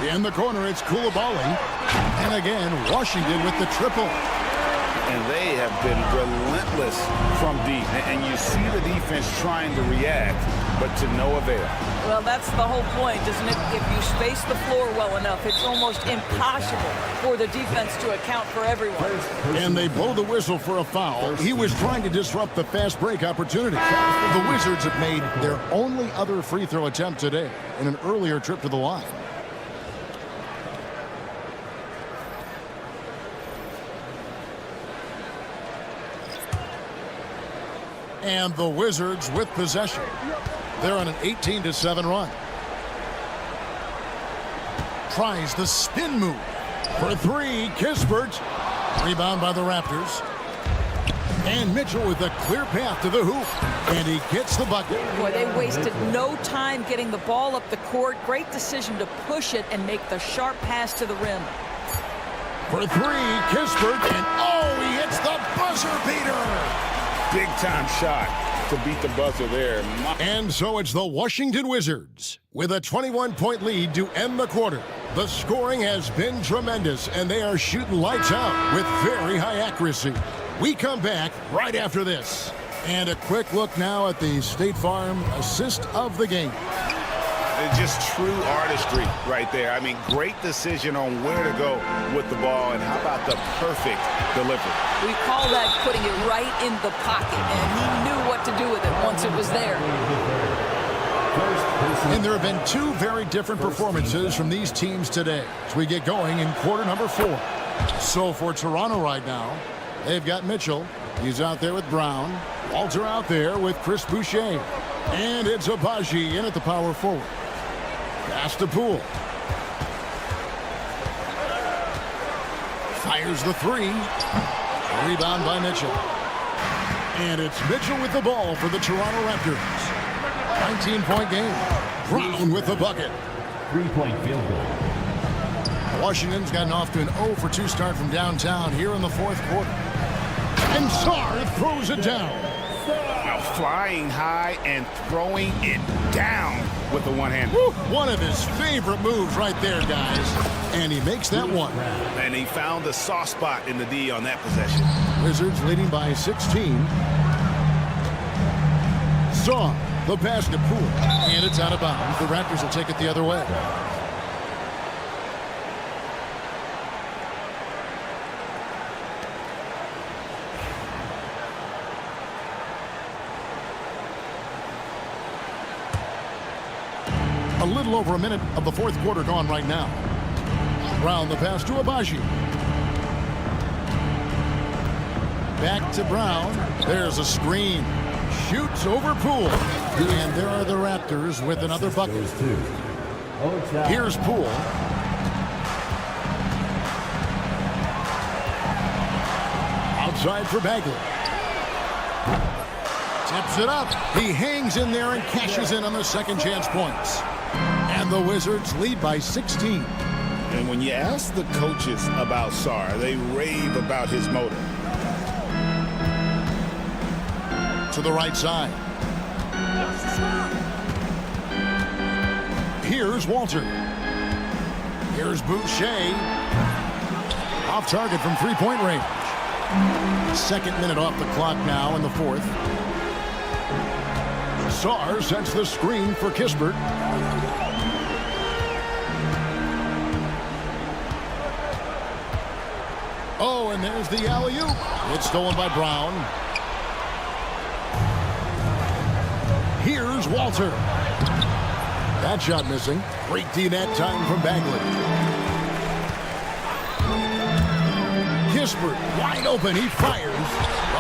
In the corner, it's Coulibaly. And again, Washington with the triple. And they have been relentless from deep. And you see the defense trying to react, but to no avail. Well, that's the whole point, isn't it? If you space the floor well enough, it's almost impossible for the defense to account for everyone. And they blow the whistle for a foul. He was trying to disrupt the fast break opportunity. The Wizards have made their only other free throw attempt today in an earlier trip to the line. And the Wizards with possession. They're on an 18-7 run. Tries the spin move. For 3, Kispert. Rebound by the Raptors. And Mitchell with a clear path to the hoop. And he gets the bucket. Boy, they wasted no time getting the ball up the court. Great decision to push it and make the sharp pass to the rim. For 3, Kispert. And oh, he hits the buzzer beater. Big time shot to beat the buzzer there. And so it's the Washington Wizards with a 21-point lead to end the quarter. The scoring has been tremendous, and they are shooting lights out with very high accuracy. We come back right after this. And a quick look now at the State Farm assist of the game. Just true artistry right there. I mean, great decision on where to go with the ball, and how about the perfect delivery? We call that putting it right in the pocket, and he knew what to do with it once it was there. And there have been 2 very different performances from these teams today as we get going in quarter number 4. So for Toronto right now, they've got Mitchell. He's out there with Brown. Walter out there with Chris Boucher. And it's Abaji in at the power forward. Pass to Poole. Fires the 3. Rebound by Mitchell. And it's Mitchell with the ball for the Toronto Raptors. 19-point game. Brown with the bucket. 3-point field goal. Washington's gotten off to an 0-for-2 start from downtown here in the fourth quarter. And Sarr throws it down. Now flying high and throwing it down with the one-hand. One of his favorite moves right there, guys. And he makes that one. And he found the soft spot in the D on that possession. Wizards leading by 16. Sarr, the pass to Poole. And it's out of bounds. The Raptors will take it the other way. A little over a minute of the fourth quarter gone right now. Brown the pass to Abaji. Back to Brown. There's a screen. Shoots over Poole. And there are the Raptors with another bucket. Here's Poole. Outside for Bagley. Tips it up. He hangs in there and cashes in on the second chance points. And the Wizards lead by 16. And when you ask the coaches about Sarr, they rave about his motor. To the right side. Here's Walter. Here's Boucher. Off target from three-point range. Second minute off the clock now in the fourth. Sarr sets the screen for Kispert. Oh, and there's the alley-oop. It's stolen by Brown. Here's Walter. That shot missing. Great D that time from Bagley. Kispert wide open. He fires.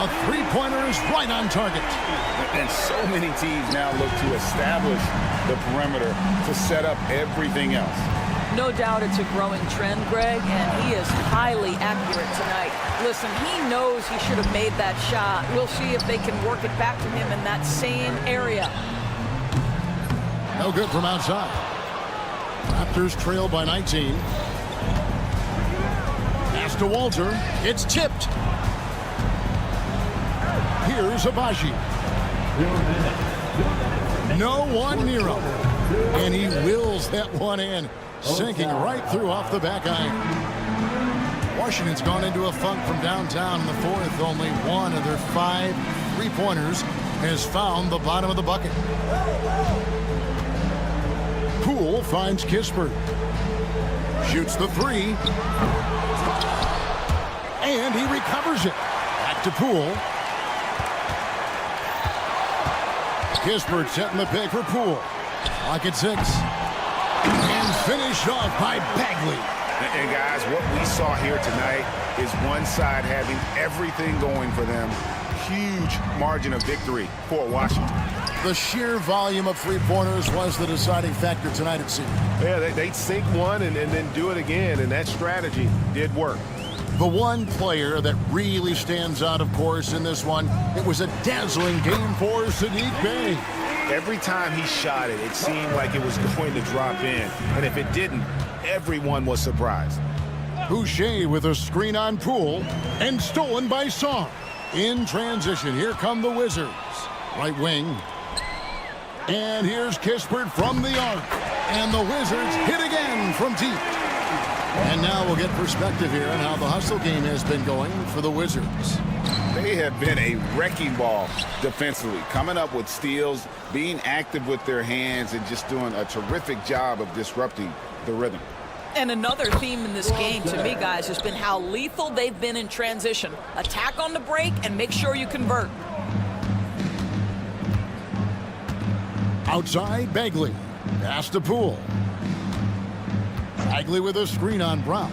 A three-pointer is right on target. And so many teams now look to establish the perimeter to set up everything else. No doubt it's a growing trend, Greg, and he is highly accurate tonight. Listen, he knows he should have made that shot. We'll see if they can work it back to him in that same area. No good from outside. Raptors trail by 19. Pass to Walter. It's tipped. Here's Abaji. No one near him. And he wills that one in. Sinking right through off the back iron. Washington's gone into a funk from downtown in the fourth. Only one of their 5 three-pointers has found the bottom of the bucket. Poole finds Kispert. Shoots the three. And he recovers it. Back to Poole. Kispert setting the pick for Poole. Clock at 6. And finished off by Bagley. And guys, what we saw here tonight is one side having everything going for them. Huge margin of victory for Washington. The sheer volume of three-pointers was the deciding factor tonight, it seemed. Yeah, they'd sink one and then do it again, and that strategy did work. The one player that really stands out, of course, in this one, it was a dazzling game for Sadalczyk Bey. Every time he shot it, it seemed like it was going to drop in. And if it didn't, everyone was surprised. Boucher with a screen on Poole and stolen by Sarr. In transition, here come the Wizards. Right wing. And here's Kispert from the arc. And the Wizards hit again from deep. And now we'll get perspective here on how the hustle game has been going for the Wizards. They have been a wrecking ball defensively, coming up with steals, being active with their hands, and just doing a terrific job of disrupting the rhythm. And another theme in this game, to me, guys, has been how lethal they've been in transition. Attack on the break and make sure you convert. Outside, Bagley. Pass to Poole. Bagley with a screen on Brown.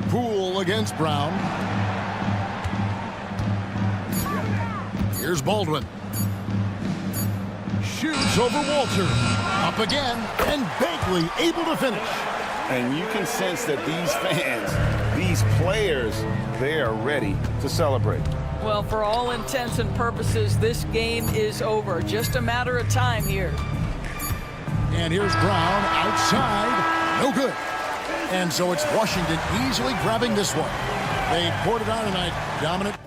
Poole against Brown. Here's Baldwin. Shoots over Walter. Up again, and Bagley able to finish. And you can sense that these fans, these players, they are ready to celebrate. Well, for all intents and purposes, this game is over. Just a matter of time here. And here's Brown outside. No good. And so it's Washington easily grabbing this one. They poured it on tonight. Dominant.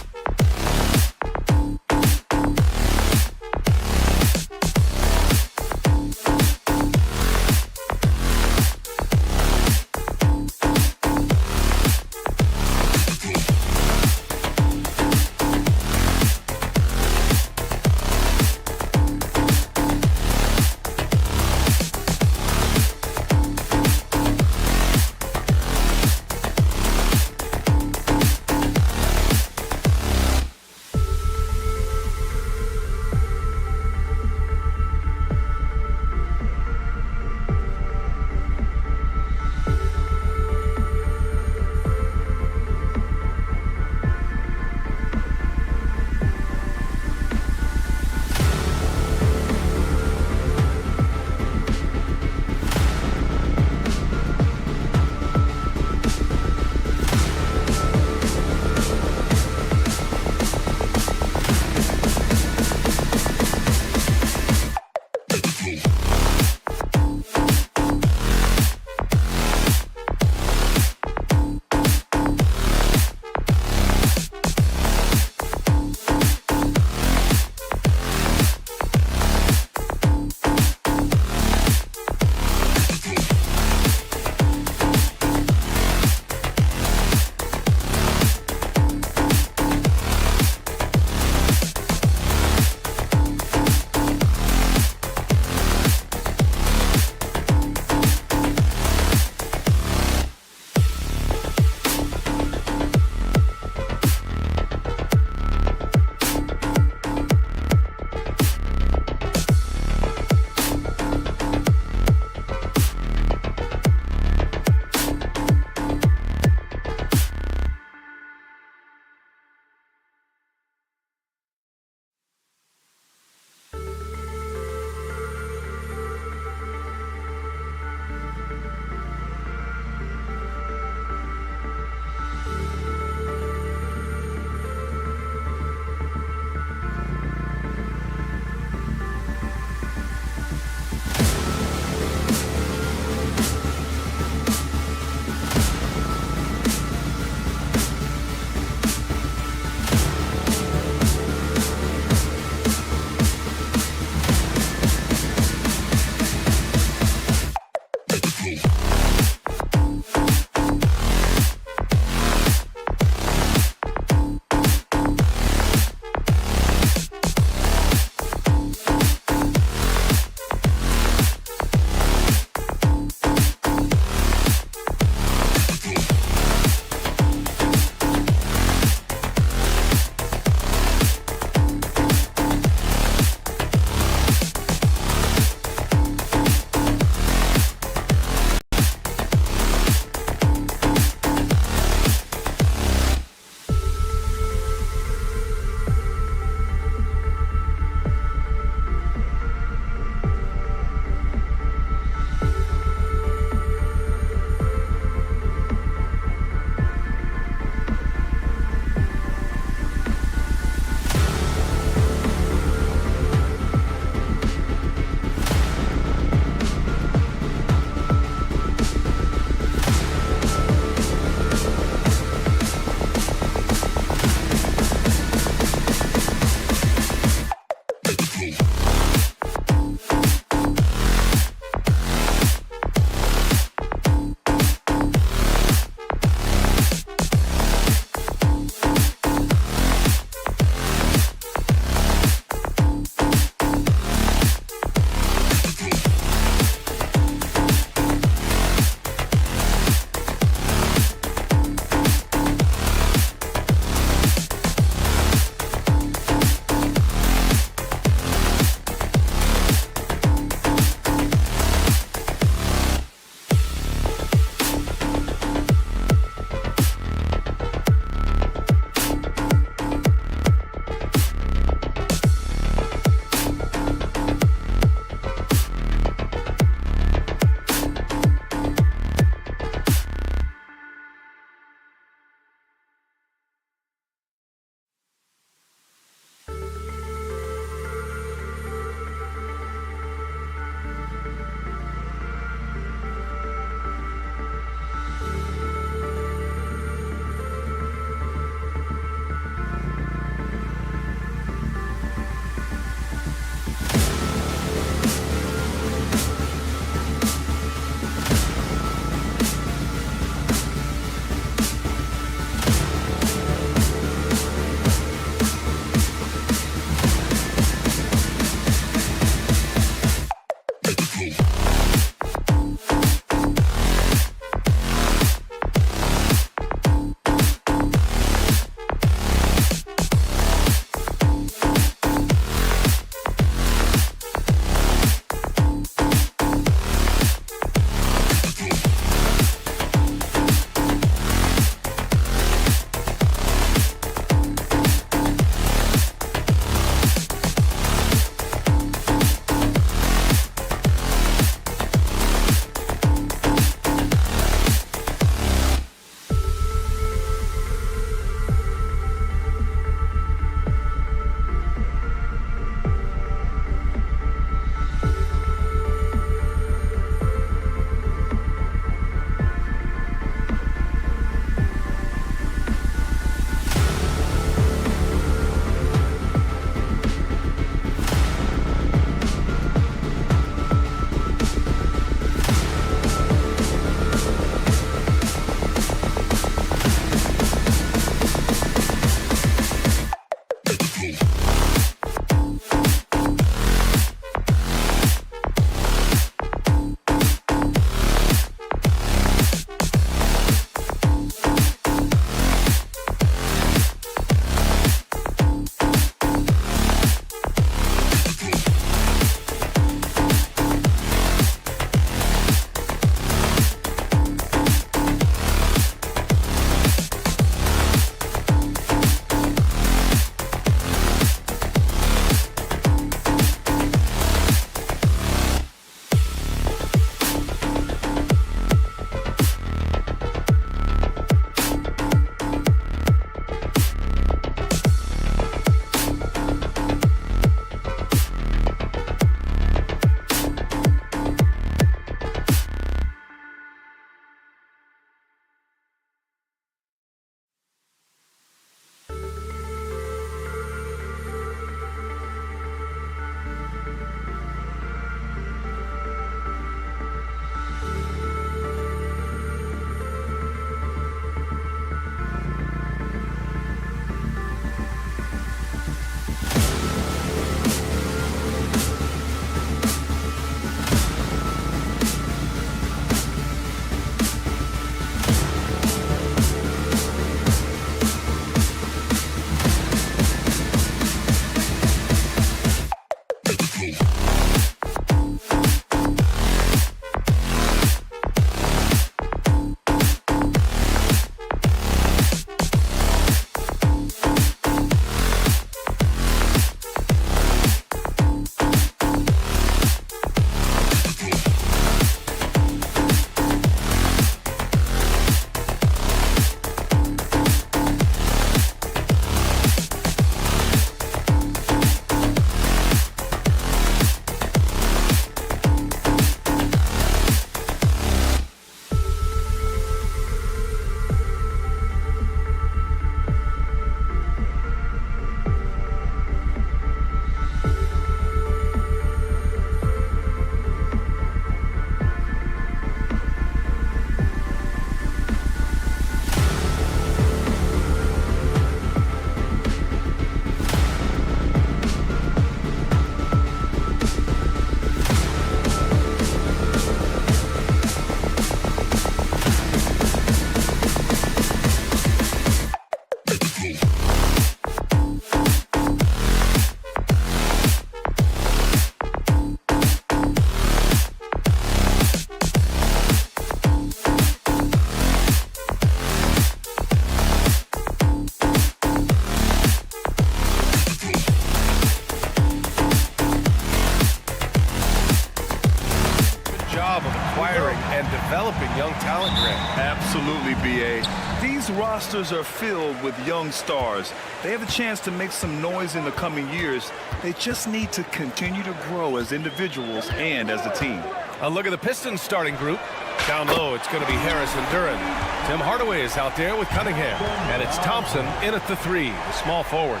Grant? Absolutely, B.A. These rosters are filled with young stars. They have a chance to make some noise in the coming years. They just need to continue to grow as individuals and as a team. A look at the Pistons starting group. Down low, it's going to be Harris and Duran. Tim Hardaway is out there with Cunningham. And it's Thompson in at the 3, the small forward.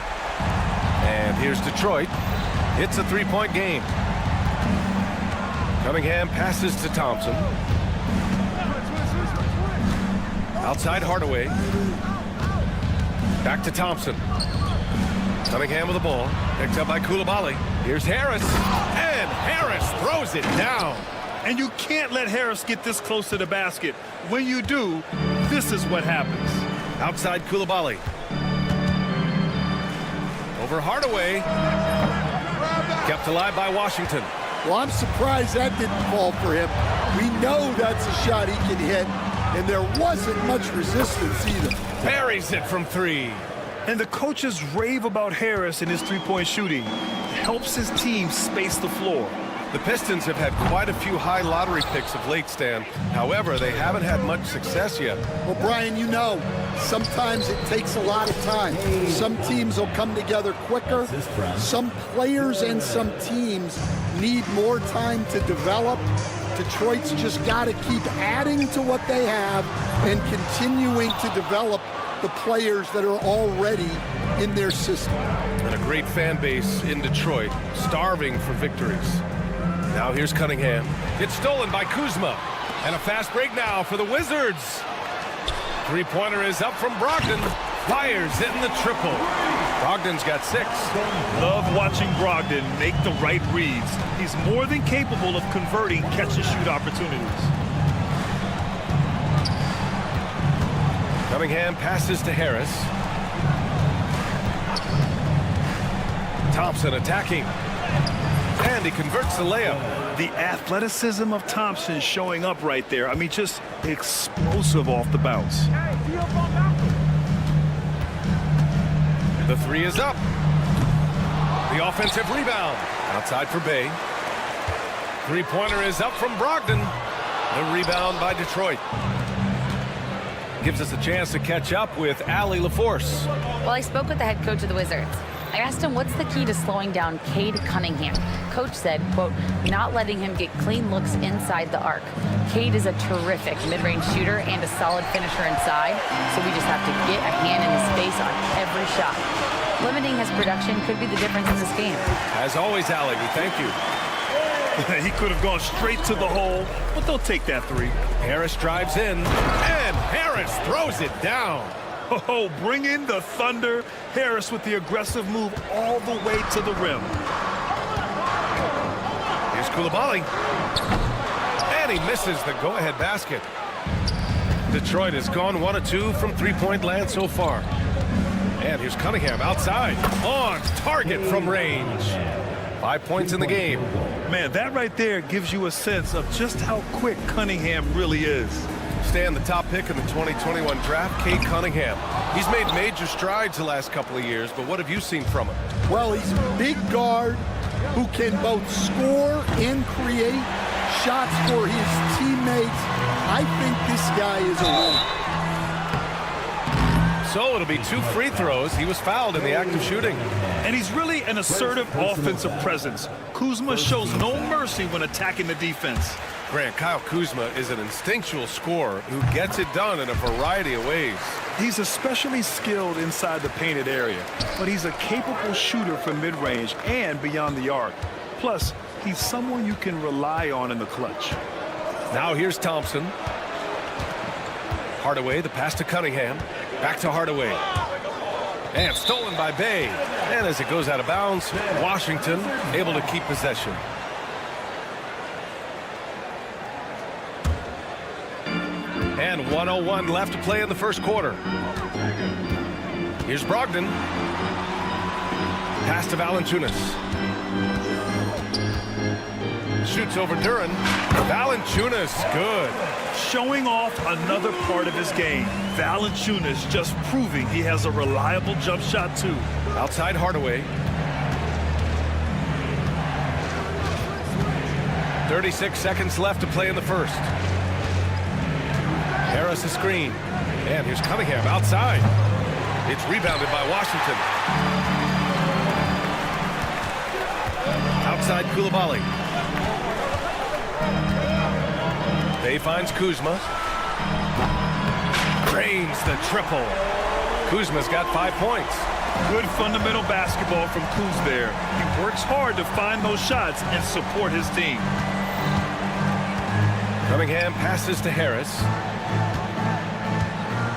And here's Detroit. It's a 3-point game. Cunningham passes to Thompson. Outside Hardaway. Back to Thompson. Cunningham with the ball. Picked up by Coulibaly. Here's Harris. And Harris throws it down. And you can't let Harris get this close to the basket. When you do, this is what happens. Outside Coulibaly. Over Hardaway. Kept alive by Washington. Well, I'm surprised that didn't fall for him. We know that's a shot he can hit, and there wasn't much resistance either. Buries it from 3. And the coaches rave about Harris and his three-point shooting. It helps his team space the floor. The Pistons have had quite a few high lottery picks of late, Stan. However, they haven't had much success yet. Well, Brian, you know, sometimes it takes a lot of time. Some teams will come together quicker. Some players and some teams need more time to develop. Detroit's just got to keep adding to what they have and continuing to develop the players that are already in their system. And a great fan base in Detroit, starving for victories. Now here's Cunningham. It's stolen by Kuzma. And a fast break now for the Wizards. Three-pointer is up from Brogdon. Fires in the triple. Brogdon's got 6. Love watching Brogdon make the right reads. He's more than capable of converting catch-and-shoot opportunities. Cunningham passes to Harris. Thompson attacking. And he converts the layup. The athleticism of Thompson showing up right there. I mean, just explosive off the bounce. The 3 is up. The offensive rebound. Outside for Bay. Three-pointer is up from Brogdon. The rebound by Detroit. Gives us a chance to catch up with Allie LaForce. Well, I spoke with the head coach of the Wizards. I asked him what's the key to slowing down Cade Cunningham. Coach said, quote, not letting him get clean looks inside the arc. Cade is a terrific mid-range shooter and a solid finisher inside, so we just have to get a hand in his face on every shot. Limiting his production could be the difference in this game. As always, Allie, we thank you. He could have gone straight to the hole, but they'll take that 3. Harris drives in, and Harris throws it down. Oh, bring in the thunder. Harris with the aggressive move all the way to the rim. Here's Coulibaly. And he misses the go-ahead basket. Detroit has gone 1 of 2 from three-point land so far. And here's Cunningham outside. On target from range. 5 points in the game. Man, that right there gives you a sense of just how quick Cunningham really is. Stan, the top pick in the 2021 draft, Cade Cunningham. He's made major strides the last couple of years, but what have you seen from him? Well, he's a big guard who can both score and create shots for his teammates. I think this guy is a winner. So it'll be 2 free throws. He was fouled in the act of shooting. And he's really an assertive offensive presence. Kuzma shows no mercy when attacking the defense. Grant, Kyle Kuzma is an instinctual scorer who gets it done in a variety of ways. He's especially skilled inside the painted area, but he's a capable shooter from mid-range and beyond the arc. Plus, he's someone you can rely on in the clutch. Now here's Thompson. Hardaway, the pass to Cunningham. Back to Hardaway. And stolen by Bay. And as it goes out of bounds, Washington able to keep possession. And 1:01 left to play in the first quarter. Here's Brogdon. Pass to Valanciunas. Shoots over Duran. Valanciunas, good. Showing off another part of his game. Valanciunas just proving he has a reliable jump shot too. Outside Hardaway. 36 seconds left to play in the first. Harris a screen. And here's Cunningham outside. It's rebounded by Washington. Outside Koulibaly. Bay finds Kuzma. Drains the triple. Kuzma's got 5 points. Good fundamental basketball from Kuz there. He works hard to find those shots and support his team. Cunningham passes to Harris.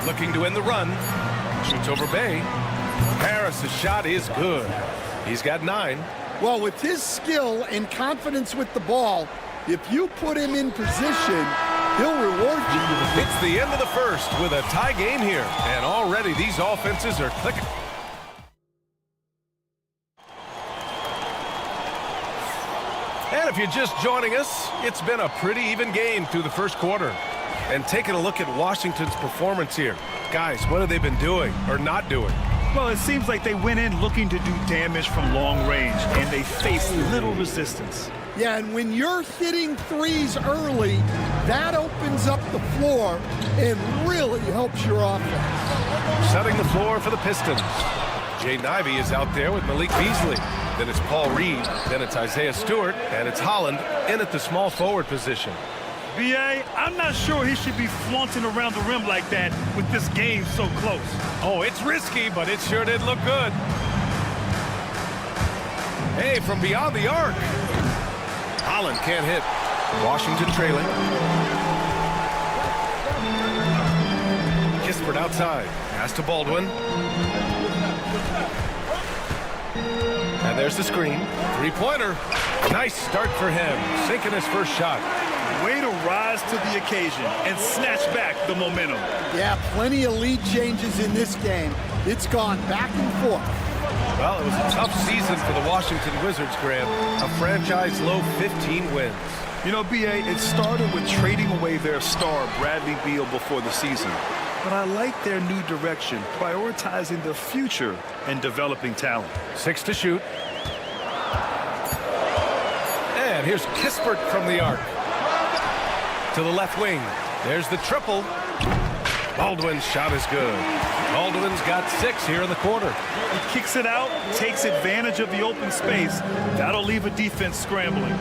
Looking to win the run. Shoots over Bay. Harris' shot is good. He's got 9. Well, with his skill and confidence with the ball, if you put him in position, he'll reward you. It's the end of the first with a tie game here. And already these offenses are clicking. And if you're just joining us, it's been a pretty even game through the first quarter. And taking a look at Washington's performance here. Guys, what have they been doing or not doing? Well, it seems like they went in looking to do damage from long range, and they faced little resistance. Yeah, and when you're hitting threes early, that opens up the floor and really helps your offense. Setting the floor for the Pistons. Jaden Ivey is out there with Malik Beasley. Then it's Paul Reed. Then it's Isaiah Stewart. And it's Holland in at the small forward position. B.A., I'm not sure he should be flaunting around the rim like that with this game so close. Oh, it's risky, but it sure did look good. Hey, from beyond the arc. Holland can't hit. Washington trailing. Kispert outside. Pass to Baldwin. And there's the screen. Three-pointer. Nice start for him. Sinking his first shot. Way to rise to the occasion and snatch back the momentum. Yeah, plenty of lead changes in this game. It's gone back and forth. Well, it was a tough season for the Washington Wizards, Graham. A franchise low 15 wins. You know, B.A., it started with trading away their star, Bradley Beal, before the season. But I like their new direction, prioritizing the future and developing talent. 6 to shoot. And here's Kispert from the arc. To the left wing. There's the triple. Baldwin's shot is good. Baldwin's got 6 here in the quarter. He kicks it out, takes advantage of the open space. That'll leave a defense scrambling.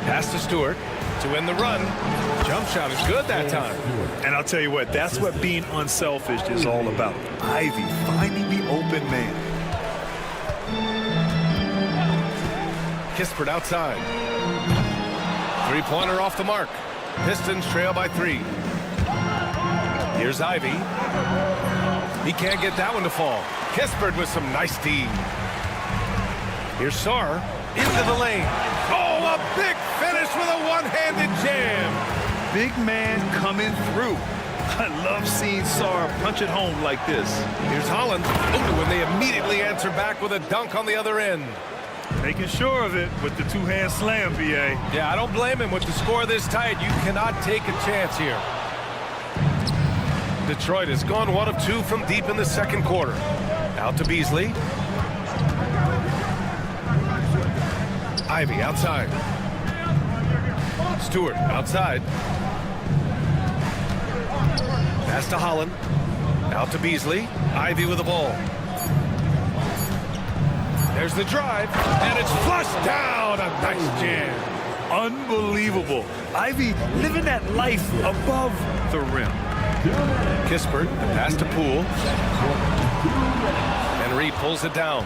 Pass to Stewart to win the run. Jump shot is good that time. And I'll tell you what, that's what being unselfish is all about. Ivy finding the open man. Kispert outside. Three-pointer off the mark. Pistons trail by 3. Here's Ivy. He can't get that one to fall. Kispert with some nice D. Here's Sarr into the lane. Oh, a big finish with a one-handed jam. Big man coming through. I love seeing Sarr punch it home like this. Here's Holland. Ooh, and they immediately answer back with a dunk on the other end. Making sure of it with the two-hand slam, B.A. Yeah, I don't blame him. With the score this tight, you cannot take a chance here. Detroit has gone 1 of 2 from deep in the second quarter. Out to Beasley. Ivy outside. Stewart outside. Pass to Holland. Out to Beasley. Ivy with the ball. There's the drive, and it's flushed down. A nice jam. Unbelievable. Ivy living that life above the rim. Kispert, the pass to Poole. And Reed pulls it down.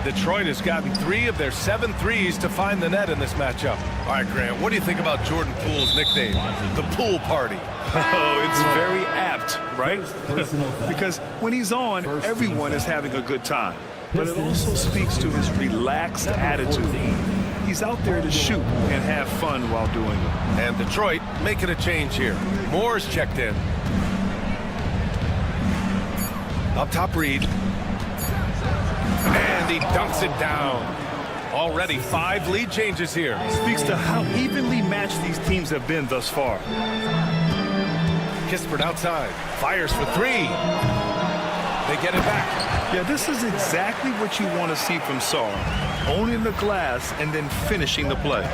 Detroit has gotten 3 of their 7 threes to find the net in this matchup. All right, Grant, what do you think about Jordan Poole's nickname, the Pool Party? Oh, it's very apt, right? Because when he's on, everyone is having a good time. But it also speaks to his relaxed attitude. He's out there to shoot and have fun while doing it. And Detroit making a change here. Moore's checked in. Up top, Reed. And he dunks it down. Already 5 lead changes here. Speaks to how evenly matched these teams have been thus far. Kispert outside. Fires for 3. They get it back. Yeah, this is exactly what you want to see from Sarr. Owning the glass and then finishing the play.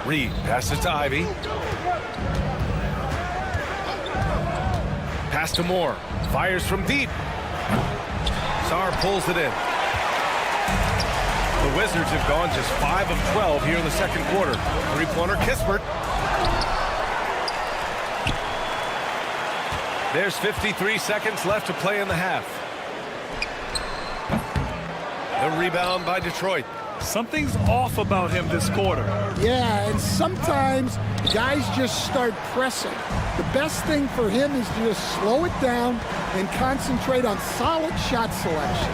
Reed passes to Ivy. Pass to Moore. Fires from deep. Sarr pulls it in. The Wizards have gone just 5 of 12 here in the second quarter. Three-pointer Kispert. There's 53 seconds left to play in the half. The rebound by Detroit. Something's off about him this quarter. Yeah, and sometimes guys just start pressing. The best thing for him is to just slow it down and concentrate on solid shot selection.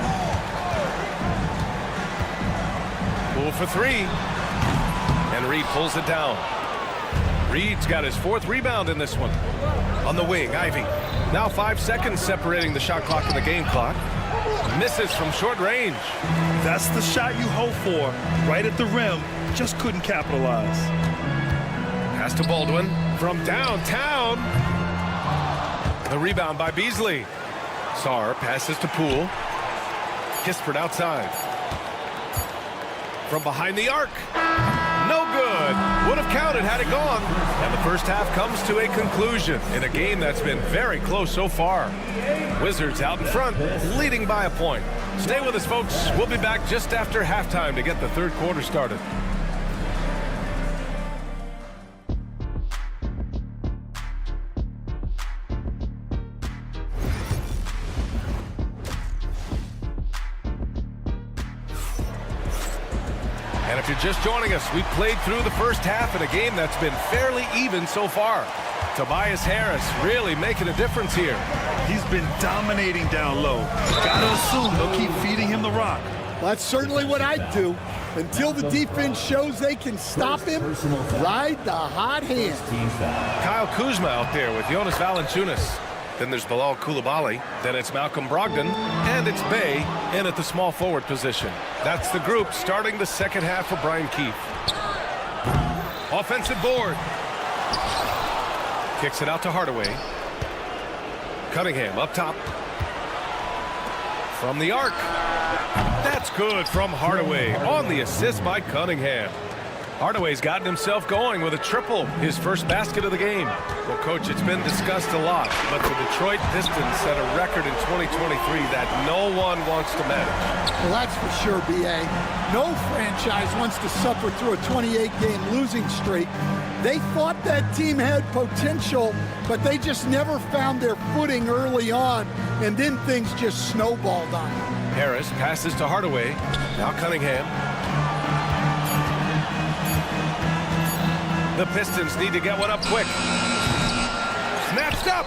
Poole for three. And Reed pulls it down. Reed's got his 4th rebound in this one. On the wing, Ivy. Now 5 seconds separating the shot clock and the game clock. Misses from short range. That's the shot you hope for. Right at the rim. Just couldn't capitalize. Pass to Baldwin from downtown. The rebound by Beasley. Sarr passes to Poole. Kispert outside. From behind the arc. No good. Would have counted had it gone. And the first half comes to a conclusion in a game that's been very close so far. Wizards out in front, leading by a point. Stay with us, folks. We'll be back just after halftime to get the third quarter started. And if you're just joining us, we played through the first half in a game that's been fairly even so far. Tobias Harris really making a difference here. He's been dominating down low. Gotta assume they'll keep feeding him the rock. That's certainly what I'd do. Until the defense shows they can stop him, ride the hot hand. Kyle Kuzma out there with Jonas Valanciunas. Then there's Bilal Coulibaly. Then it's Malcolm Brogdon. And it's Bey in at the small forward position. That's the group starting the second half for Brian Keefe. Offensive board. Kicks it out to Hardaway. Cunningham up top. From the arc. That's good from Hardaway on the assist by Cunningham. Hardaway's gotten himself going with a triple, his first basket of the game. Well, Coach, it's been discussed a lot, but the Detroit Pistons set a record in 2023 that no one wants to manage. Well, that's for sure, B.A. No franchise wants to suffer through a 28-game losing streak. They thought that team had potential, but they just never found their footing early on, and then things just snowballed on them. Harris passes to Hardaway. Now Cunningham. The Pistons need to get one up quick. Snatched up.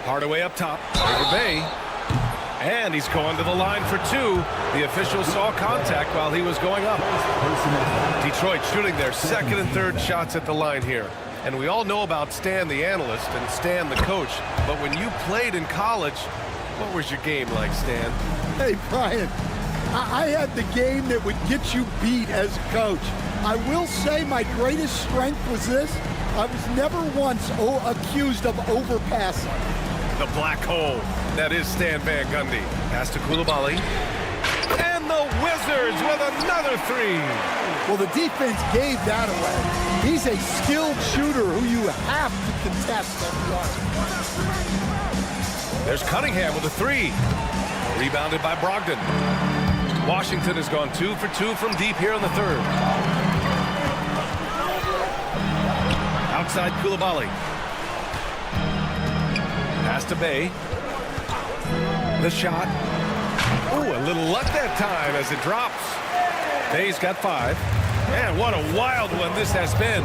Hardaway up top. Over Bey. And he's going to the line for two. The officials saw contact while he was going up. Detroit shooting their second and third shots at the line here. And we all know about Stan the analyst and Stan the coach. But when you played in college, what was your game like, Stan? Hey, Brian, I had the game that would get you beat as a coach. I will say my greatest strength was this. I was never once accused of overpassing. The black hole. That is Stan Van Gundy. Pass to Coulibaly. And the Wizards with another three. Well, the defense gave that away. He's a skilled shooter who you have to contest every arc. There's Cunningham with a three. Rebounded by Brogdon. Washington has gone 2 for 2 from deep here in the third. Outside Coulibaly. Pass to Bey. The shot. Oh, a little luck that time as it drops. Bey's got 5. Man, what a wild one this has been.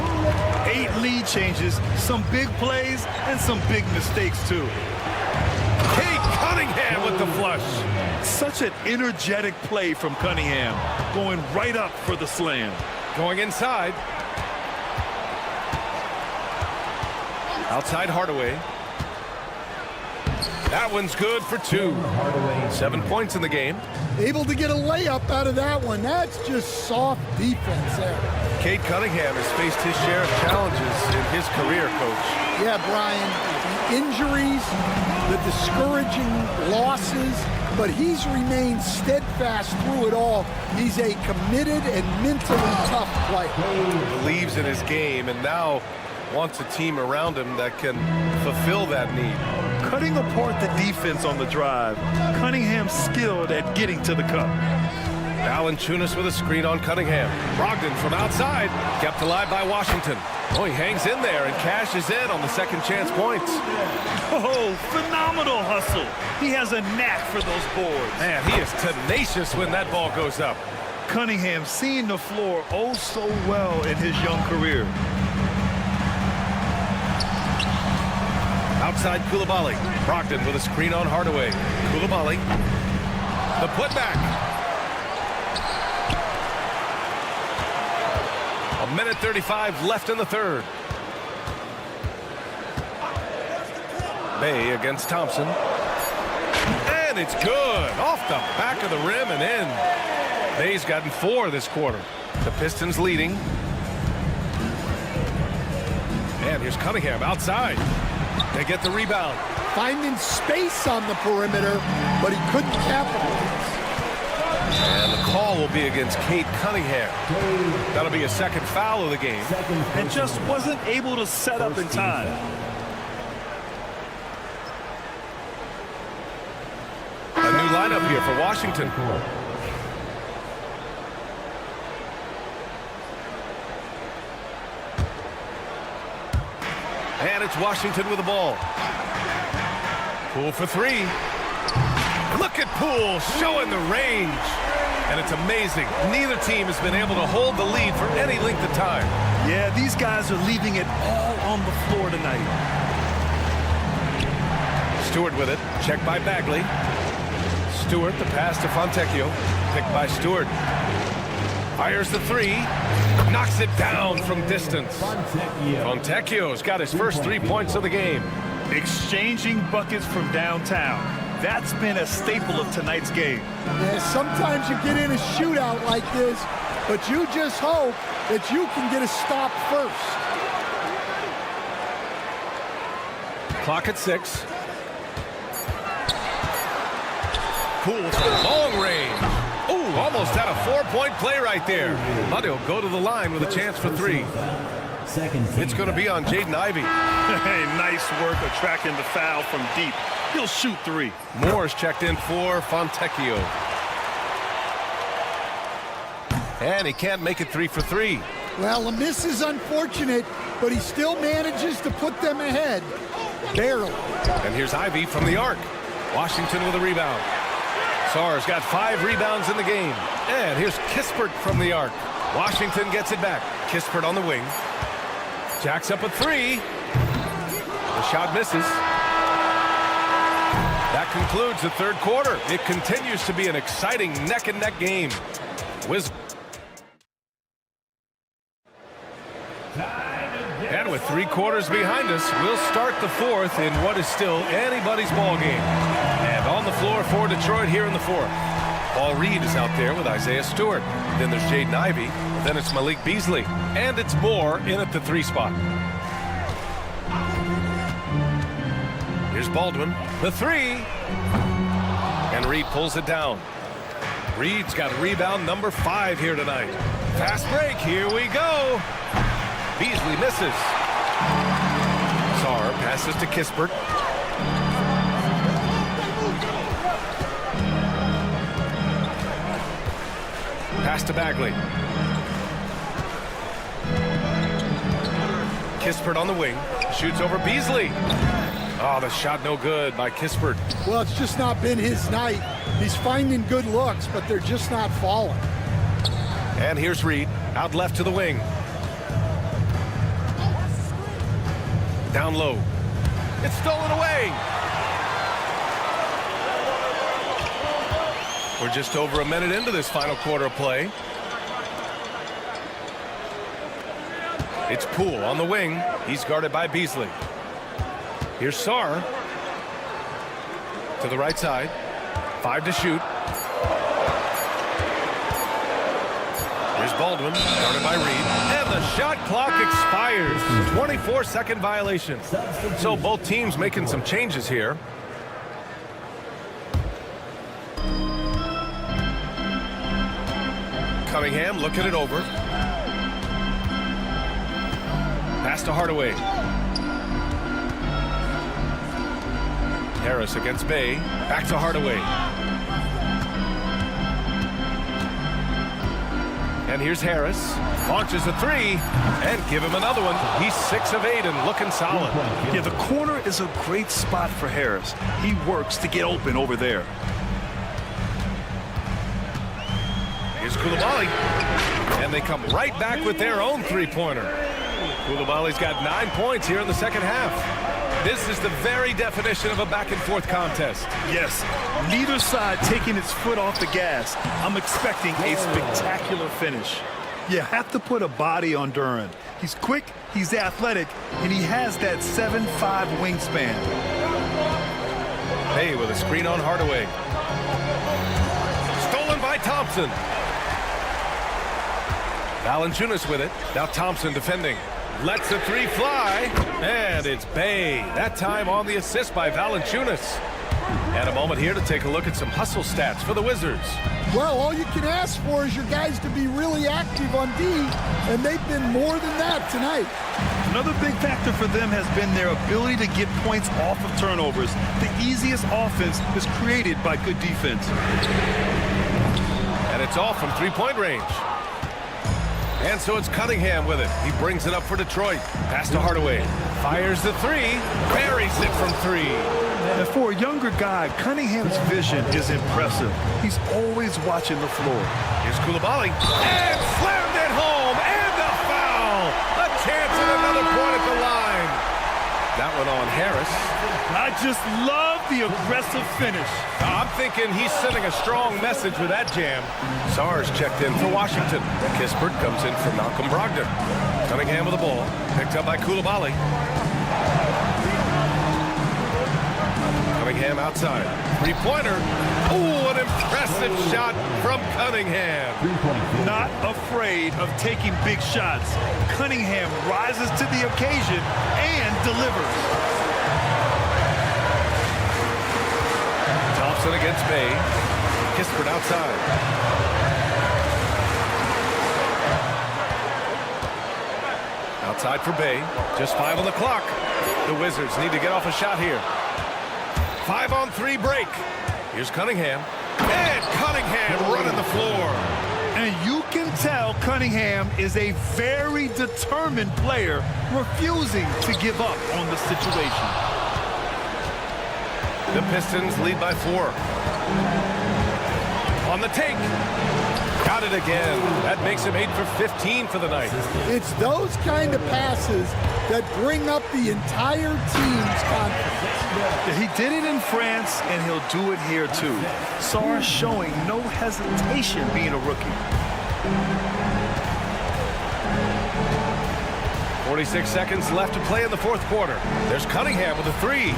8 lead changes, some big plays, and some big mistakes, too. Kate Cunningham with the flush. Such an energetic play from Cunningham, going right up for the slam. Going inside. Outside Hardaway. That one's good for 2. 7 points in the game. Able to get a layup out of that one. That's just soft defense there. Kate Cunningham has faced his share of challenges in his career, Coach. Yeah, Brian, the injuries, the discouraging losses, but he's remained steadfast through it all. He's a committed and mentally tough player. He believes in his game, and now wants a team around him that can fulfill that need. Cutting apart the defense on the drive. Cunningham skilled at getting to the cup. Valanciunas with a screen on Cunningham. Brogdon from outside, kept alive by Washington. Oh, he hangs in there and cashes in on the second chance points. Oh, phenomenal hustle. He has a knack for those boards. Man, he is tenacious when that ball goes up. Cunningham seeing the floor oh so well in his young career. Outside Koulibaly. Brogdon with a screen on Hardaway. Koulibaly. The putback. A minute 35 left in the third. Bay against Thompson. And it's good. Off the back of the rim and in. Bay's gotten 4 this quarter. The Pistons leading. And here's Cunningham outside. They get the rebound. Finding space on the perimeter, but he couldn't capitalize. And the call will be against Cade Cunningham. That'll be a second foul of the game. And just wasn't able to set up in time. A new lineup here for Washington. And it's Washington with the ball. Poole for 3. Look at Poole showing the range. And it's amazing. Neither team has been able to hold the lead for any length of time. Yeah, these guys are leaving it all on the floor tonight. Stewart with it. Checked by Bagley. Stewart, the pass to Fontecchio. Picked by Stewart. Fires the 3. Knocks it down from distance. Fontecchio's got his first 3 points of the game. Exchanging buckets from downtown. That's been a staple of tonight's game. Yeah, sometimes you get in a shootout like this, but you just hope that you can get a stop first. Clock at 6. Poole from long range. Ooh, almost had a 4-point play right there. But he'll go to the line with a chance for 3. It's going to be on Jaden Ivey. Hey, nice work attracting the foul from deep. He'll shoot 3. Moore's checked in for Fontecchio. And he can't make it 3 for 3. Well, the miss is unfortunate, but he still manages to put them ahead. Barely. And here's Ivey from the arc. Washington with a rebound. Sarr's got 5 rebounds in the game. And here's Kispert from the arc. Washington gets it back. Kispert on the wing. Jacks up a 3. The shot misses. That concludes the third quarter. It continues to be an exciting neck-and-neck game. And with 3 quarters behind us, we'll start the fourth in what is still anybody's ball game. And on the floor for Detroit here in the fourth. Paul Reed is out there with Isaiah Stewart. Then there's Jaden Ivey. Then it's Malik Beasley. And it's Moore in at the 3 spot. Here's Baldwin. The 3. And Reed pulls it down. Reed's got rebound number 5 here tonight. Fast break. Here we go. Beasley misses. Sarr passes to Kispert. Pass to Bagley. Kispert on the wing. Shoots over Beasley. Oh, the shot no good by Kispert. Well, it's just not been his night. He's finding good looks, but they're just not falling. And here's Reed. Out left to the wing. Down low. It's stolen away. We're just over a minute into this final quarter of play. It's Poole on the wing. He's guarded by Beasley. Here's Sarr. To the right side. 5 to shoot. Here's Baldwin, guarded by Reed. And the shot clock expires. 24-second violation. So both teams making some changes here. Cunningham looking it over. Pass to Hardaway. Harris against Bay. Back to Hardaway. And here's Harris. Launches a three. And give him another one. He's 6 of 8 and looking solid. Yeah, the corner is a great spot for Harris. He works to get open over there. Here's Koulibaly. And they come right back with their own three-pointer. Koulibaly's got 9 points here in the second half. This is the very definition of a back-and-forth contest. Yes, neither side taking its foot off the gas. I'm expecting a spectacular finish. You have to put a body on Duran. He's quick, he's athletic, and he has that 7'5" wingspan. Hey, with a screen on Hardaway. Stolen by Thompson. Valanciunas with it. Now Thompson defending. Lets the three fly. And it's Bay. That time on the assist by Valanciunas. And a moment here to take a look at some hustle stats for the Wizards. Well, all you can ask for is your guys to be really active on D, and they've been more than that tonight. Another big factor for them has been their ability to get points off of turnovers. The easiest offense is created by good defense. And it's off from three-point range. And so it's Cunningham with it. He brings it up for Detroit. Pass to Hardaway. Fires the three. Buries it from 3. And for a younger guy, Cunningham's vision is impressive. He's always watching the floor. Here's Koulibaly. And slammed it home. And a foul. A chance at another point at the line. That one on Harris. I just love the aggressive finish. I'm thinking he's sending a strong message with that jam. Sarge checked in for Washington. Kispert comes in for Malcolm Brogdon. Cunningham with the ball. Picked up by Koulibaly. Cunningham outside. Three-pointer. Oh, an impressive shot from Cunningham. Not afraid of taking big shots. Cunningham rises to the occasion and delivers. Thompson against Bay. Kispert outside. Outside for Bay. Just 5 on the clock. The Wizards need to get off a shot here. 5-on-3 break. Here's Cunningham. And Cunningham running the floor. And you can tell Cunningham is a very determined player, refusing to give up on the situation. The Pistons lead by 4. On the take. Got it again. That makes him 8 for 15 for the night. It's those kind of passes that bring up the entire team's confidence. He did it in France, and he'll do it here too. Sarr showing no hesitation being a rookie. 46 seconds left to play in the fourth quarter. There's Cunningham with a 3.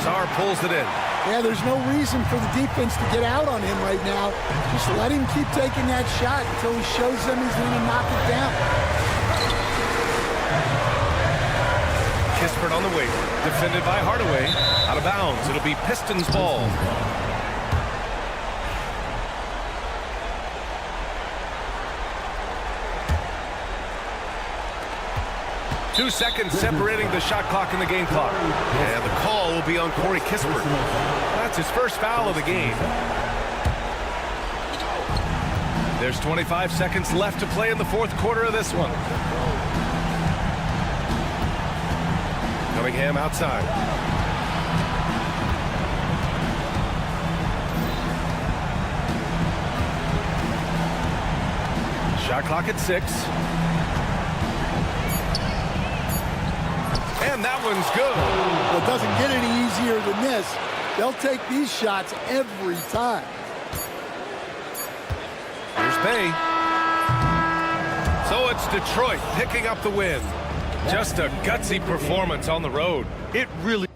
Sarr pulls it in. Yeah, there's no reason for the defense to get out on him right now. Just let him keep taking that shot until he shows them he's going to knock it down. Kispert on the wing. Defended by Hardaway. Out of bounds. It'll be Pistons ball. Two seconds separating the shot clock and the game clock. And the call will be on Corey Kispert. That's his first foul of the game. There's 25 seconds left to play in the fourth quarter of this one. Cunningham outside. Shot clock at 6. And that one's good. Well, it doesn't get any easier than this. They'll take these shots every time. Here's Bay. So it's Detroit picking up the win. Just a gutsy performance on the road. It really